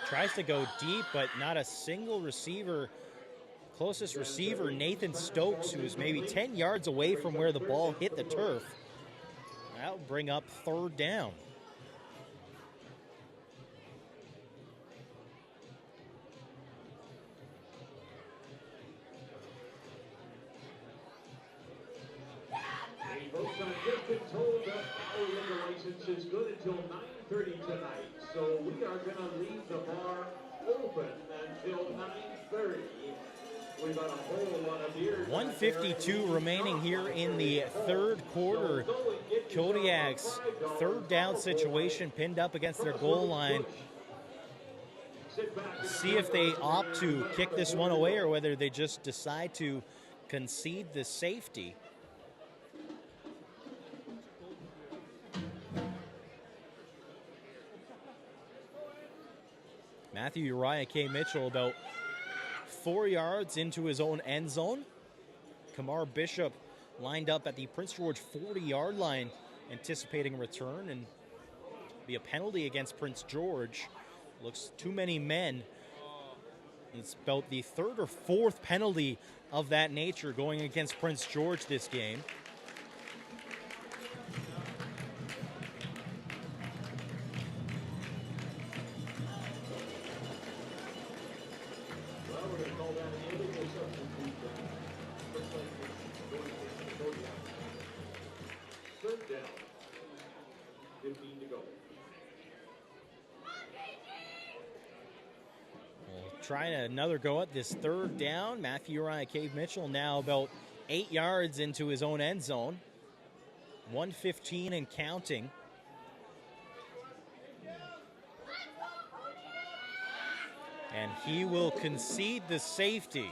tries to go deep, but not a single receiver. Closest receiver, Nathan Stokes, who is maybe 10 yards away from where the ball hit the turf. That'll bring up third down. Folks, I've just been told that our liquor license is good until 9:30 tonight, so we are going to leave the bar open until 9:30. We've got a whole lot of beer. 1:52 remaining here in the third quarter. Kodiaks, third down situation, pinned up against their goal line. See if they opt to kick this one away or whether they just decide to concede the safety. Matthew Uriah K. Mitchell about 4 yards into his own end zone. Kamar Bishop lined up at the Prince George 40-yard line, anticipating a return, and be a penalty against Prince George. Looks too many men. It's about the third or fourth penalty of that nature going against Prince George this game. Third down. 15 to go. Trying another go at this third down. Matthew Uriah K. Mitchell now about 8 yards into his own end zone. 1:15 and counting. And he will concede the safety.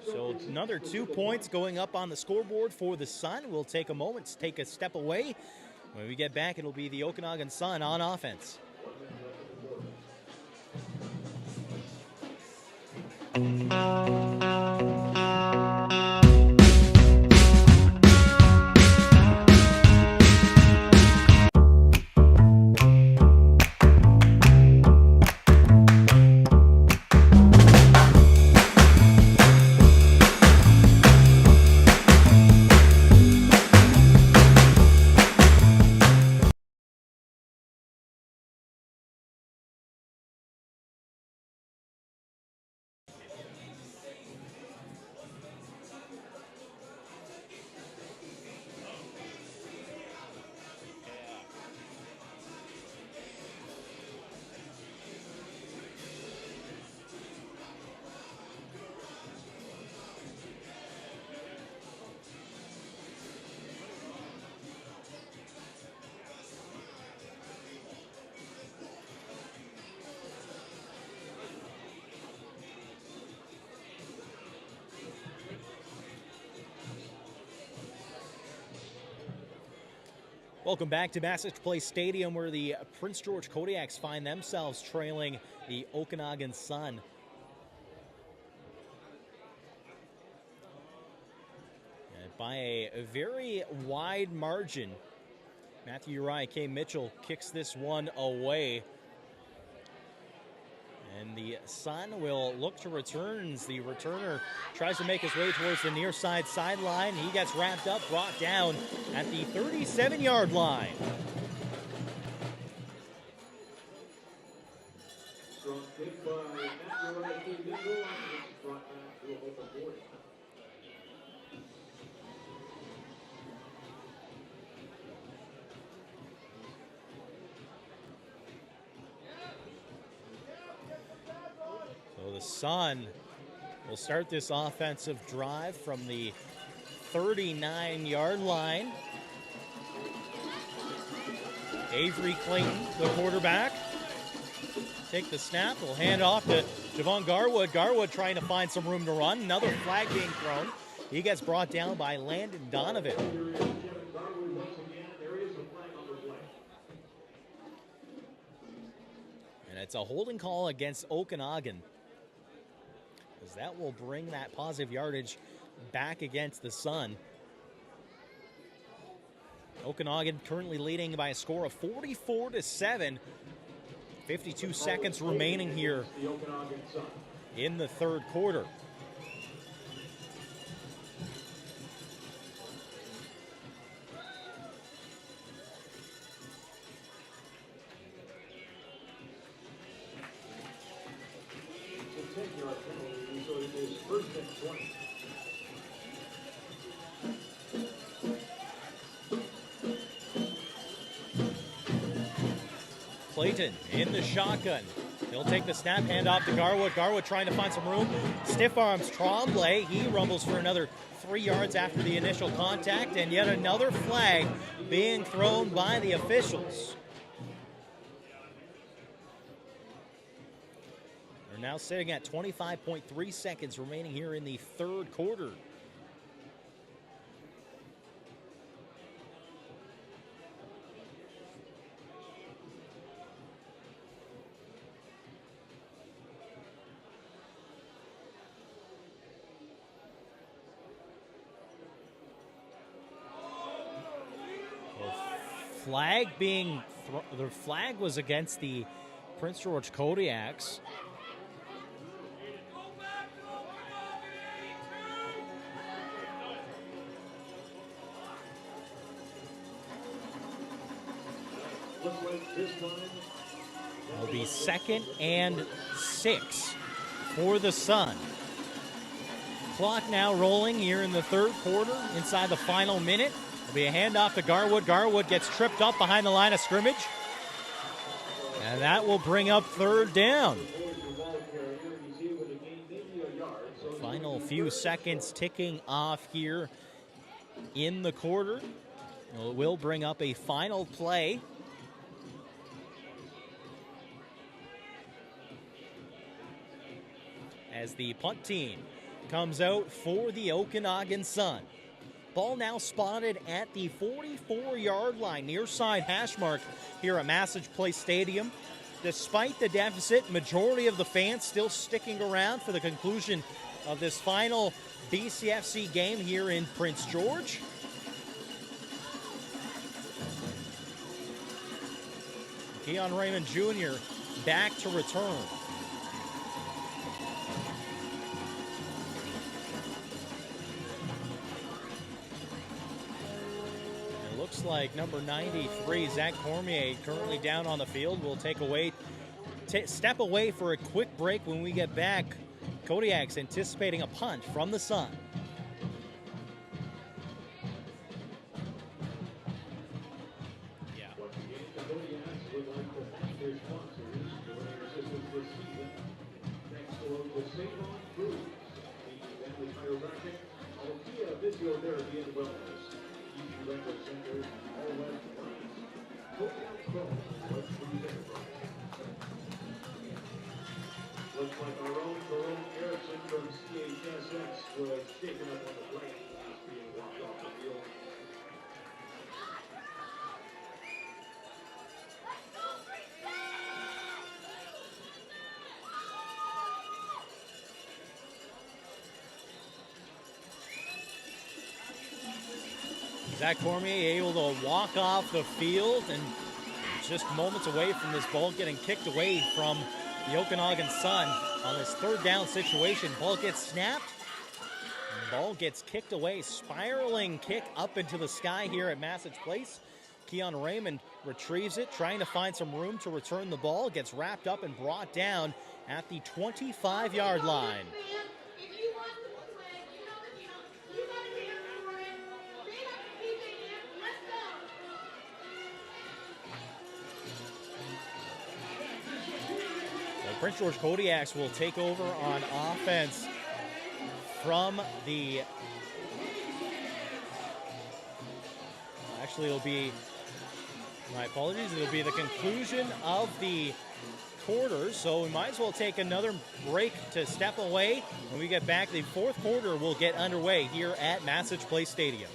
So another 2 points going up on the scoreboard for the Sun. We'll take a moment to take a step away. When we get back, it'll be the Okanagan Sun on offense. Welcome back to Massage Place Stadium, where the Prince George Kodiaks find themselves trailing the Okanagan Sun. And by a very wide margin, Matthew Uriah K. Mitchell kicks this one away. And the Sun will look to return as the returner tries to make his way towards the near side sideline. He gets wrapped up, brought down at the 37-yard line. Strong kick by Matthew Uriah K. Mitchell, and it's brought back to a open 40. So the Sun will start this offensive drive from the 39-yard line. Avery Clayton, the quarterback. Take the snap. Will hand off to Javon Garwood. Garwood trying to find some room to run. Another flag being thrown. He gets brought down by Landon Donovan. And it's a holding call against Okanagan, as that will bring that positive yardage back against the Sun. Okanagan currently leading by a score of 44-7. 52 seconds remaining here in the third quarter. Clayton in the shotgun. He'll take the snap, hand off to Garwood. Garwood trying to find some room. Stiff arms Tremblay. He rumbles for another 3 yards after the initial contact, and yet another flag being thrown by the officials. They're now sitting at 25.3 seconds remaining here in the third quarter. The flag was against the Prince George Kodiaks. It'll be 2nd and 6 for the Sun. Clock now rolling here in the third quarter, inside the final minute. It'll be a handoff to Garwood. Garwood gets tripped up behind the line of scrimmage. And that will bring up third down. Final few seconds ticking off here in the quarter. It will bring up a final play. As the punt team comes out for the Okanagan Sun. Ball now spotted at the 44-yard line, near side hash mark here at Massage Place Stadium. Despite the deficit, majority of the fans still sticking around for the conclusion of this final BCFC game here in Prince George. Keon Raymond Jr. back to return. Looks like number 93, Zach Cormier, currently down on the field, will step away for a quick break. When we get back, Kodiaks anticipating a punt from the Sun. Looks like our own Jerome Erickson from CHSX was shaken up on the plane. He's being walked off the field. Zach Cormier able to walk off the field, and just moments away from this ball getting kicked away from the Okanagan Sun on this third down situation. Ball gets snapped, ball gets kicked away. Spiraling kick up into the sky here at Massage Place. Keon Raymond retrieves it, trying to find some room to return the ball. Gets wrapped up and brought down at the 25-yard line. Prince George Kodiaks will take over on offense from the... Actually, it'll be... My apologies. It'll be the conclusion of the quarter, so we might as well take another break to step away. When we get back, the fourth quarter will get underway here at Massage Place Stadium.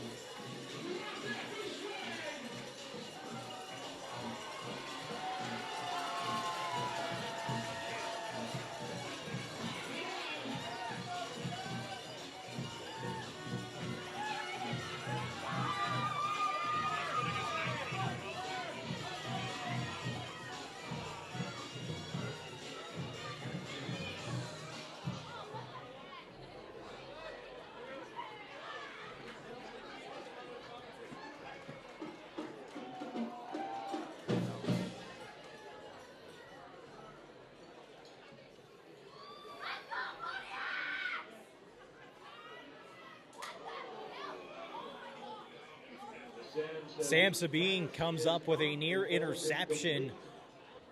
Sam Sabine comes up with a near interception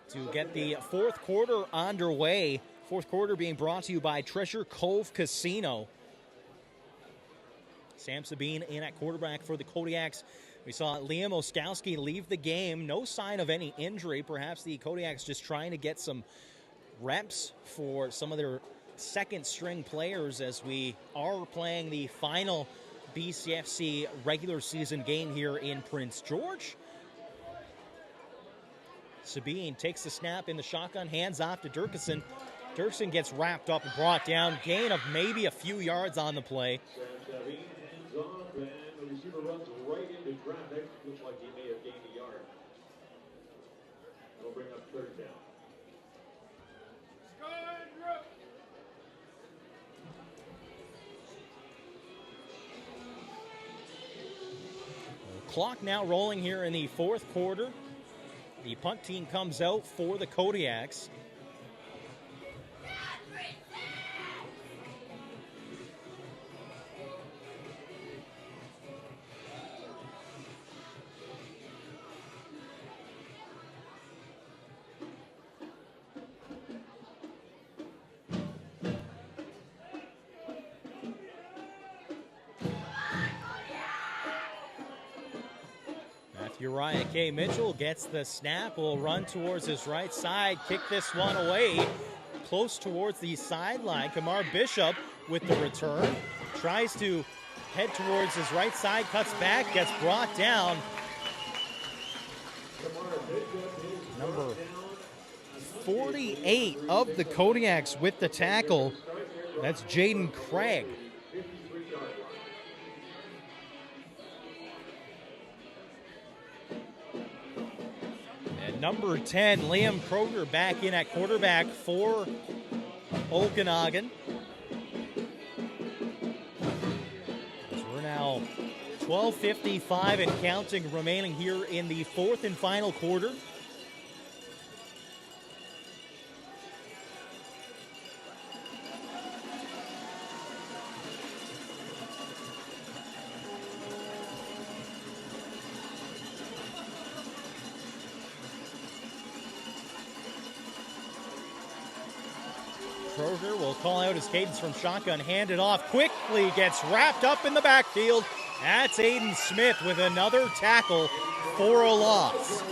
to get the fourth quarter underway. Fourth quarter being brought to you by Treasure Cove Casino. Sam Sabine in at quarterback for the Kodiaks. We saw Liam Oskowski leave the game. No sign of any injury. Perhaps the Kodiaks just trying to get some reps for some of their second string players as we are playing the final BCFC regular season game here in Prince George. Sabine takes the snap in the shotgun, hands off to Dirksen. Dirksen gets wrapped up and brought down. Gain of maybe a few yards on the play. Sabine hands off, and the receiver runs right into traffic. Looks like he may have gained a yard. They'll bring up third down. Clock now rolling here in the fourth quarter. The punt team comes out for the Kodiaks. Uriah K. Mitchell gets the snap, will run towards his right side, kick this one away, close towards the sideline. Kamar Bishop with the return, tries to head towards his right side, cuts back, gets brought down. Number 48 of the Kodiaks with the tackle. That's Jaden Craig. Number 10, Liam Kroger back in at quarterback for Okanagan. So we're now 12:55 and counting remaining here in the fourth and final quarter. Kroger will call out his cadence from shotgun, hand it off, quickly gets wrapped up in the backfield. That's Aiden Smith with another tackle for a loss.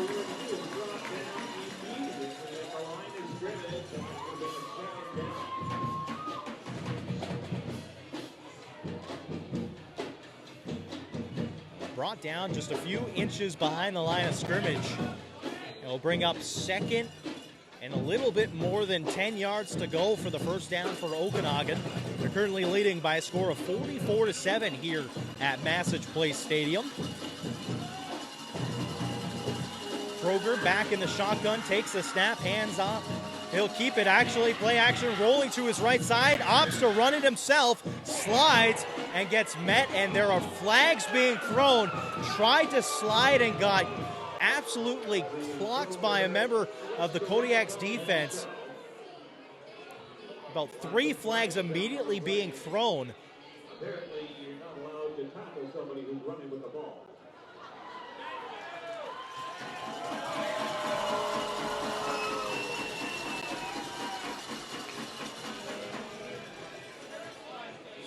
Brought down just a few inches behind the line of scrimmage. It'll bring up second and a little bit more than 10 yards to go for the first down for Okanagan. They're currently leading by a score of 44-7 here at Massage Place Stadium. Kroger back in the shotgun, takes the snap, hands off. He'll keep it actually, play action, rolling to his right side, opts to run it himself, slides and gets met, and there are flags being thrown. Tried to slide and got absolutely clocked by a member of the Kodiaks defense. About 3 flags immediately being thrown. Apparently, you're not allowed to tackle somebody who's running with the ball.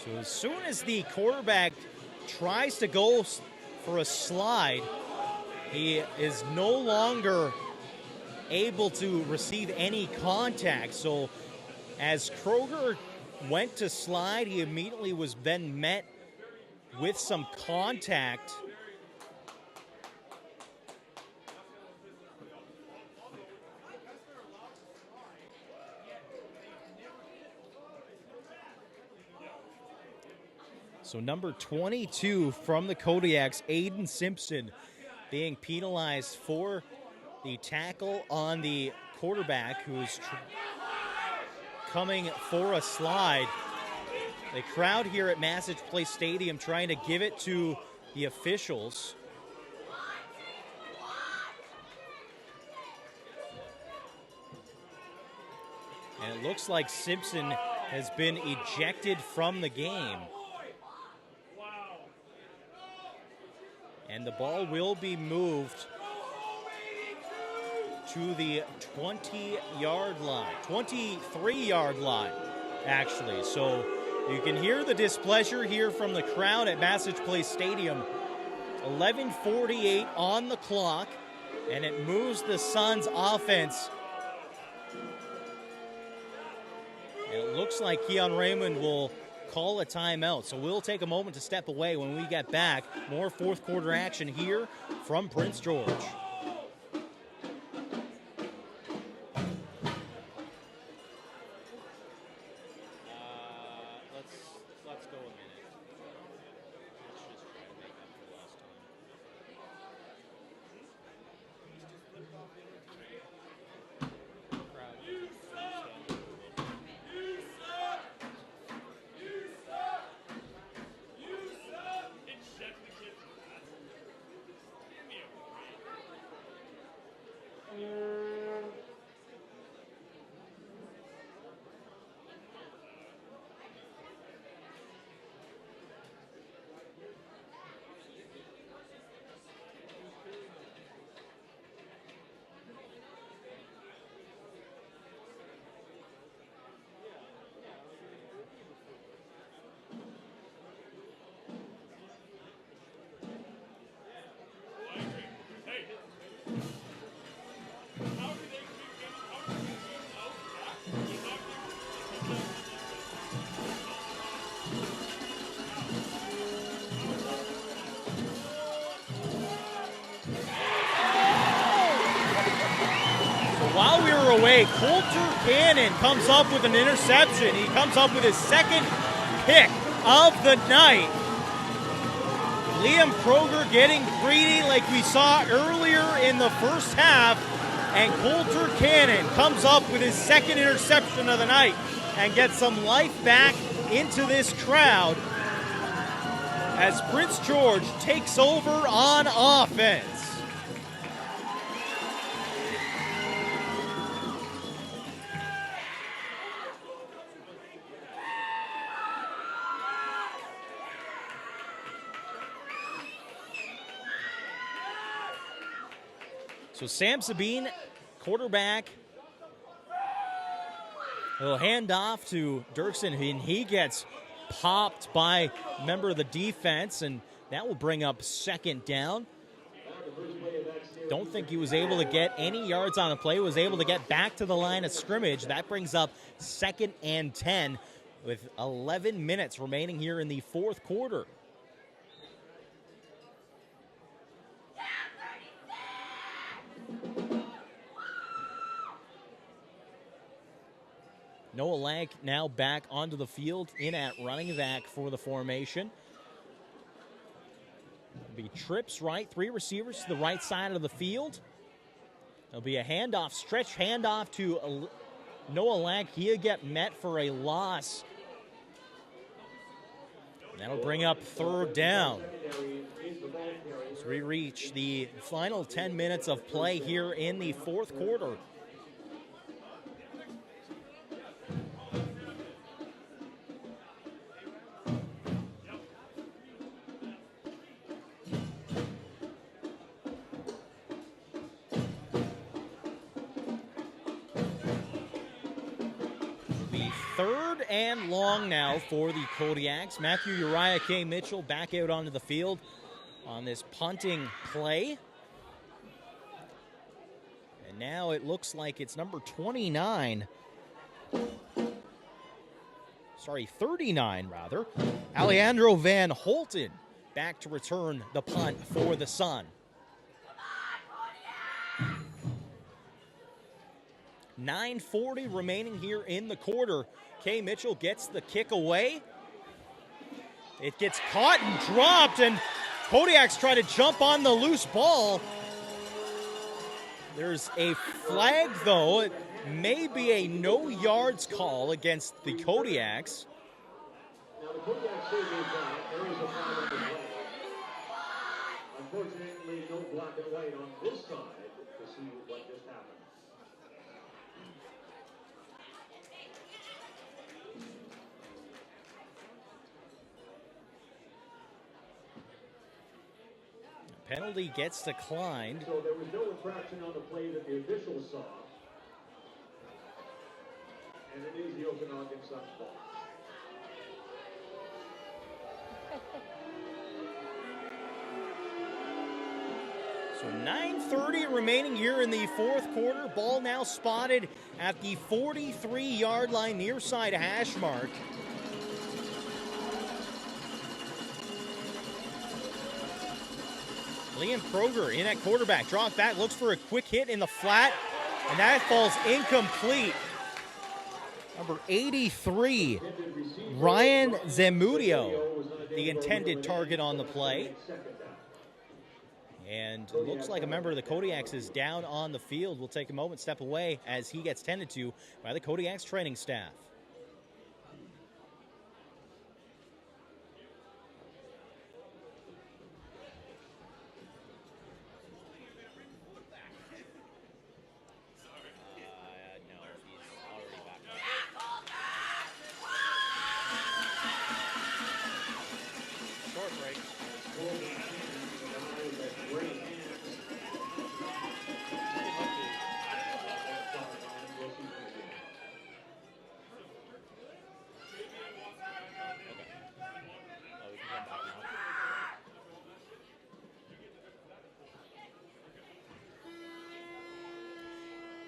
So as soon as the quarterback tries to go for a slide, he is no longer able to receive any contact. So as Kroger went to slide, he immediately was then met with some contact. So number 22 from the Kodiaks, Aiden Simpson, being penalized for the tackle on the quarterback who's coming for a slide. The crowd here at Massage Place Stadium trying to give it to the officials. And it looks like Simpson has been ejected from the game. And the ball will be moved to the 20-yard line, 23-yard line, actually. So you can hear the displeasure here from the crowd at Massage Place Stadium. 11:48 on the clock, and it moves the Suns' offense. And it looks like Keon Raymond will call a timeout. So we'll take a moment to step away. When we get back, more fourth quarter action here from Prince George. Let's go a minute. Let's just try to make up for lost time. Crowd. While we were away, Coulter Cannon comes up with an interception. He comes up with his second pick of the night. Liam Kroger getting greedy like we saw earlier in the first half. And Coulter Cannon comes up with his second interception of the night and gets some life back into this crowd as Prince George takes over on offense. So Sam Sabine, quarterback, he'll hand off to Dirksen, and he gets popped by a member of the defense, and that will bring up second down. Don't think he was able to get any yards on the play, was able to get back to the line of scrimmage. That brings up 2nd and 10 with 11 minutes remaining here in the fourth quarter. Noah Lank now back onto the field in at running back for the formation. It'll be trips right, 3 receivers to the right side of the field. There'll be a handoff, stretch handoff to Noah Lank. He'll get met for a loss. And that'll bring up 3rd down. As we reach the final 10 minutes of play here in the fourth quarter. Third and long now for the Kodiaks. Matthew Uriah K. Mitchell back out onto the field on this punting play. And now it looks like it's number 39. 39 rather. Alejandro Van Holten back to return the punt for the Sun. 9:40 remaining here in the quarter. Kay Mitchell gets the kick away. It gets caught and dropped, and Kodiaks try to jump on the loose ball. There's a flag, though. It may be a no yards call against the Kodiaks. Now the Kodiaks say there is a foul on the play. Unfortunately, no black and white on this side to see what just happened. Penalty gets declined. So there was no infraction on the play that the officials saw. And it is the Okanagan Suns ball. So 9:30 remaining here in the fourth quarter. Ball now spotted at the 43-yard line, near side hash mark. Liam Kroger in at quarterback, drops back, looks for a quick hit in the flat, and that falls incomplete. Number 83, Ryan Zamudio, the intended target on the play. And it looks like a member of the Kodiaks is down on the field. We'll take a moment, step away as he gets tended to by the Kodiaks training staff.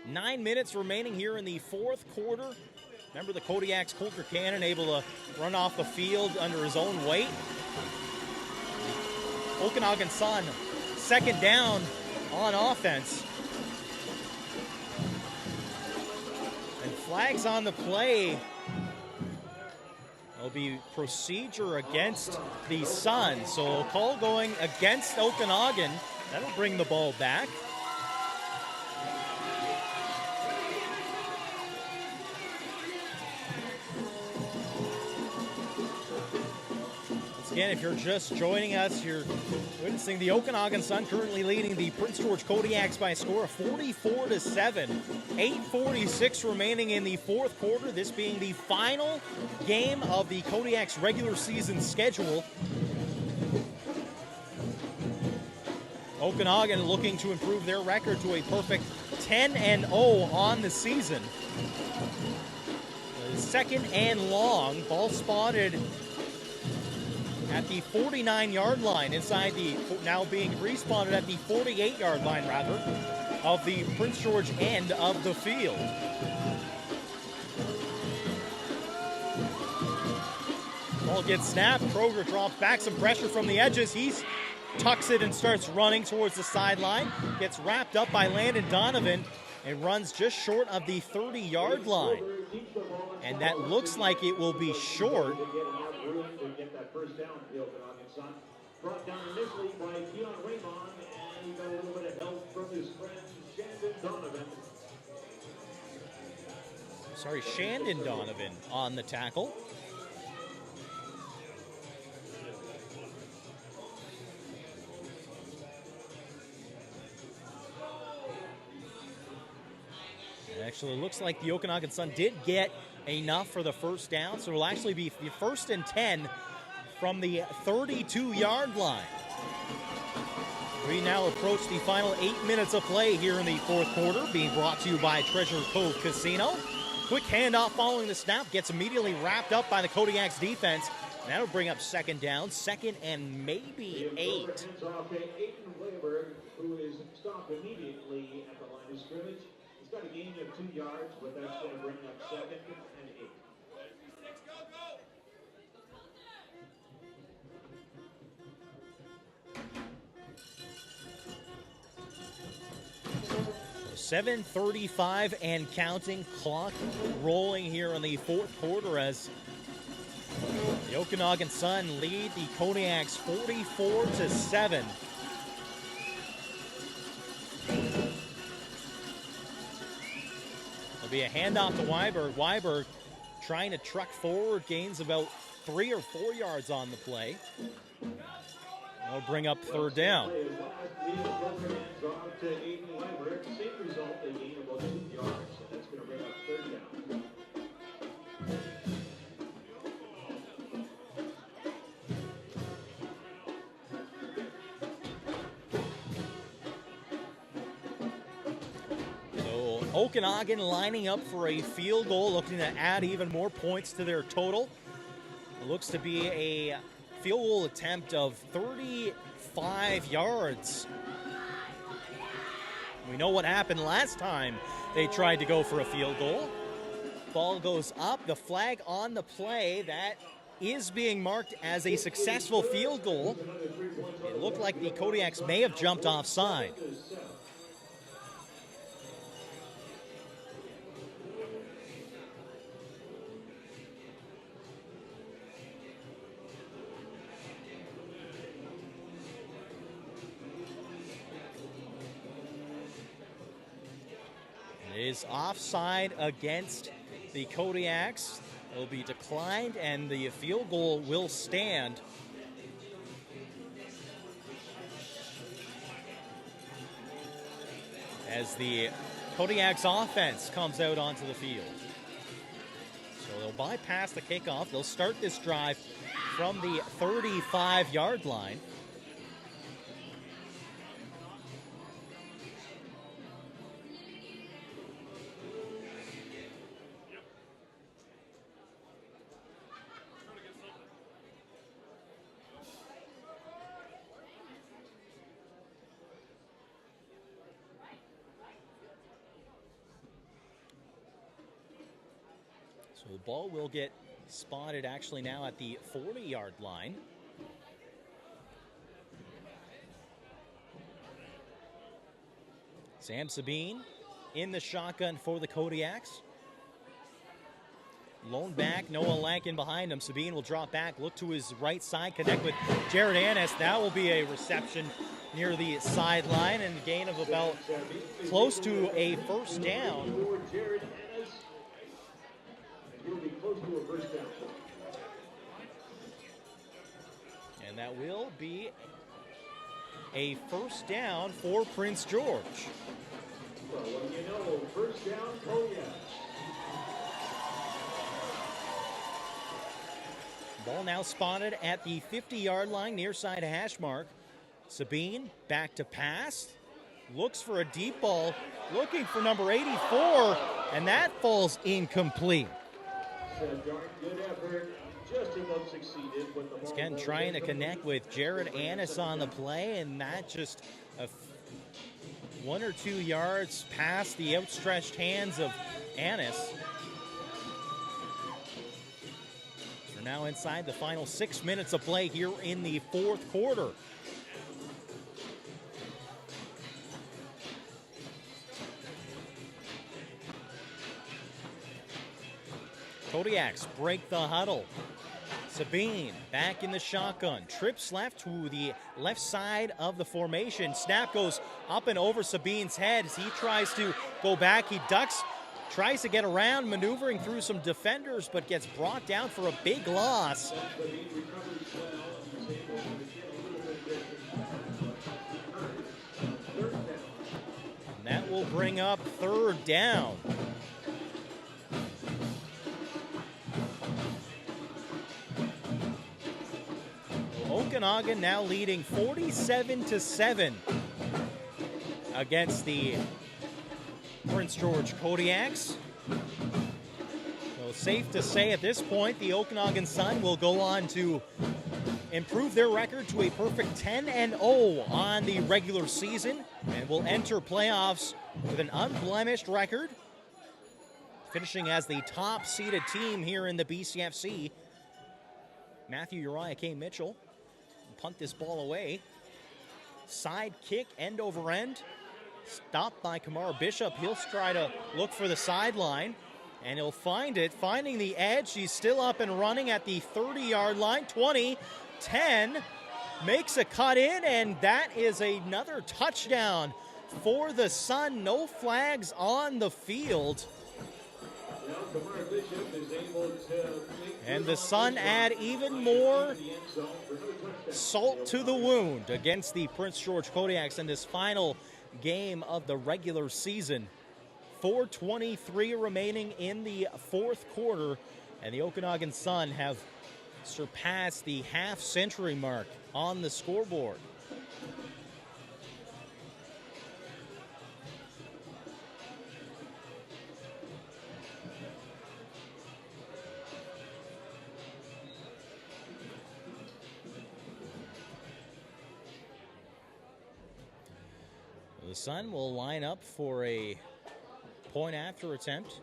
Nine minutes remaining here in the fourth quarter. Remember the Kodiaks, Coulter Cannon able to run off the field under his own weight. Okanagan Sun, second down on offense. And flags on the play. There'll be procedure against the Suns. So a call going against Okanagan. That'll bring the ball back. Again, if you're just joining us, you're witnessing the Okanagan Sun currently leading the Prince George Kodiaks by a score of 44-7. 8:46 remaining in the fourth quarter, this being the final game of the Kodiaks regular season schedule. Okanagan looking to improve their record to a perfect 10-0 on the season. Second and long, ball spotted at the 49-yard line, inside the, now being respotted at the 48-yard line, rather, of the Prince George end of the field. Ball gets snapped. Kroger drops back, some pressure from the edges. He tucks it and starts running towards the sideline. Gets wrapped up by Landon Donovan and runs just short of the 30-yard line. And that looks like it will be short. First down for the Okanagan Sun. Brought down initially by Keon Raymond, and he got a little bit of help from his friend Shandon Donovan. Sorry, Shandon Donovan on the tackle. It actually looks like the Okanagan Sun did get enough for the first down, so it'll actually be the 1st and 10 from the 32-yard line. We now approach the final 8 minutes of play here in the fourth quarter, being brought to you by Treasure Cove Casino. Quick handoff following the snap, gets immediately wrapped up by the Kodiaks defense. And that'll bring up second down, second and maybe 8. Hands off to Aiden Weber, who is stopped immediately at the line of scrimmage. He's got a gain of 2 yards, but that's going to bring up second and 8. So 7:35 and counting, clock rolling here in the fourth quarter as the Okanagan Sun lead the Kodiaks 44-7. There'll be a handoff to Weiberg. Weiberg trying to truck forward, gains about 3 or 4 yards on the play. That'll bring up third down. Same result, they gain about 2 yards, so that's going to bring up third down. Okanagan lining up for a field goal, looking to add even more points to their total. It looks to be a field goal attempt of 35 yards. We know what happened last time they tried to go for a field goal. Ball goes up, the flag on the play. That is being marked as a successful field goal. It looked like the Kodiaks may have jumped offside. It is offside against the Kodiaks. It will be declined, and the field goal will stand. As the Kodiaks offense comes out onto the field. So they'll bypass the kickoff. They'll start this drive from the 35-yard line. So the ball will get spotted actually now at the 40-yard line. Sam Sabine in the shotgun for the Kodiaks. Lone back, Noah Lankin behind him. Sabine will drop back, look to his right side, connect with Jared Annis. That will be a reception near the sideline and a gain of about close to a first down. And that will be a first down for Prince George. Well, what do you know? First down, Kodiaks. Ball now spotted at the 50-yard line, near side hash mark. Sabine back to pass. Looks for a deep ball, looking for number 84, and that falls incomplete. Good effort. Just about succeeded with the ball. Again, trying to connect with Jared Annis on the play, and that just 1 or 2 yards past the outstretched hands of Annis. We're now inside the final 6 minutes of play here in the fourth quarter. Kodiaks break the huddle. Sabine back in the shotgun. Trips left to the left side of the formation. Snap goes up and over Sabine's head as he tries to go back. He ducks, tries to get around, maneuvering through some defenders, but gets brought down for a big loss. And that will bring up third down. Okanagan now leading 47-7 against the Prince George Kodiaks. So safe to say at this point, the Okanagan Sun will go on to improve their record to a perfect 10-0 on the regular season and will enter playoffs with an unblemished record, finishing as the top-seeded team here in the BCFC. Matthew Uriah K. Mitchell punt this ball away. Side kick, end over end. Stopped by Kamara Bishop. He'll try to look for the sideline, and he'll find it. Finding the edge. He's still up and running at the 30-yard line. 20, 10. Makes a cut in, and that is another touchdown for the Sun. No flags on the field. And the Sun add even more salt to the wound against the Prince George Kodiaks in this final game of the regular season. 4:23 remaining in the fourth quarter, and the Okanagan Sun have surpassed the half-century mark on the scoreboard. Sun will line up for a point after attempt.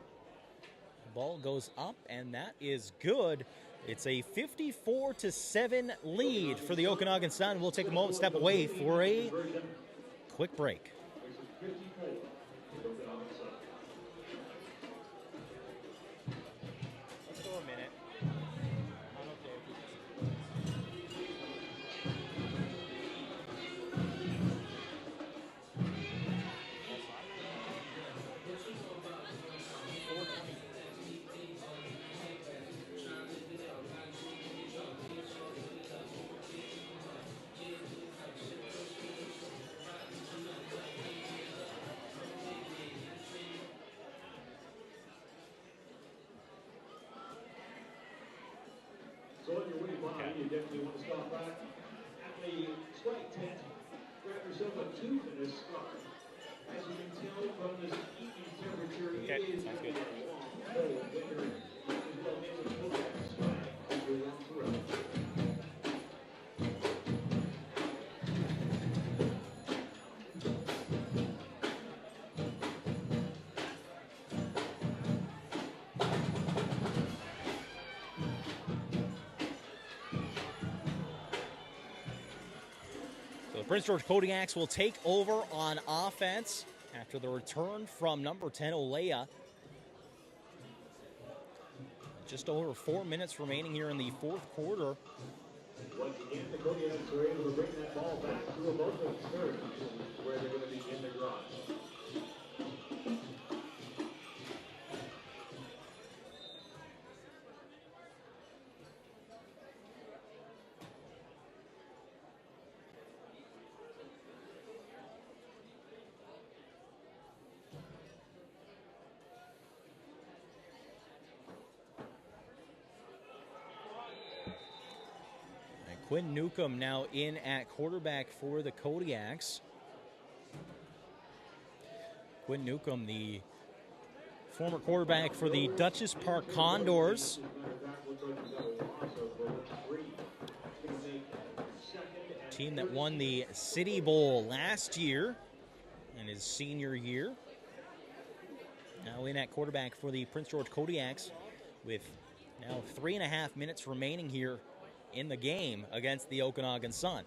Ball goes up, and that is good. It's a 54-7 lead for the Okanagan Sun. We'll take a moment, step away for a quick break. Let's go a minute. I'm okay with this. So on your way by, you definitely want to stop by at the sweat tent. Grab yourself a tooth and a scarf. As you can tell from this evening temperature, Okay, it is sounds going to good. be a long, cold winter. As well as a Kodiaks flag as we walk through. So the Prince George Kodiaks will take over on offense after the return from number 10, Olea. Just over 4 minutes remaining here in the fourth quarter. Once again, the Kodiaks are able to bring that ball back to a local third, where they're going to be in the garage. And Quinn Newcomb now in at quarterback for the Kodiaks. Quinn Newcomb, the former quarterback for the Dutchess Park Condors. Team that won the City Bowl last year in his senior year. Now in at quarterback for the Prince George Kodiaks with now 3.5 minutes remaining here in the game against the Okanagan Sun.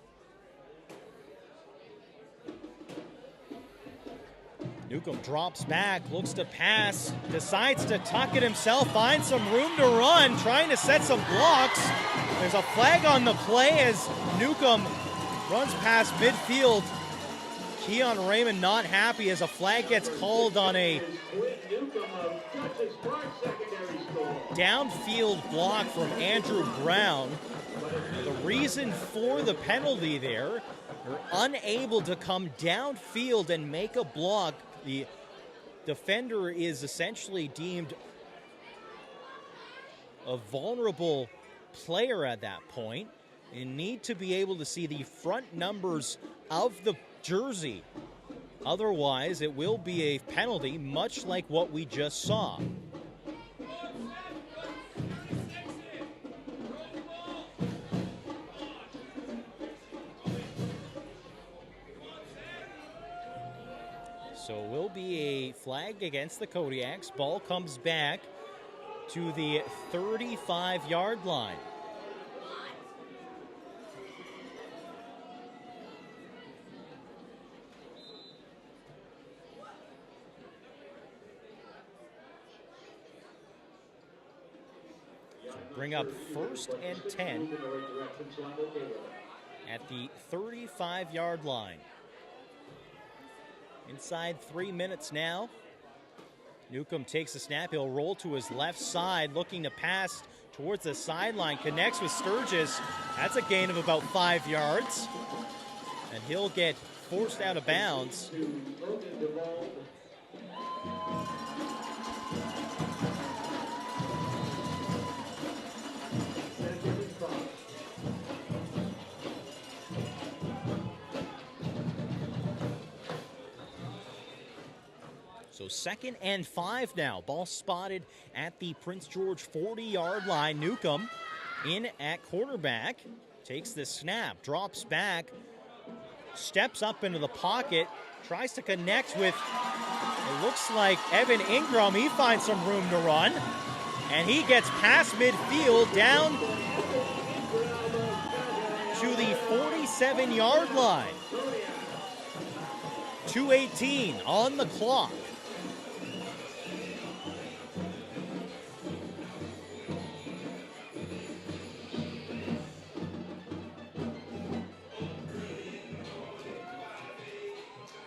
Newcomb drops back, looks to pass, decides to tuck it himself, finds some room to run, trying to set some blocks. There's a flag on the play as Newcomb runs past midfield. Keon Raymond not happy as a flag gets called on a downfield block from Andrew Brown. The reason for the penalty there, they're unable to come downfield and make a block. The defender is essentially deemed a vulnerable player at that point and need to be able to see the front numbers of the jersey. Otherwise, it will be a penalty, much like what we just saw. So it will be a flag against the Kodiaks. Ball comes back to the 35-yard line. Bring up 1st and 10 at the 35-yard line. Inside 3 minutes now. Newcomb takes the snap. He'll roll to his left side, looking to pass towards the sideline. Connects with Sturgis. That's a gain of about 5 yards. And he'll get forced out of bounds. So 2nd and 5 now. Ball spotted at the Prince George 40-yard line. Newcomb in at quarterback. Takes the snap, drops back, steps up into the pocket, tries to connect with, it looks like Evan Ingram. He finds some room to run, and he gets past midfield down to the 47-yard line. 2:18 on the clock.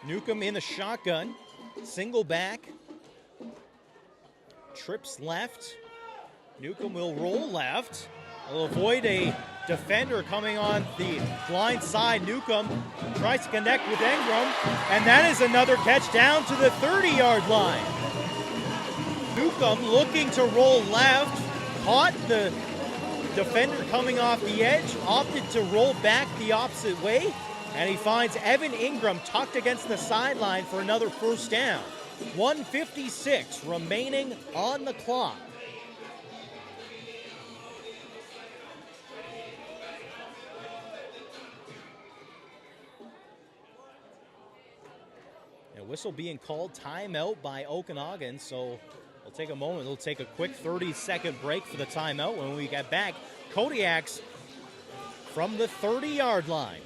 Newcomb in the shotgun, single back, trips left. Newcomb will roll left. Will avoid a defender coming on the blind side. Newcomb tries to connect with Ingram, and that is another catch down to the 30-yard line. Newcomb looking to roll left, caught the defender coming off the edge, opted to roll back the opposite way, and he finds Evan Ingram tucked against the sideline for another first down. 1:56 remaining on the clock. A whistle being called, timeout by Okanagan, so we'll take a moment. We'll take a quick 30-second break for the timeout. When we get back, Kodiaks from the 30-yard line.